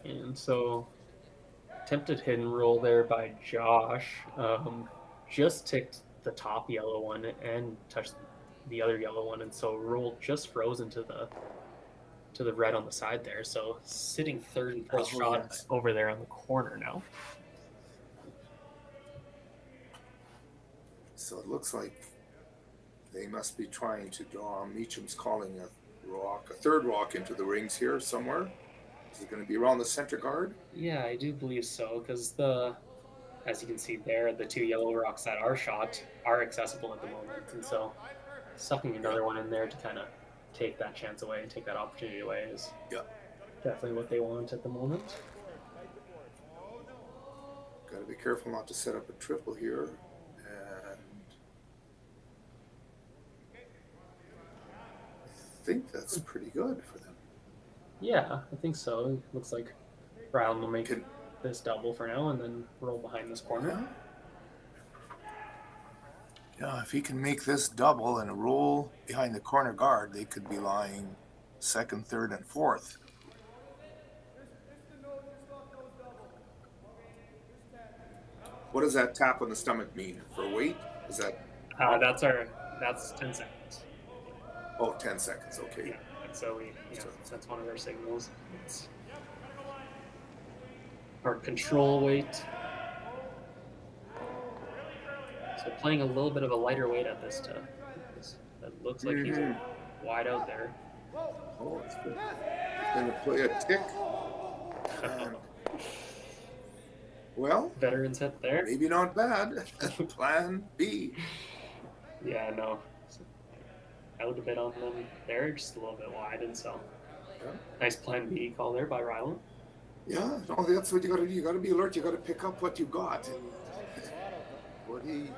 And so, attempted hidden roll there by Josh. Just ticked the top yellow one and touched the other yellow one, and so roll just froze into the red on the side there. So sitting third and fourth shot over there on the corner now. So it looks like they must be trying to draw. Meachem's calling a third rock into the rings here somewhere. Is it going to be around the center guard? Yeah, I do believe so, because as you can see there, the 2 yellow rocks that are shot are accessible at the moment, and so sucking another one in there to kind of take that chance away and take that opportunity away is definitely what they want at the moment. Got to be careful not to set up a triple here. And I think that's pretty good for them. Yeah, I think so. It looks like Rylan will make this double for now and then roll behind this corner. Yeah, if he can make this double and roll behind the corner guard, they could be lying second, third, and fourth. What does that tap on the stomach mean? For weight? Is that? That's 10 seconds. Oh, 10 seconds. Okay. Yeah, and so that's one of our signals. It's our control weight. So playing a little bit of a lighter weight at this time. That looks like he's wide out there. Oh, it's good. He's going to play a tick. And, well, veterans hit there. Maybe not bad. Plan B. Yeah, no. Out a bit on them there, just a little bit wide, and so nice plan B call there by Rylan. Yeah, no, that's what you got to do. You got to be alert. You got to pick up what you got. And what he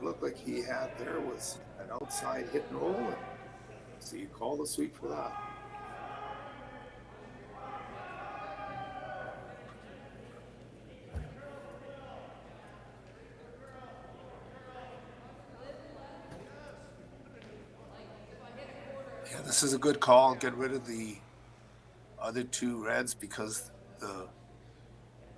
looked like he had there was an outside hit and roll. And so you call the sweep for that. Yeah, this is a good call. Get rid of the other two reds because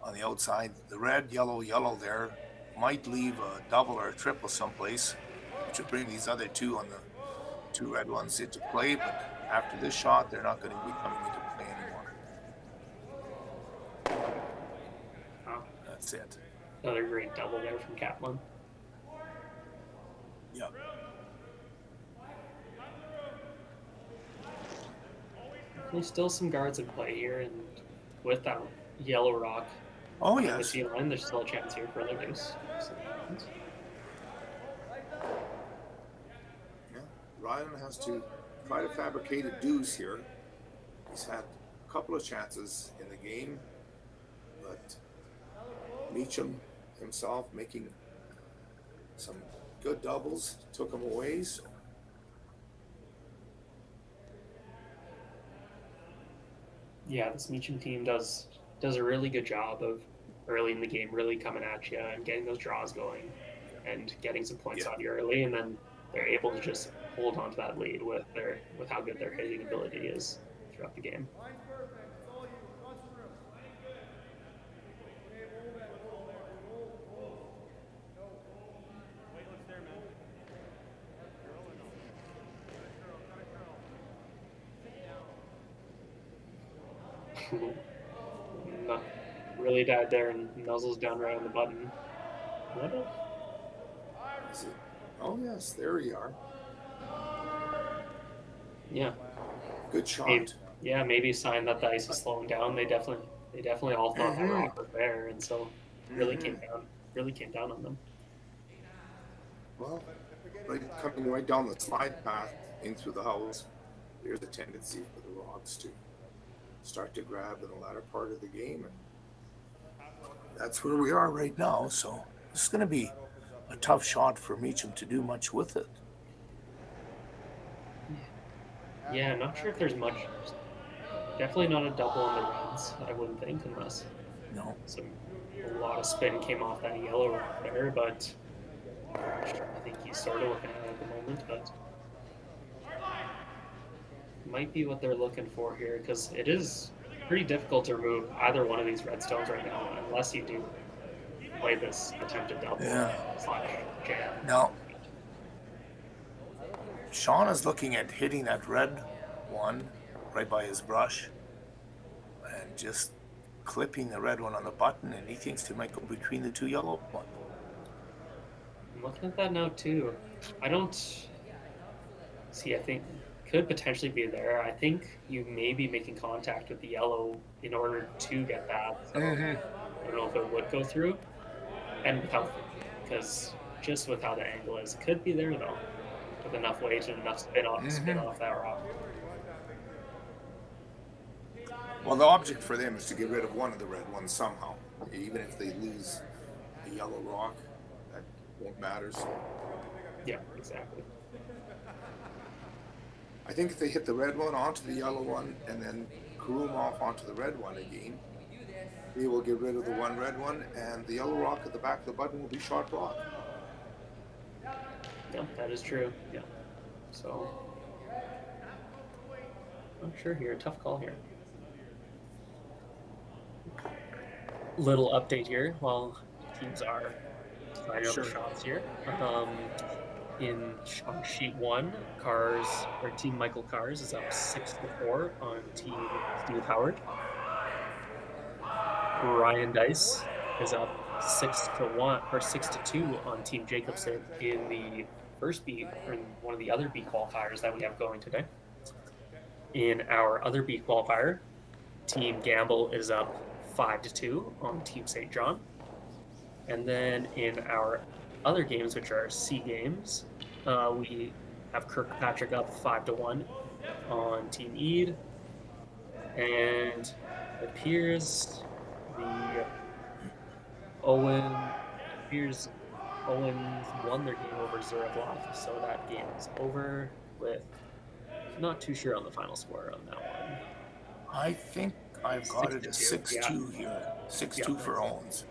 on the outside, the red, yellow, yellow there might leave a double or a triple someplace, which would bring these other two on the two red ones into play. But after this shot, they're not going to be coming into play anymore. Oh. That's it. Another great double there from Kaplan. Yep. There's still some guards in play here, and with that yellow rock oh the yes, C line, there's still a chance here for other deuce. So, yeah. Rylan has to try to fabricate a deuce here. He's had a couple of chances in the game, but Meachem himself making some good doubles took him away. So. Yeah, this Meachem team does a really good job of early in the game really coming at you and getting those draws going and getting some points on you early, and then they're able to just hold on to that lead with how good their hitting ability is throughout the game. No, really died there and nuzzles down right on the button. What Is it? Oh yes, there we are. Yeah. Good shot. Maybe a sign that the ice is slowing down. They definitely all thought that rock was there, and so really came down on them. Well, coming right down the slide path in through the house, there's a tendency for the Rocks to start to grab in the latter part of the game, and that's where we are right now. So it's going to be a tough shot for Meachem to do much with it. Yeah, I'm not sure if there's much. Definitely not a double on the Reds, I wouldn't think, unless a lot of spin came off that yellow rock there, but I think he's sort of looking at it at the moment, but might be what they're looking for here, because it is pretty difficult to remove either one of these red stones right now unless you do play this attempted double slash jam. Now, Shawn is looking at hitting that red one right by his brush and just clipping the red one on the button, and he thinks they might go between the two yellow ones. I'm looking at that now too. I don't see, I think could potentially be there. I think you may be making contact with the yellow in order to get that. So I don't know if it would go through, and because just with how the angle is, it could be there though, with enough weight and enough spin off that rock. Well, the object for them is to get rid of one of the red ones somehow. even if they lose a yellow rock, that won't matter. So Yeah, exactly. I think if they hit the red one onto the yellow one and then crew them off onto the red one again, they will get rid of the one red one, and the yellow rock at the back of the button will be shot rock. Yeah, that is true. Yeah. So, not sure here. Tough call here. Little update here while teams are lining up the shots here. On sheet 1, Team Michael Cars is up 6-4 on Team Steve Howard. Ryan Dice is up 6-1 or 6-2 on Team Jacobson in the first B, or in one of the other B qualifiers that we have going today. In our other B qualifier, Team Gamble is up 5-2 on Team St. John. And then in our other games, which are C games, we have Kirkpatrick up 5-1 on Team Ede. And it appears Owens won their game over Zurabloff, so that game is over with. Not too sure on the final score on that one. I think I've got it at 6-2 here. 6-2 for Owens.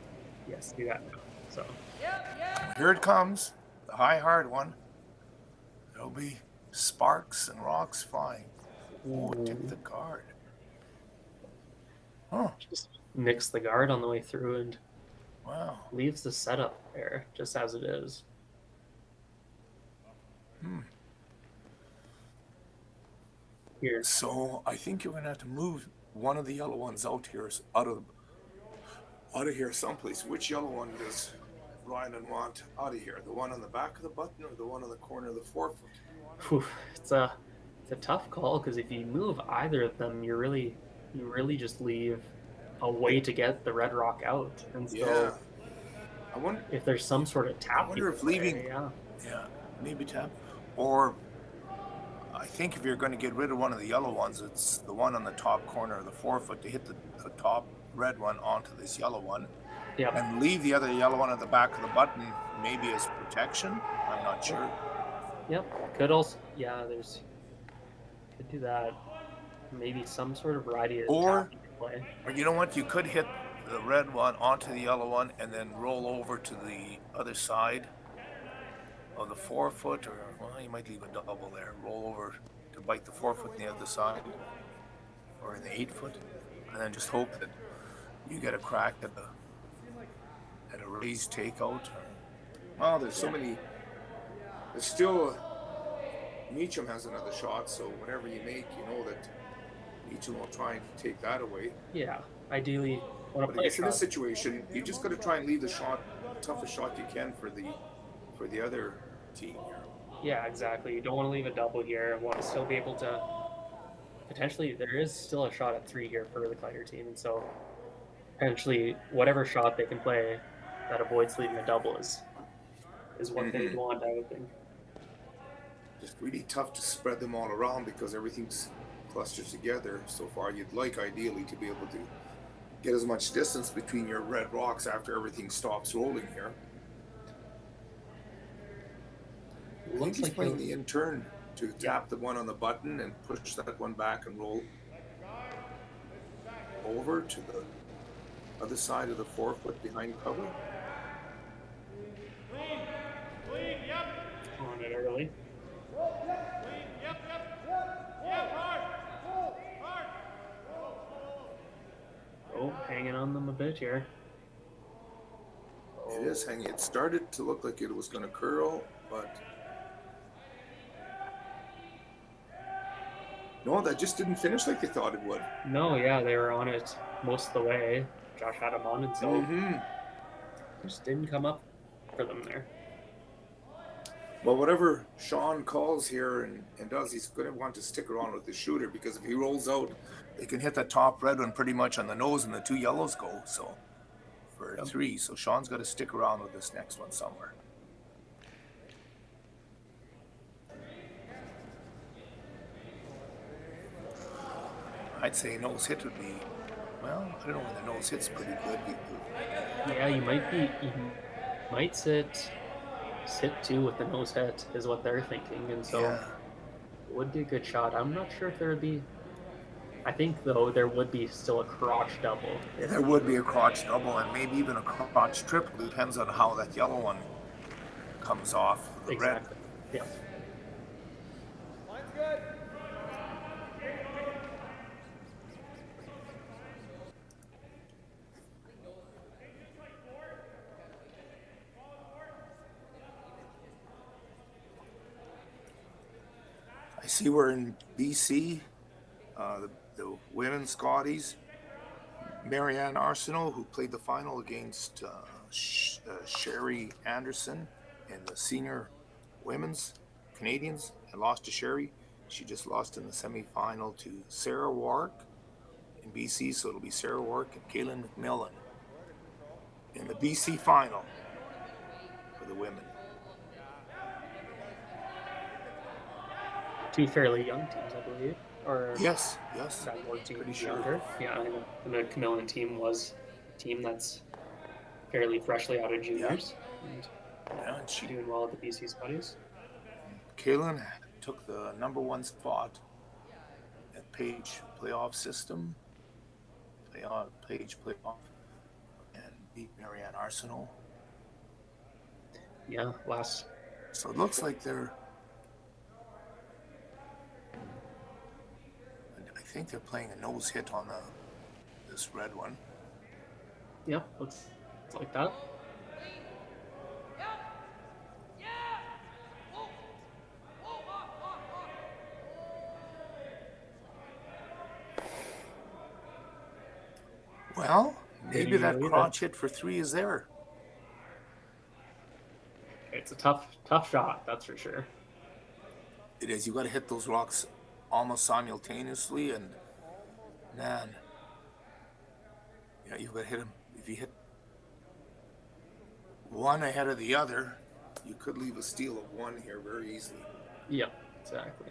Yes, do that. So here it comes, the high hard one. There'll be sparks and rocks flying. Oh, tip the guard. Huh. Just nicks the guard on the way through and wow, leaves the setup there just as it is. Here. So I think you're gonna have to move one of the yellow ones out here, out of here someplace. Which yellow one does Rylan want out of here? The one on the back of the button or the one on the corner of the forefoot? Whew, it's a tough call, because if you move either of them, you really just leave a way to get the red rock out. And so I wonder if there's some sort of tap. I wonder if leaving, maybe tap, or I think if you're going to get rid of one of the yellow ones, it's the one on the top corner of the forefoot to hit the top red one onto this yellow one, and leave the other yellow one at the back of the button, maybe as protection. I'm not sure. Yep, could also, could do that. Maybe some sort of variety of tap you can play. Or you know what, you could hit the red one onto the yellow one and then roll over to the other side of the forefoot, or well, you might leave a double there. Roll over to bite the forefoot on the other side, or in the 8-foot, and then just hope that you get a crack at a raised takeout. Well, there's so many. There's still Meachem has another shot, so whatever you make, you know that Meachem will try and take that away. Yeah, ideally, but I guess in this situation, you just got to try and leave the shot, toughest shot you can for the other team here. Yeah, exactly. You don't want to leave a double here. Want to still be able to potentially. There is still a shot at 3 here for the Kleiter team, and so potentially whatever shot they can play that avoids leaving a double is what they'd want, I would think. Just really tough to spread them all around because everything's clustered together so far. You'd like ideally to be able to get as much distance between your red rocks after everything stops rolling here. I think he's playing the in-turn to tap the one on the button and push that one back and roll over to the other side of the forefoot behind cover. On it early. Oh, hanging on them a bit here. It is hanging. It started to look like it was going to curl, but no, that just didn't finish like they thought it would. No, yeah, they were on it most of the way. Josh had them on it, so just didn't come up for them there. Well, whatever Shawn calls here and does, he's going to want to stick around with the shooter, because if he rolls out, they can hit that top red one pretty much on the nose and the 2 yellows go. So for 3, so Shawn's got to stick around with this next one somewhere. I'd say nose hit would be Well, I don't know when the nose hit's pretty good. Yeah, you might sit two with the nose hit is what they're thinking, and so Yeah. it would be a good shot. I'm not sure if there would be. I think though there would be still a crotch double. There would be a crotch double and maybe even a crotch triple. Depends on how that yellow one comes off the Exactly. Yeah. Line's good. I see we're in BC, the women's Scotties. Marianne Arsenault, who played the final against Sherry Anderson in the senior women's Canadians, and lost to Sherry. She just lost in the semifinal to Sarah Warwick in BC, so it'll be Sarah Warwick and Kaylin McMillan in the BC final for the women. Two fairly young teams, I believe. Or yes. That one team Pretty was sure. younger. Yeah, and the Camillan team was a team that's fairly freshly out of juniors. Yeah, and she doing well at the BC Scotties. Kaylin took the #1 spot at Page playoff system, Page playoff, and beat Marianne Arsenault. Yeah, So it looks like they're. I think they're playing a nose hit on this red one. Yep, looks like that. Well, maybe that crotch hit for 3 is there. It's a tough shot, that's for sure. It is. You got to hit those rocks almost simultaneously, and man, yeah, you've got to hit them. If you hit one ahead of the other, you could leave a steal of 1 here very easily. Yep, exactly.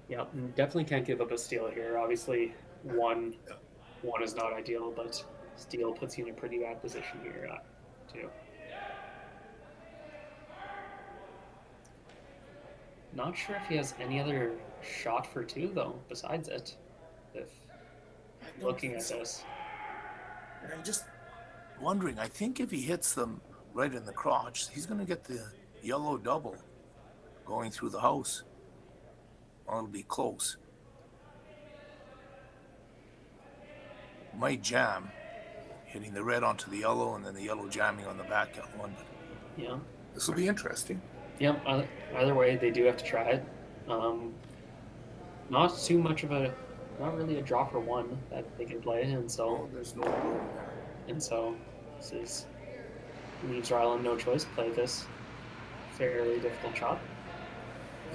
Yep, definitely can't give up a steal here. Obviously, one is not ideal, but steal puts you in a pretty bad position here, too. Not sure if he has any other shot for 2 though, besides it. If looking at this, I'm just wondering. I think if he hits them right in the crotch, he's going to get the yellow double going through the house. Or it'll be close. Might jam, hitting the red onto the yellow, and then the yellow jamming on the back one. yeah. This will be interesting. Yep, either way, they do have to try it. Not too much of not really a draw for 1 that they can play, and so there's no room there. And so this leaves Rylan no choice to play this fairly difficult shot.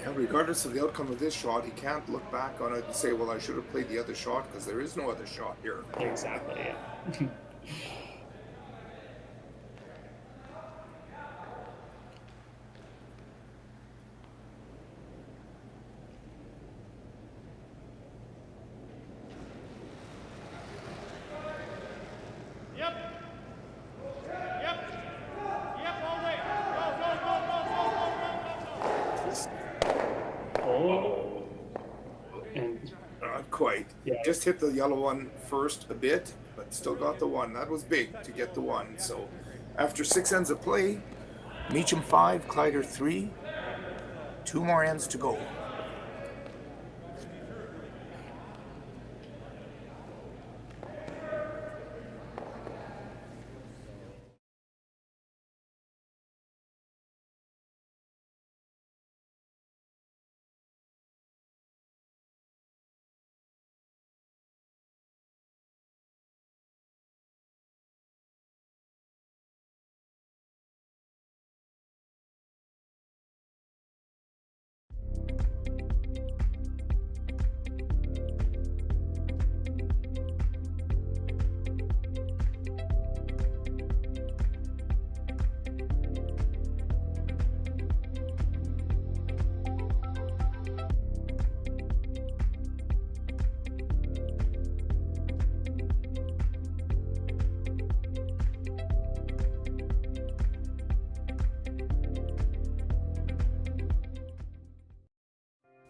Yeah, regardless of the outcome of this shot, he can't look back on it and say, well, I should have played the other shot, because there is no other shot here. Exactly, yeah. Not quite. Yeah. Just hit the yellow one first a bit, but still got the 1. That was big to get the 1. So after 6 ends of play, Meachem 5, Kleiter 3, 2 more ends to go.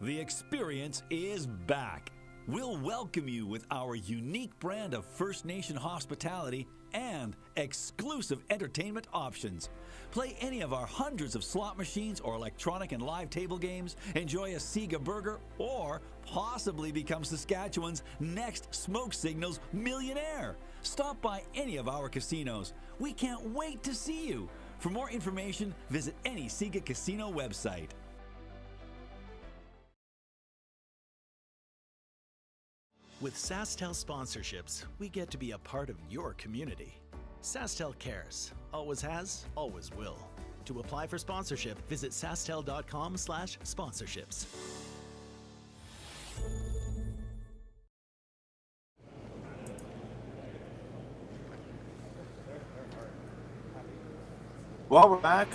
The experience is back. We'll welcome you with our unique brand of First Nation hospitality and exclusive entertainment options. Play any of our hundreds of slot machines or electronic and live table games, enjoy a Sega burger, or possibly become Saskatchewan's next Smoke Signals millionaire. Stop by any of our casinos. We can't wait to see you. For more information, visit any Sega casino website. With SaskTel sponsorships, we get to be a part of your community. SaskTel cares. Always has, always will. To apply for sponsorship, visit sasktel.com/sponsorships. Well, we're back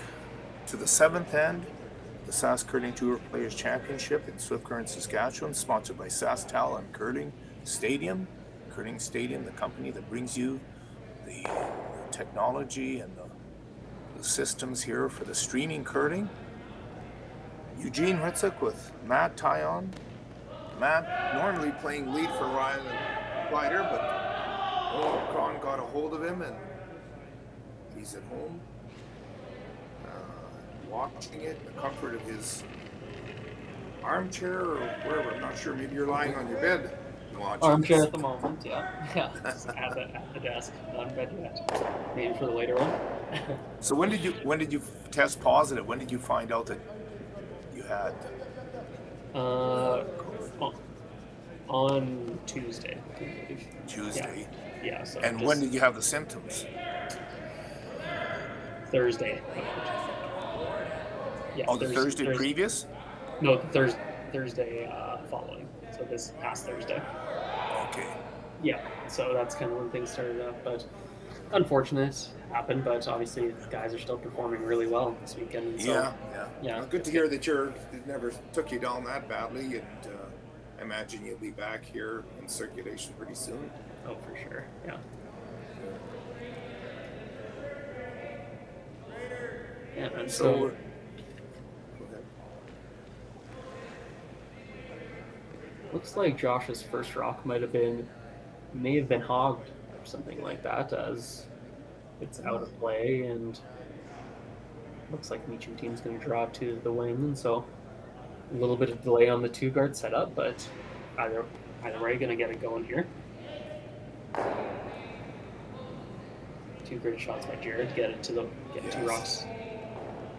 to the 7th end, the Sask Curling Tour Players Championship in Swift Current, Saskatchewan, sponsored by SaskTel and Curling Stadium, the company that brings you the technology and the systems here for the streaming curling. Eugene Hritsuk with Matt Tyon. Matt normally playing lead for Rylan Kleiter, but Omicron got a hold of him and he's at home watching it in the comfort of his armchair or wherever. I'm not sure. Maybe you're lying on your bed. Armchair at the moment, yeah. Just at the desk, not in bed yet. Maybe for the later one. So when did you test positive? When did you find out that you had? On Tuesday. Tuesday. Yeah. So and when did you have the symptoms? Thursday. Yeah. Oh, the Thursday previous? No, the Thursday following. So this past Thursday. Okay. Yeah, so that's kind of when things started up, but unfortunate happened, but obviously the guys are still performing really well this weekend. So, yeah. Well, good to hear that it never took you down that badly, and I imagine you'll be back here in circulation pretty soon. Oh, for sure, yeah. Yeah, and so looks like Josh's first rock may have been hogged or something like that, as it's out of play, and looks like Meachem team's going to draw to the win, and so a little bit of delay on the 2-guard setup, but either way going to get it going here. 2 great shots by Jared, get 2 rocks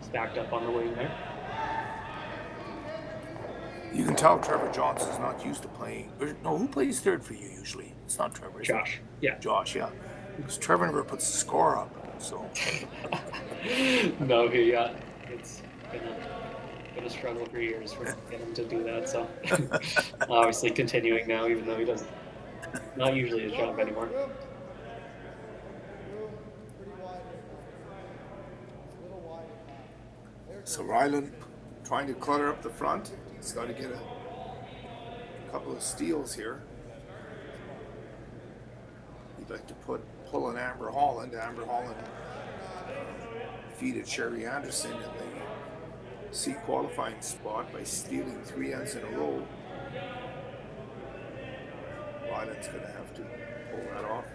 stacked up on the wing there. You can tell Trevor Johnson's not used to playing. No, who plays third for you usually? It's not Trevor. Josh. Yeah. Josh, yeah. Because Trevor never puts the score up, so. No, yeah. It's been a struggle for years for him to do that, so. Obviously continuing now, even though he doesn't. Not usually his job anymore. So Rylan trying to clutter up the front. He's got to get a couple of steals here. He'd like to pull an Amber Holland. Amber Holland defeated Sherry Anderson in the C qualifying spot by stealing 3 ends in a row. Rylan's going to have to pull that off.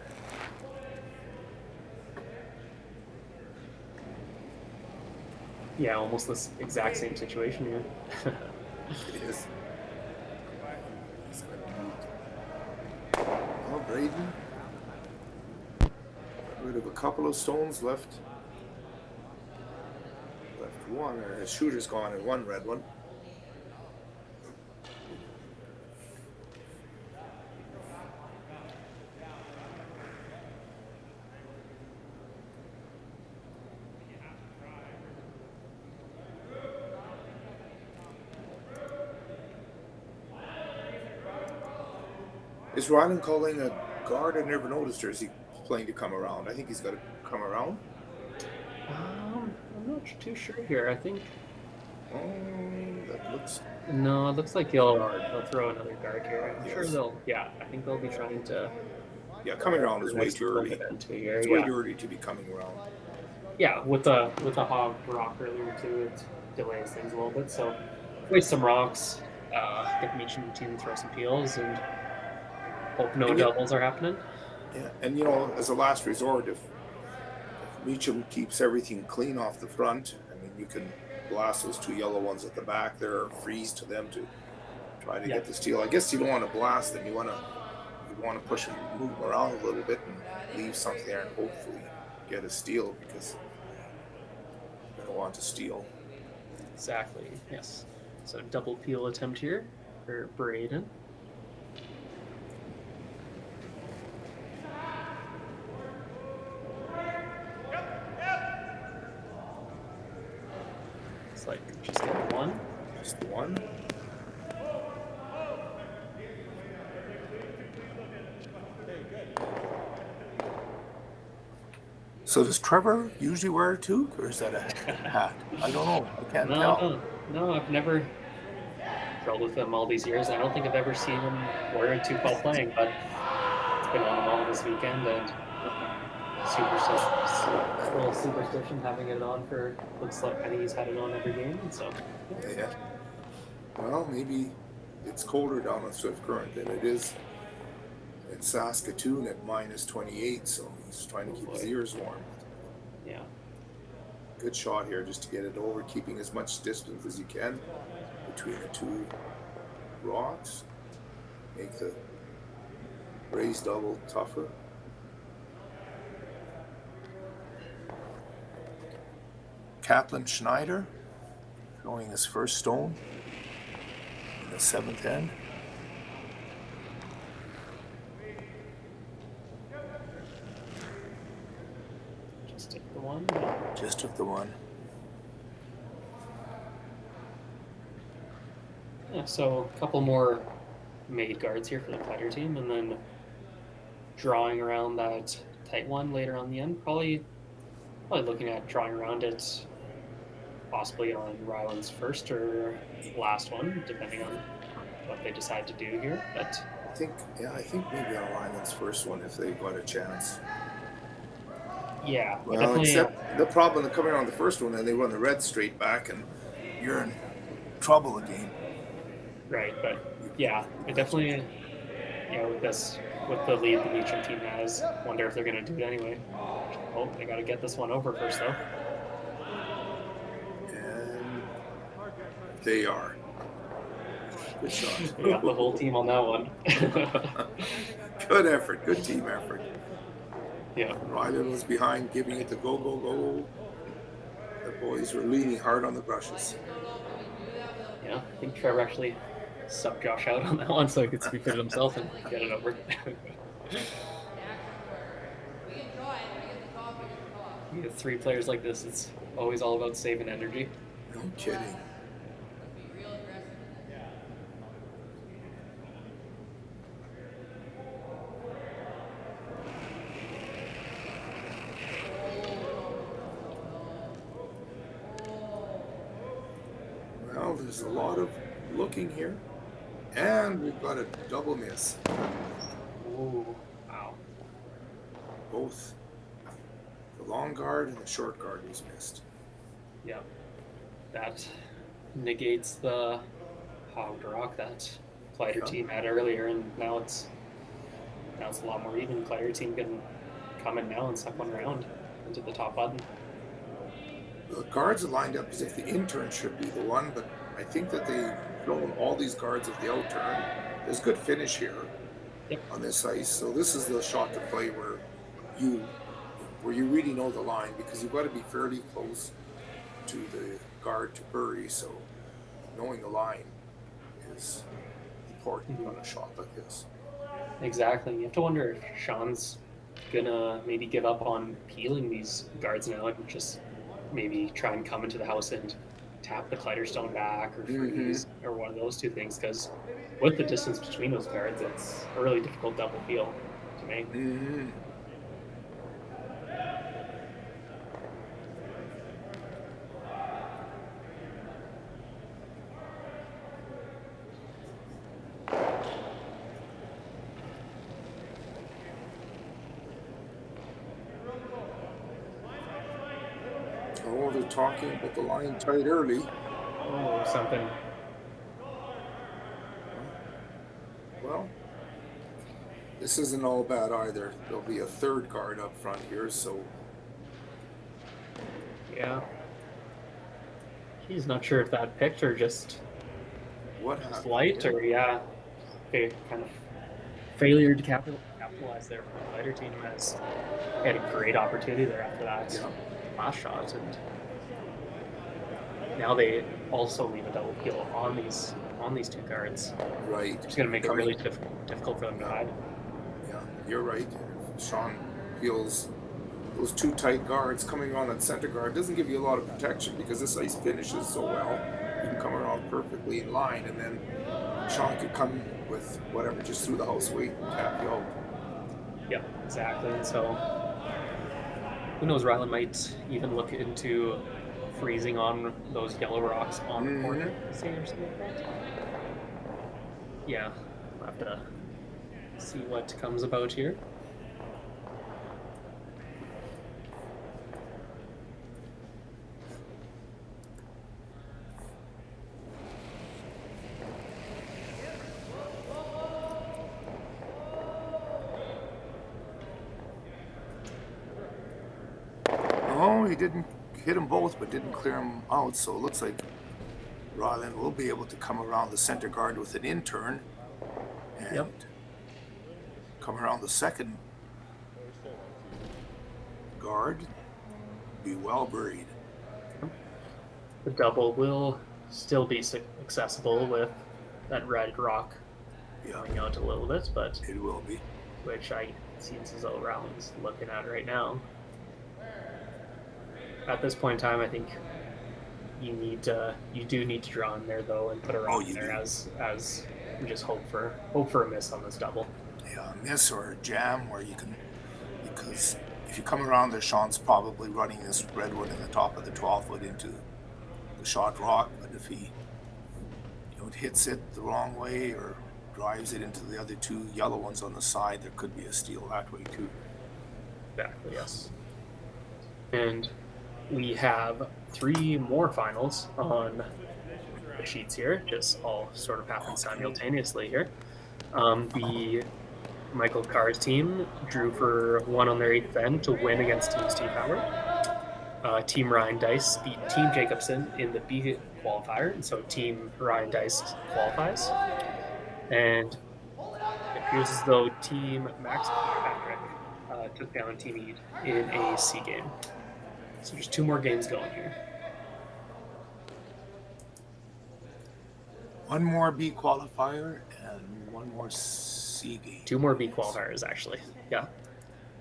Yeah, almost this exact same situation here. It is. Oh, Braden. Got rid of a couple of stones, left one, or his shooter's gone and one red one. Is Rylan calling a guard? I never noticed, or is he playing to come around? I think he's got to come around. I'm not too sure here. I think. That looks. No, it looks like he'll throw another guard here. I'm sure they'll. Yeah, I think they'll be trying to. Yeah, coming around is way too early. It's way too early to be coming around. Yeah, with a hog rock earlier too, it delays things a little bit. So, waste some rocks. get Meachem to throw some peels and hope no And you- doubles are happening. Yeah, and you know, as a last resort, if Meachem keeps everything clean off the front, I mean, you can blast those 2 yellow ones at the back there, or freeze to them to try to get the steal. I guess you don't want to blast them. You want to push them, move them around a little bit, and leave something there, and hopefully get a steal, because you don't want to steal. Exactly. Yes. So double peel attempt here for Braden. It's like just get one. Just one. So does Trevor usually wear a toque, or is that a hat? I don't know. I can't tell. No, I've never rolled with him all these years. I don't think I've ever seen him wear a toque while playing, but it's been on him all this weekend, and a little superstition having it on for, looks like, I think he's had it on every game, so. Yeah. Well, maybe it's colder down on Swift Current than it is in Saskatoon at -28, so he's trying to keep his ears warm. Yeah. Good shot here just to get it over, keeping as much distance as you can between the 2 rocks. Make the raised double tougher. Kaplan Schneider throwing his first stone in the 7th end. Just take the one. Just took the one. Yeah, so a couple more made guards here for the Kleiter team, and then drawing around that tight one later on the end. Probably looking at drawing around it possibly on Rylan's first or last one, depending on what they decide to do here. But I think maybe on Rylan's first one if they got a chance. Yeah, Well, definitely. except the problem coming on the first one, and they run the red straight back, and you're in trouble again. Right, but yeah, it definitely, with the lead the Meachem team has, wonder if they're going to do it anyway. Oh, they got to get this one over first, though. And they are. Good shot. We got the whole team on that one. Good effort. Good team effort. Yeah. Rylan was behind, giving it the go, go, go. The boys were leaning hard on the brushes. Yeah, I think Trevor actually subbed Josh out on that one so he could speak for himself and get it over. You get 3 players like this, it's always all about saving energy. No kidding. Well, there's a lot of looking here. And we've got a double miss. Ooh, wow. Both the long guard and the short guard was missed. Yeah. That negates the hogged rock that Kleiter team had earlier, and now it's a lot more even. Kleiter team can come in now and suck one around into the top button. The guards are lined up as if the intern should be the one, but I think that they've thrown all these guards at the outturn. There's good finish here on this ice, so this is the shot to play where you really know the line, because you've got to be fairly close to the guard to bury, so knowing the line is important on a shot like this. Exactly. You have to wonder if Shawn's gonna maybe give up on peeling these guards now and just maybe try and come into the house and tap the Kleiter stone back or freeze or one of those two things, because with the distance between those guards, it's a really difficult double peel to make. Oh, they're talking about the line tight early. Oh, something. This isn't all bad either. There'll be a third guard up front here, so Yeah. He's not sure if that picked or just what happened? flight or kind of failure to capitalize there from the fighter team, as he had a great opportunity there after that last shot, and now they also leave a double peel on these two guards. Right. It's going to make it really difficult for them to hide. Yeah, you're right. Shawn feels those two tight guards coming on that center guard doesn't give you a lot of protection because this ice finishes so well. You can come around perfectly in line, and then Shawn could come with whatever just through the house weight and tap you out. Yeah, exactly. And so, who knows, Rylan might even look into freezing on those yellow rocks on the corner, say, or something like that. Yeah, we'll have to see what comes about here. Oh, he didn't hit them both, but didn't clear them out. So it looks like Rylan will be able to come around the center guard with an in-turn and come around the second guard, be well buried. The double will still be accessible with that red rock going out a little bit, but it will be, which I seems as though Rylan's looking at right now. At this point in time, I think you do need to draw in there though and put a rock in there as we just hope for a miss on this double. Yeah, a miss or a jam where you can, because if you come around there, Shawn's probably running this red one in the top of the 12-foot into the shot rock, but if he hits it the wrong way or drives it into the other two yellow ones on the side, there could be a steal that way too. Exactly, yes. And we have 3 more finals on the sheets here, just all sort of happening simultaneously here. The Michael Carr's team drew for 1 on their 8th end to win against Team Steve Howard. Team Ryan Dice beat Team Jacobson in the B-Qualifier, and so Team Ryan Dice qualifies. And it appears as though Team Max Patrick took down Team Ede in a C game. So there's 2 more games going here. 1 more B qualifier and 1 more C game. 2 more B qualifiers, actually. Yeah.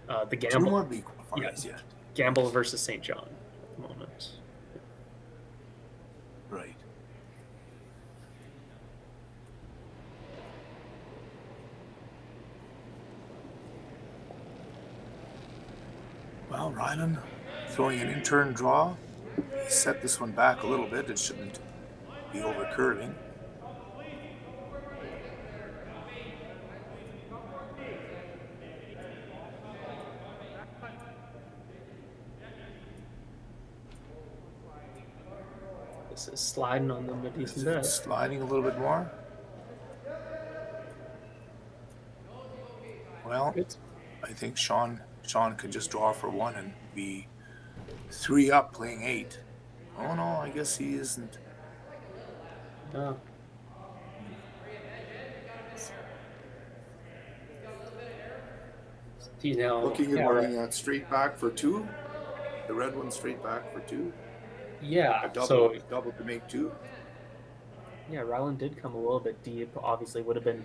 The Gamble. 2 more B qualifiers, yeah. Gamble versus St. John at the moment. Right. Well, Rylan throwing an in-turn draw. He set this one back a little bit. It shouldn't be over curving. This is sliding on them a decent bit. Sliding a little bit more. Well, I think Shawn could just draw for 1 and be 3 up playing 8. Oh no, I guess he isn't. No. Looking at running that straight back for 2. The red one straight back for 2. Yeah, double to make 2. Yeah, Rylan did come a little bit deep. Obviously, would have been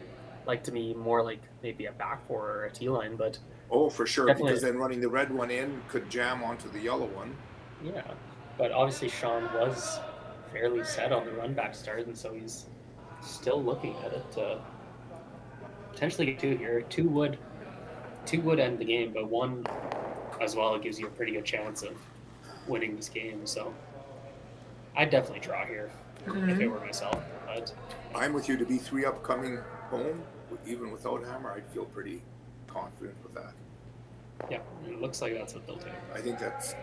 like to me more like maybe a back 4 or a T line, but oh, for sure, definitely. Because then running the red one in could jam onto the yellow one. Yeah, but obviously Shawn was fairly set on the run back start, and so he's still looking at it to potentially get 2 here. 2 would end the game, but 1 as well, it gives you a pretty good chance of winning this game. So I'd definitely draw here if it were myself. But I'm with you. To be 3 up coming home, even without hammer, I'd feel pretty confident with that. Yeah, it looks like that's what they'll do. I think that's...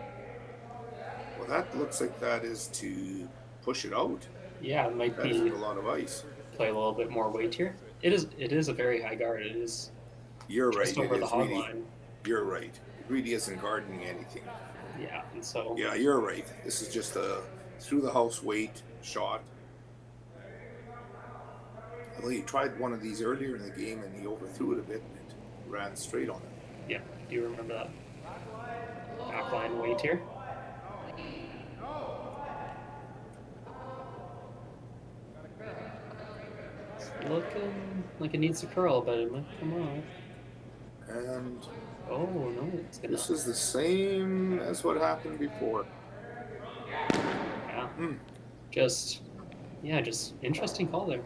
Well, that looks like that is to push it out. Yeah, it might that be is a lot of ice. Play a little bit more weight here. It is a very high guard. It is You're right. just over It the is hog really, line. you're right. It really isn't gardening anything. Yeah, and so Yeah, you're right. This is just a through the house weight shot. Well, he tried one of these earlier in the game and he overthrew it a bit and it ran straight on it. yeah, do you remember that back line weight here? It's looking like it needs to curl, but it might come off. And Oh no, it's gonna. this is the same as what happened before. Yeah. Just interesting call there.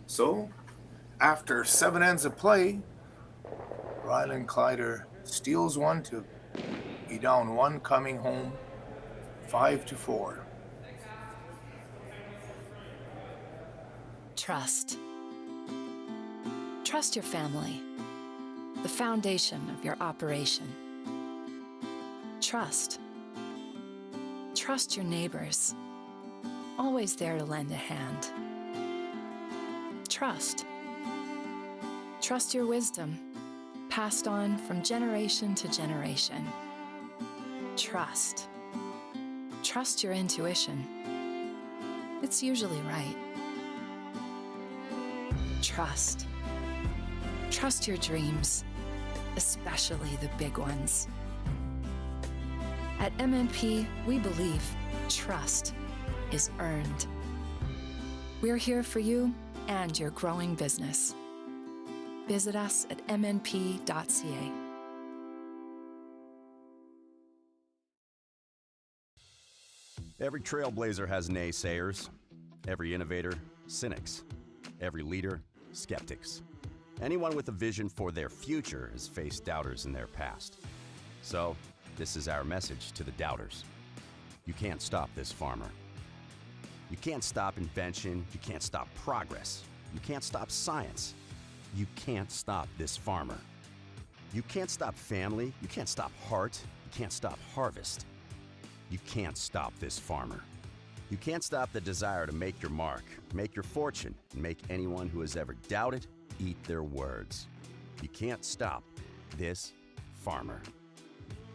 So, after 7 ends of play, Rylan Kleiter steals one to be down one coming home 5-4. Trust. Trust your family, the foundation of your operation. Trust. Trust your neighbors, always there to lend a hand. Trust. Trust your wisdom, passed on from generation to generation. Trust. Trust your intuition. It's usually right. Trust. Trust your dreams, especially the big ones. At MNP, we believe trust is earned. We're here for you and your growing business. Visit us at mnp.ca. Every trailblazer has naysayers. Every innovator, cynics. Every leader, skeptics. Anyone with a vision for their future has faced doubters in their past. So, this is our message to the doubters. You can't stop this farmer. You can't stop invention. You can't stop progress. You can't stop science. You can't stop this farmer. You can't stop family. You can't stop heart. You can't stop harvest. You can't stop this farmer. You can't stop the desire to make your mark, make your fortune, and make anyone who has ever doubted eat their words. You can't stop this farmer.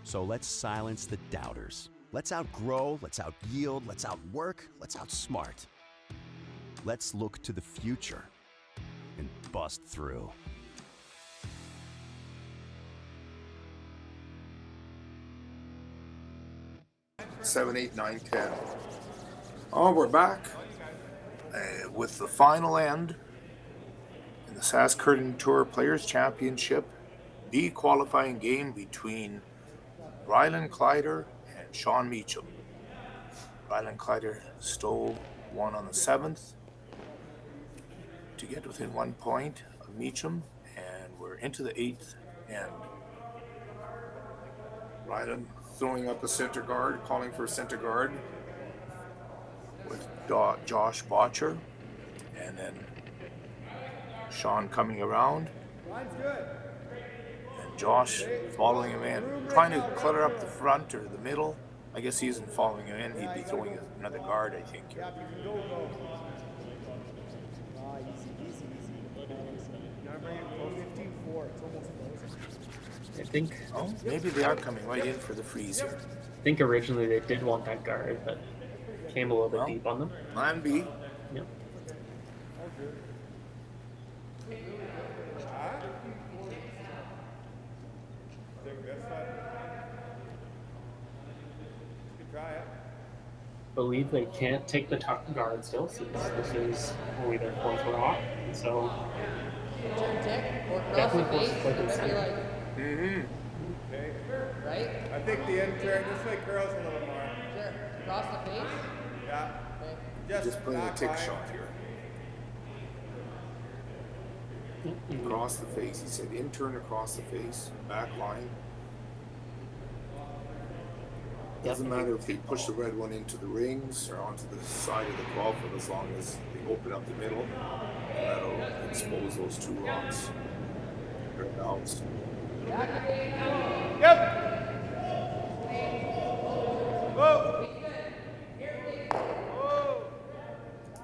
So let's silence the doubters. Let's outgrow, let's outyield, let's outwork, let's outsmart. Let's look to the future and bust through. Seven, 8, 9, 10. Oh, we're back with the final end in the SaskTour Players Championship B-Qualifying game between Rylan Kleiter and Shawn Meachem. Rylan Kleiter stole one on the 7th to get within 1 point of Meachem, and we're into the 8th end. Rylan throwing up a center guard, calling for a center guard with Josh Botcher, and then Shawn coming around, and Josh following him in, trying to clutter up the front or the middle. I guess he isn't following him in, he'd be throwing another guard, I think. I think. Oh, maybe they are coming right in for the freeze here. I think originally they did want that guard, but came a little bit deep on them. Plan B. Yep. Believe they can't take the top guard still, since this is only their 4th rock, and so Turn tick or cross the definitely face, forces like whatever you like. Okay. Right? I think the end turn this way curls a little more. Sure. Cross the face. Yeah. Okay. Just playing a back tick line. shot here. Across the face. He said in turn across the face, back line. Doesn't matter if they push the red one into the rings or onto the side of the 12 foot, as long as they open up the middle. And that'll expose those 2 rocks. They're balanced. Yep. Whoa.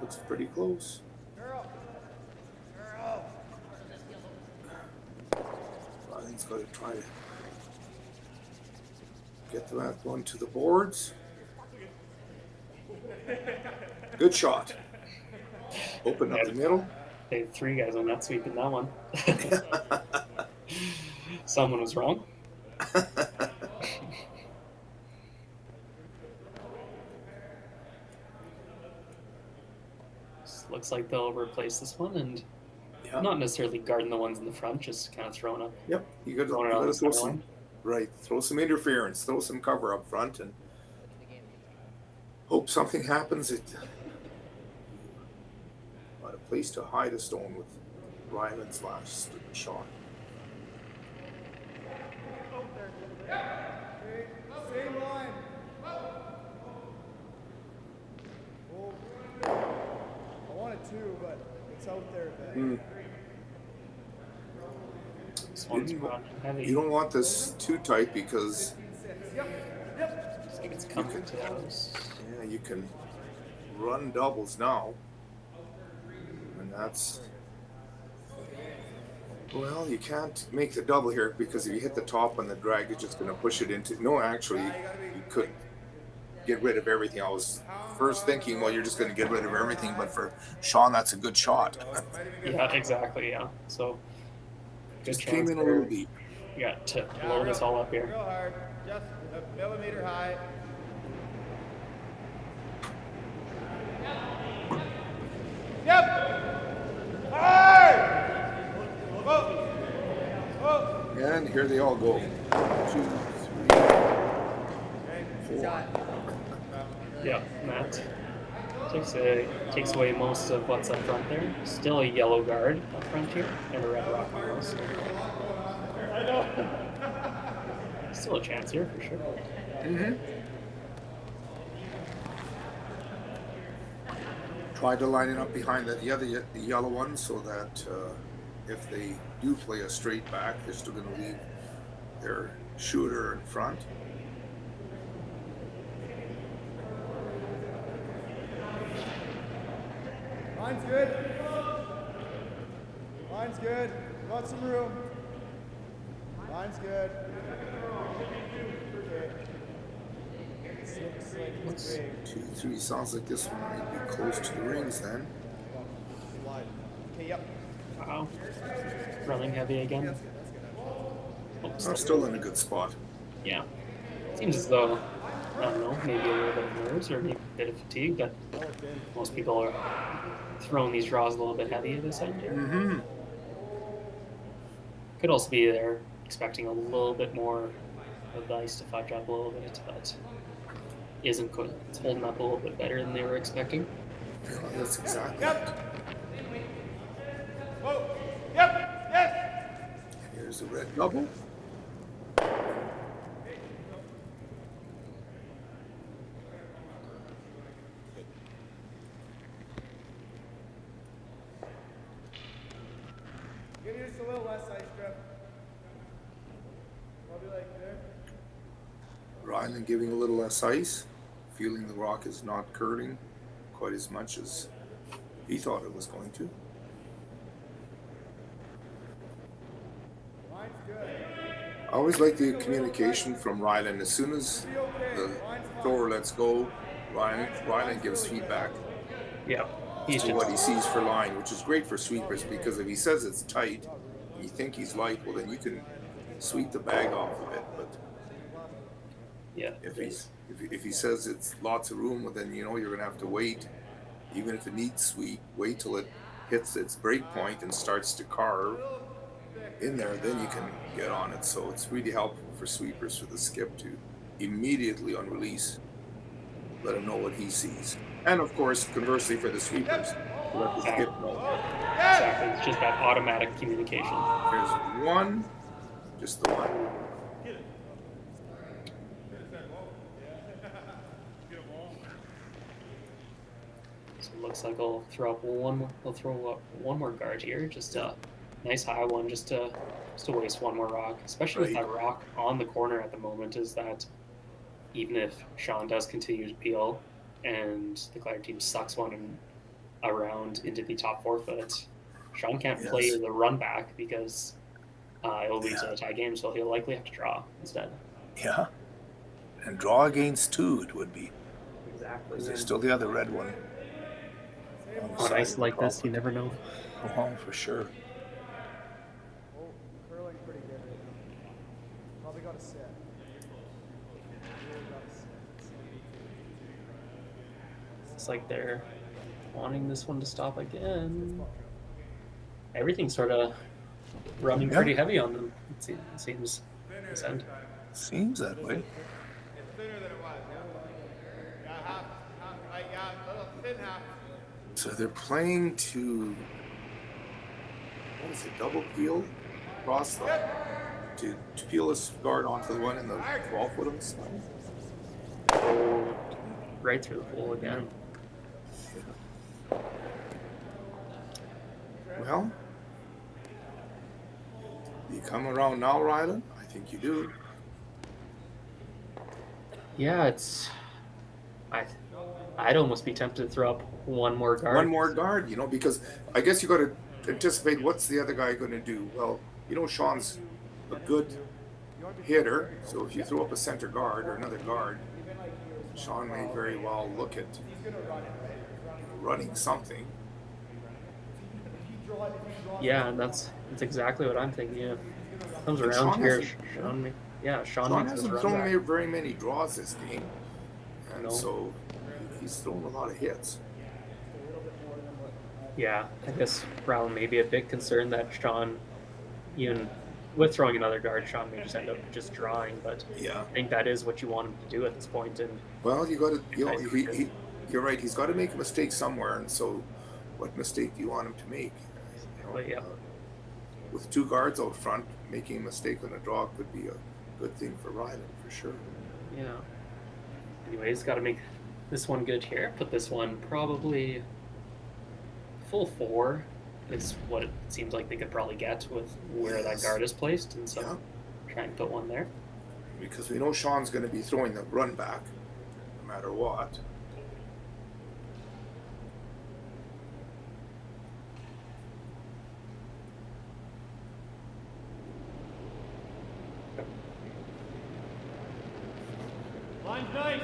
Looks pretty close. Ryan's got to try to get that one to the boards. Good shot. Open up the middle. They had 3 guys on that sweep in that one. Someone was wrong. Looks like they'll replace this one and not necessarily guarding the ones in the front, just kind of throwing up. Yep, you got to throw some, throw some interference, throw some cover up front, and hope something happens. Got a place to hide a stone with Rylan's last shot. Same line. I wanted 2, but it's out there. You don't want this too tight because looks like it's coming to those. Yeah, you can run doubles now, and that's, well, you can't make the double here because if you hit the top on the drag, it's just going to push it into. No, actually, you could get rid of everything. I was first thinking, well, you're just going to get rid of everything, but for Shawn, that's a good shot. Yeah, exactly. Yeah, so just came in a little deep. You got to blow this all up here. Real hard, just a millimeter high. Yep. Hard. And here they all go. 2, 3, 4. Yeah, Matt takes away most of what's up front there. Still a yellow guard up front here and a red rock on those. Still a chance here for sure. Try to line it up behind the yellow one so that if they do play a straight back, they're still going to leave their shooter in front. Line's good. Line's good. Got some room. Line's good. Okay. This looks like it's big. 2, 3. Sounds like this one might be close to the rings then. Okay, yep. Wow. Running heavy again. I'm still in a good spot. Yeah. Seems as though, I don't know, maybe a little bit of nerves or maybe a bit of fatigue, but most people are throwing these draws a little bit heavy at this end. Could also be they're expecting a little bit more of the ice to fudge up a little bit, but isn't good. It's holding up a little bit better than they were expecting. Yeah, that's exactly it. Whoa. Yep. Yes. Here's the red double. Get used to a little less ice strip. Probably like there. Rylan giving a little less ice, feeling the rock is not curling quite as much as he thought it was going to. Line's good. I always like the communication from Rylan. As soon as the thrower lets go, Rylan gives feedback. Yeah. To what he sees for line, which is great for sweepers because if he says it's tight, and you think he's light, well then you can sweep the bag off of it. But yeah, if he says it's lots of room, well then you know you're gonna have to wait, even if it needs sweep, wait till it hits its break point and starts to carve in there, then you can get on it. So it's really helpful for sweepers for the skip to immediately on release let him know what he sees. And of course, conversely for the sweepers, let the skip know. Exactly, it's just that automatic communication. Here's one, just the one. So it looks like I'll throw up one more guard here, just a nice high one, just to waste one more rock. Especially with that rock on the corner at the moment, is that even if Shawn does continue to peel and the Kleiter team sucks one around into the top 4 foot, Shawn can't play the run back because It'll lose a tie game, so he'll likely have to draw instead. Yeah. And draw against 2 it would be. Exactly. There's still the other red one. On ice like this, you never know. Oh, for sure. Oh, curling pretty good right now. Probably got a set. Really got a set. It's like they're wanting this one to stop again. Everything's sort of running pretty heavy on them, it seems, this end. Seems that way. It's thinner than it was, yeah. Yeah, half, yeah, little thin half. So they're playing to, what is it, double peel across the, to peel this guard onto the one in the 12 foot of the side. Oh, right through the pool again. Well, you come around now, Rylan? I think you do. Yeah, I'd almost be tempted to throw up one more guard. One more guard, you know, because I guess you got to anticipate what's the other guy going to do. Well, you know, Shawn's a good hitter, so if you throw up a center guard or another guard, Shawn may very well look at running something. Yeah, and that's exactly what I'm thinking. Yeah, comes And around Shawn here. hasn't- Shawn Shawn makes this hasn't run thrown back. very many draws this game, and No. so he's thrown a lot of hits. Yeah, I guess Rylan may be a bit concerned that Shawn, even with throwing another guard, Shawn may just end up just drawing. But Yeah. I think that is what you want him to do at this point. And Well, you got to, you know, you're right. He's got to make a mistake somewhere, and so, what mistake do you want him to make? You know, But, yeah. With 2 guards out front, making a mistake on a draw could be a good thing for Rylan for sure. yeah. Anyways, got to make this one good here. Put this one probably full 4 is what it seems like they could probably get with where that guard is placed, and so try and put one there. Because we know Shawn's going to be throwing the run back, no matter what. Line's nice.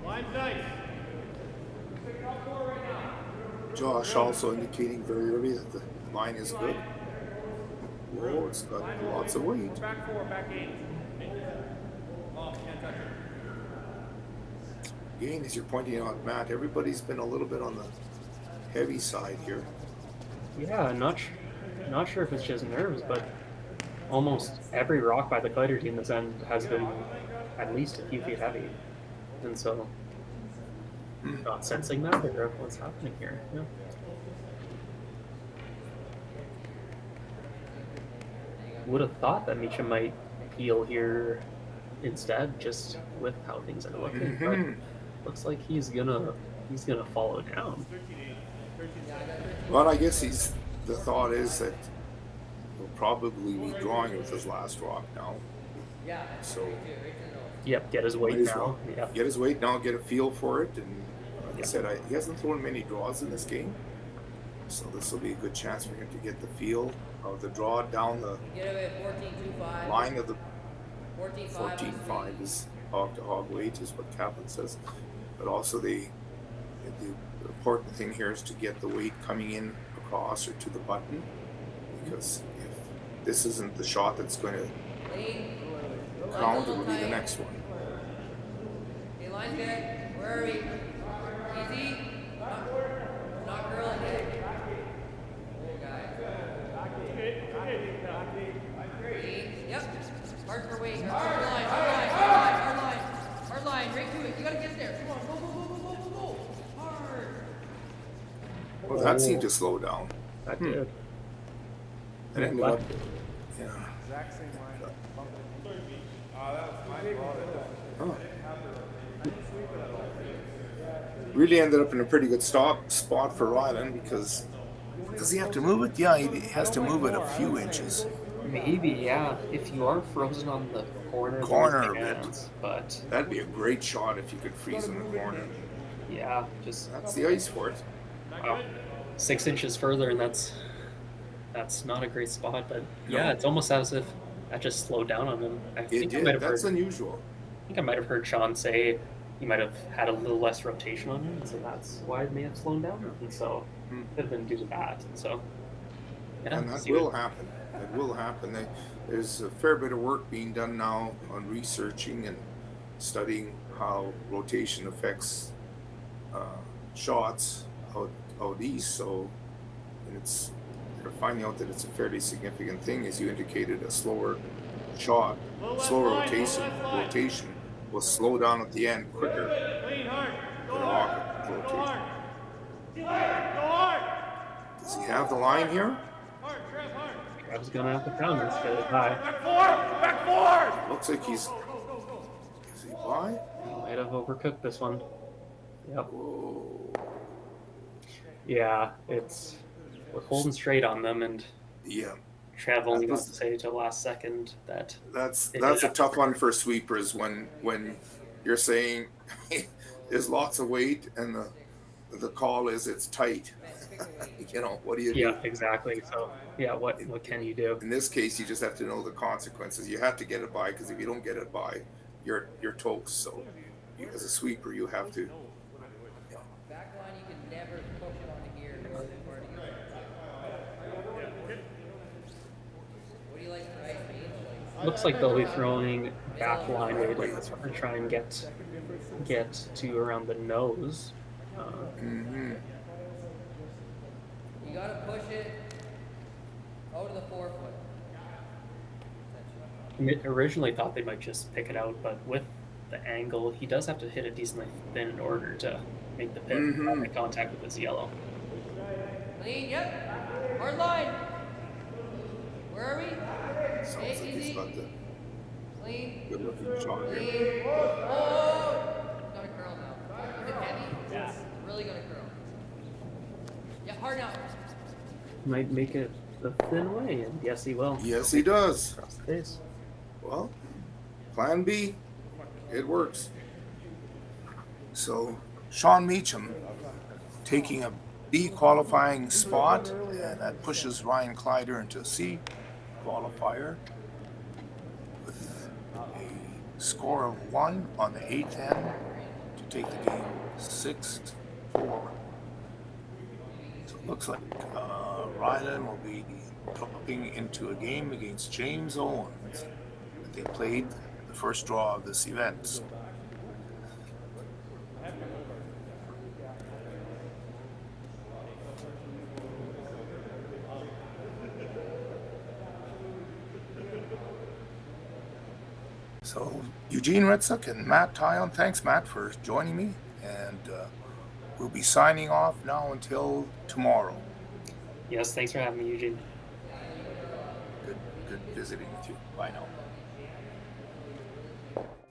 Line's nice. Josh also indicating very early that the line is good. Whoa, it's got lots of weight. Back 4, back 8. Oh, can't touch it. Again, as you're pointing out, Matt, everybody's been a little bit on the heavy side here. Yeah, I'm not sure if it's just nerves, but almost every rock by the Kleiter team this end has been at least a few feet heavy, and so not sensing that or what's happening here. Yeah. Would have thought that Meachem might peel here instead, just with how things are looking, but looks like he's gonna follow down. Well, I guess the thought is that he'll probably be drawing with his last rock now. So Yep, get his weight might as now. well Yep. get his weight now, get a feel for it, and like I said, he hasn't thrown many draws in this game, so this will be a good chance for him to get the feel of the draw down the line of the 14.5 is hog to hog weight is what Kaplan says, but also the important thing here is to get the weight coming in across or to the button, because if this isn't the shot that's going to count, it will be the next one. Okay, line's good. Where are we? Easy. Not curling it. Yep. Hard for weight. Hard line. Hard line. Right to it. You gotta get there. Come on. Go. Hard. Well, that seemed to slow down. That did. It ended up, yeah. Exact same line. That was my fault. Really ended up in a pretty good spot for Rylan, because does he have to move it? Yeah, he has to move it a few inches. Maybe, yeah. If you are frozen on the corner A bit, bit. but That'd be a great shot if you could freeze in the corner. yeah, just That's the ice for it. wow, 6 inches further, and that's that's not a great spot, but yeah, it's almost as if that just slowed down on him. I It think I did. might have That's heard, unusual. I think I might have heard Shawn say he might have had a little less rotation on him, and so that's why it may have slowed down. And so it could have been due to that. And so yeah, And that see will what- happen. It will happen. There's a fair bit of work being done now on researching and studying how rotation affects shots out east. So they're finding out that it's a fairly significant thing. As you indicated, a slower shot, slower rotation will slow down at the end quicker than a rocket rotation. Does he have the line here? I was gonna have to counter to get it high. Looks like he's. Is he by? Might have overcooked this one. Yep. Whoa. Yeah, it's with holding straight on them and Yeah. Trav only got to say to last second that That's they a did have tough one for sweepers when you're saying there's lots of weight and the call is it's tight. What do you do? Yeah, exactly. So yeah, what can you do? In this case, you just have to know the consequences. You have to get it by, because if you don't get it by, you're toast. So as a sweeper, you have to. Back line, you can never push it onto here. What do you like for ice beans? Looks like they'll be throwing back line weight like this one to try and get to around the nose. You gotta push it out of the 4 foot. Originally thought they might just pick it out, but with the angle, he does have to hit it decently thin in order to make the pit make contact with his yellow. Clean, yep. Hard line. Where are we? Sounds like he's got the Clean. good looking shot here. Clean. Oh! It's gonna curl now. Is it heavy? Yeah. It's really gonna curl. Yeah, hard now. Might make it the thin way, and yes, he will. Yes, he does. Across the face. Well, plan B, it works. So Shawn Meachem taking a B qualifying spot, and that pushes Rylan Kleiter into a C qualifier with a score of 1 on the 8th end to take the game 6-4. So it looks like Rylan will be dropping into a game against James Owens. They played the first draw of this event. So Eugene Ritzuk and Matt Tyon, thanks Matt for joining me, and we'll be signing off now until tomorrow. Yes, thanks for having me, Eugene. Good visiting with you. Bye now.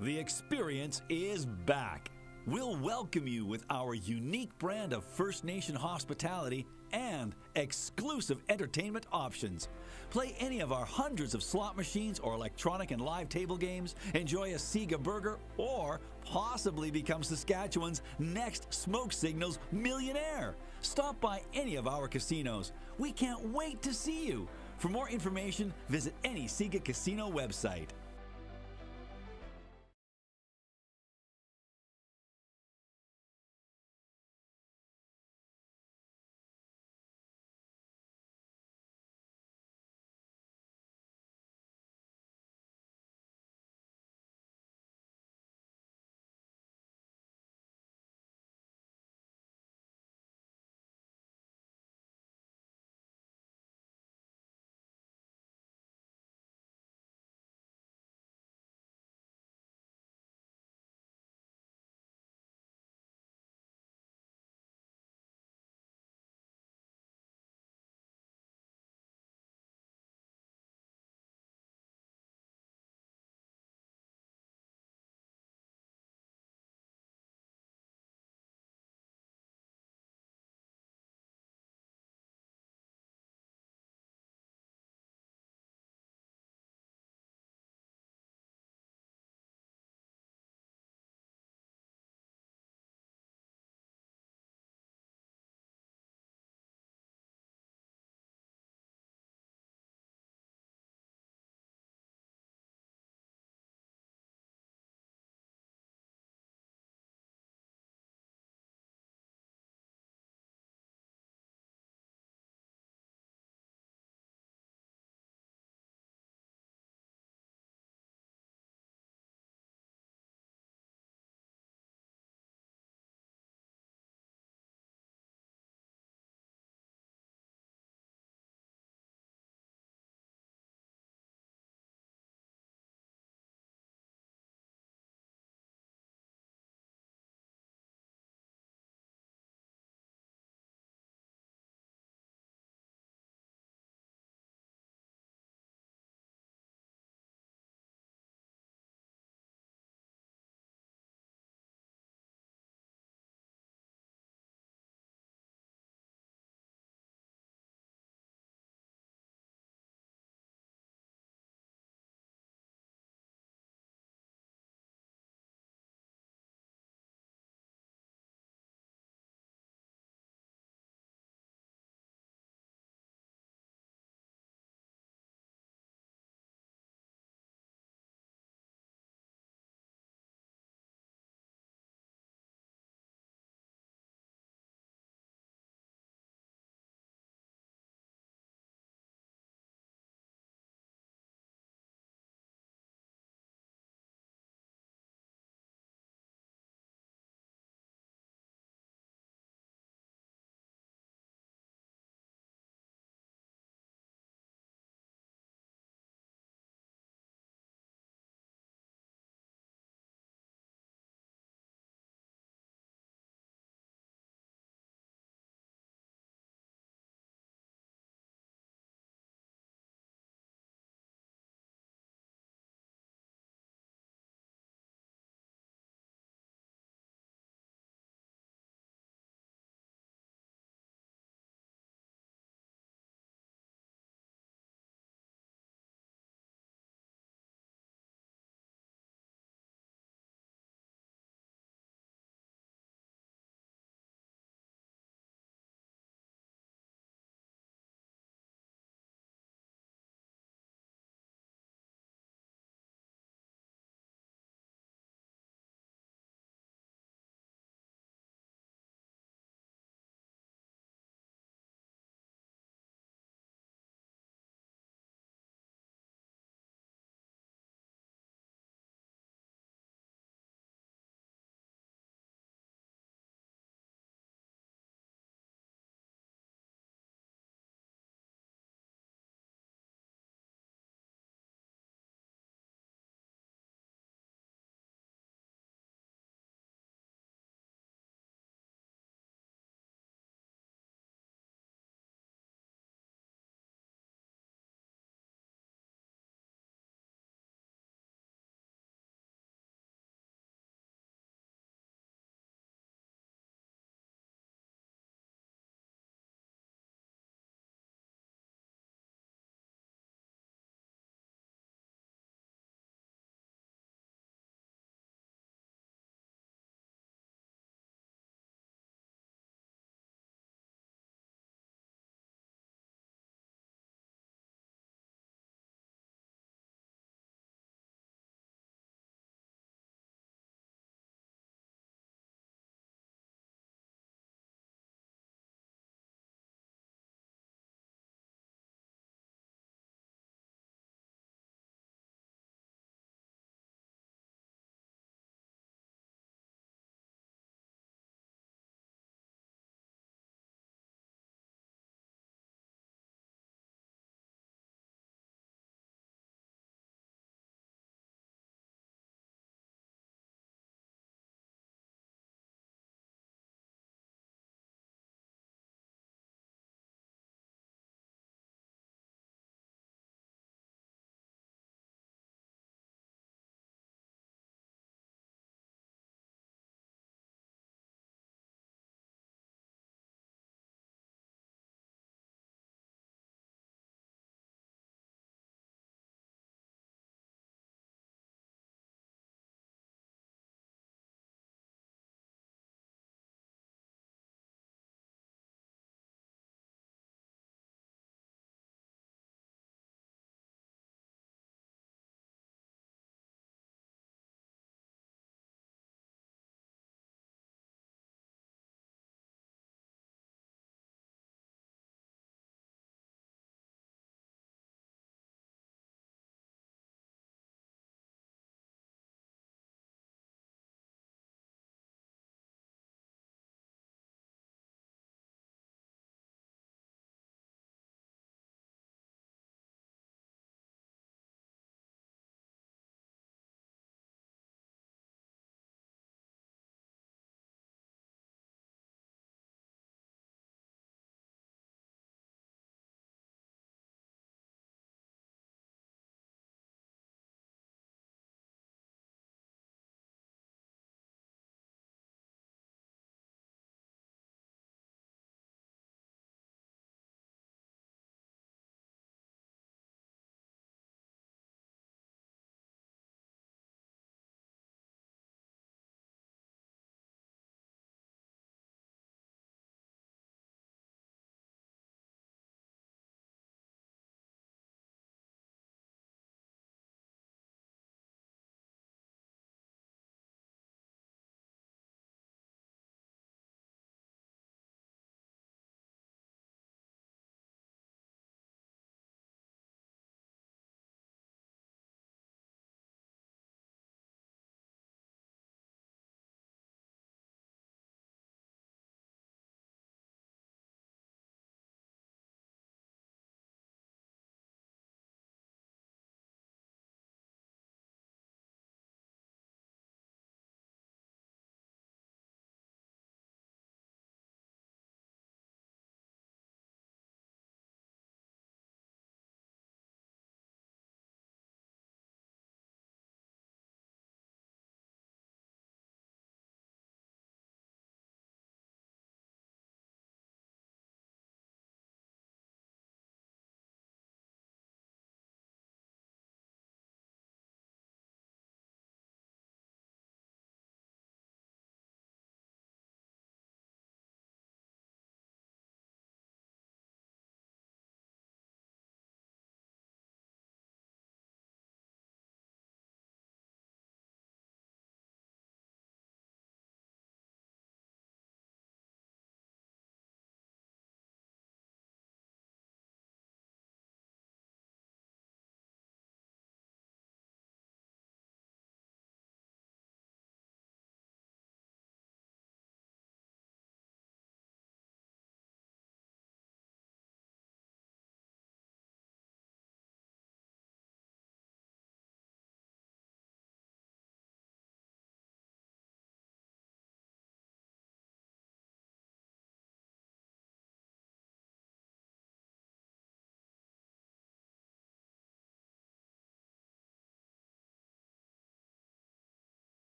The experience is back. We'll welcome you with our unique brand of First Nation hospitality and exclusive entertainment options. Play any of our hundreds of slot machines or electronic and live table games, enjoy a Sega burger, or possibly become Saskatchewan's next Smoke Signals millionaire. Stop by any of our casinos. We can't wait to see you. For more information, visit any Sega Casino website.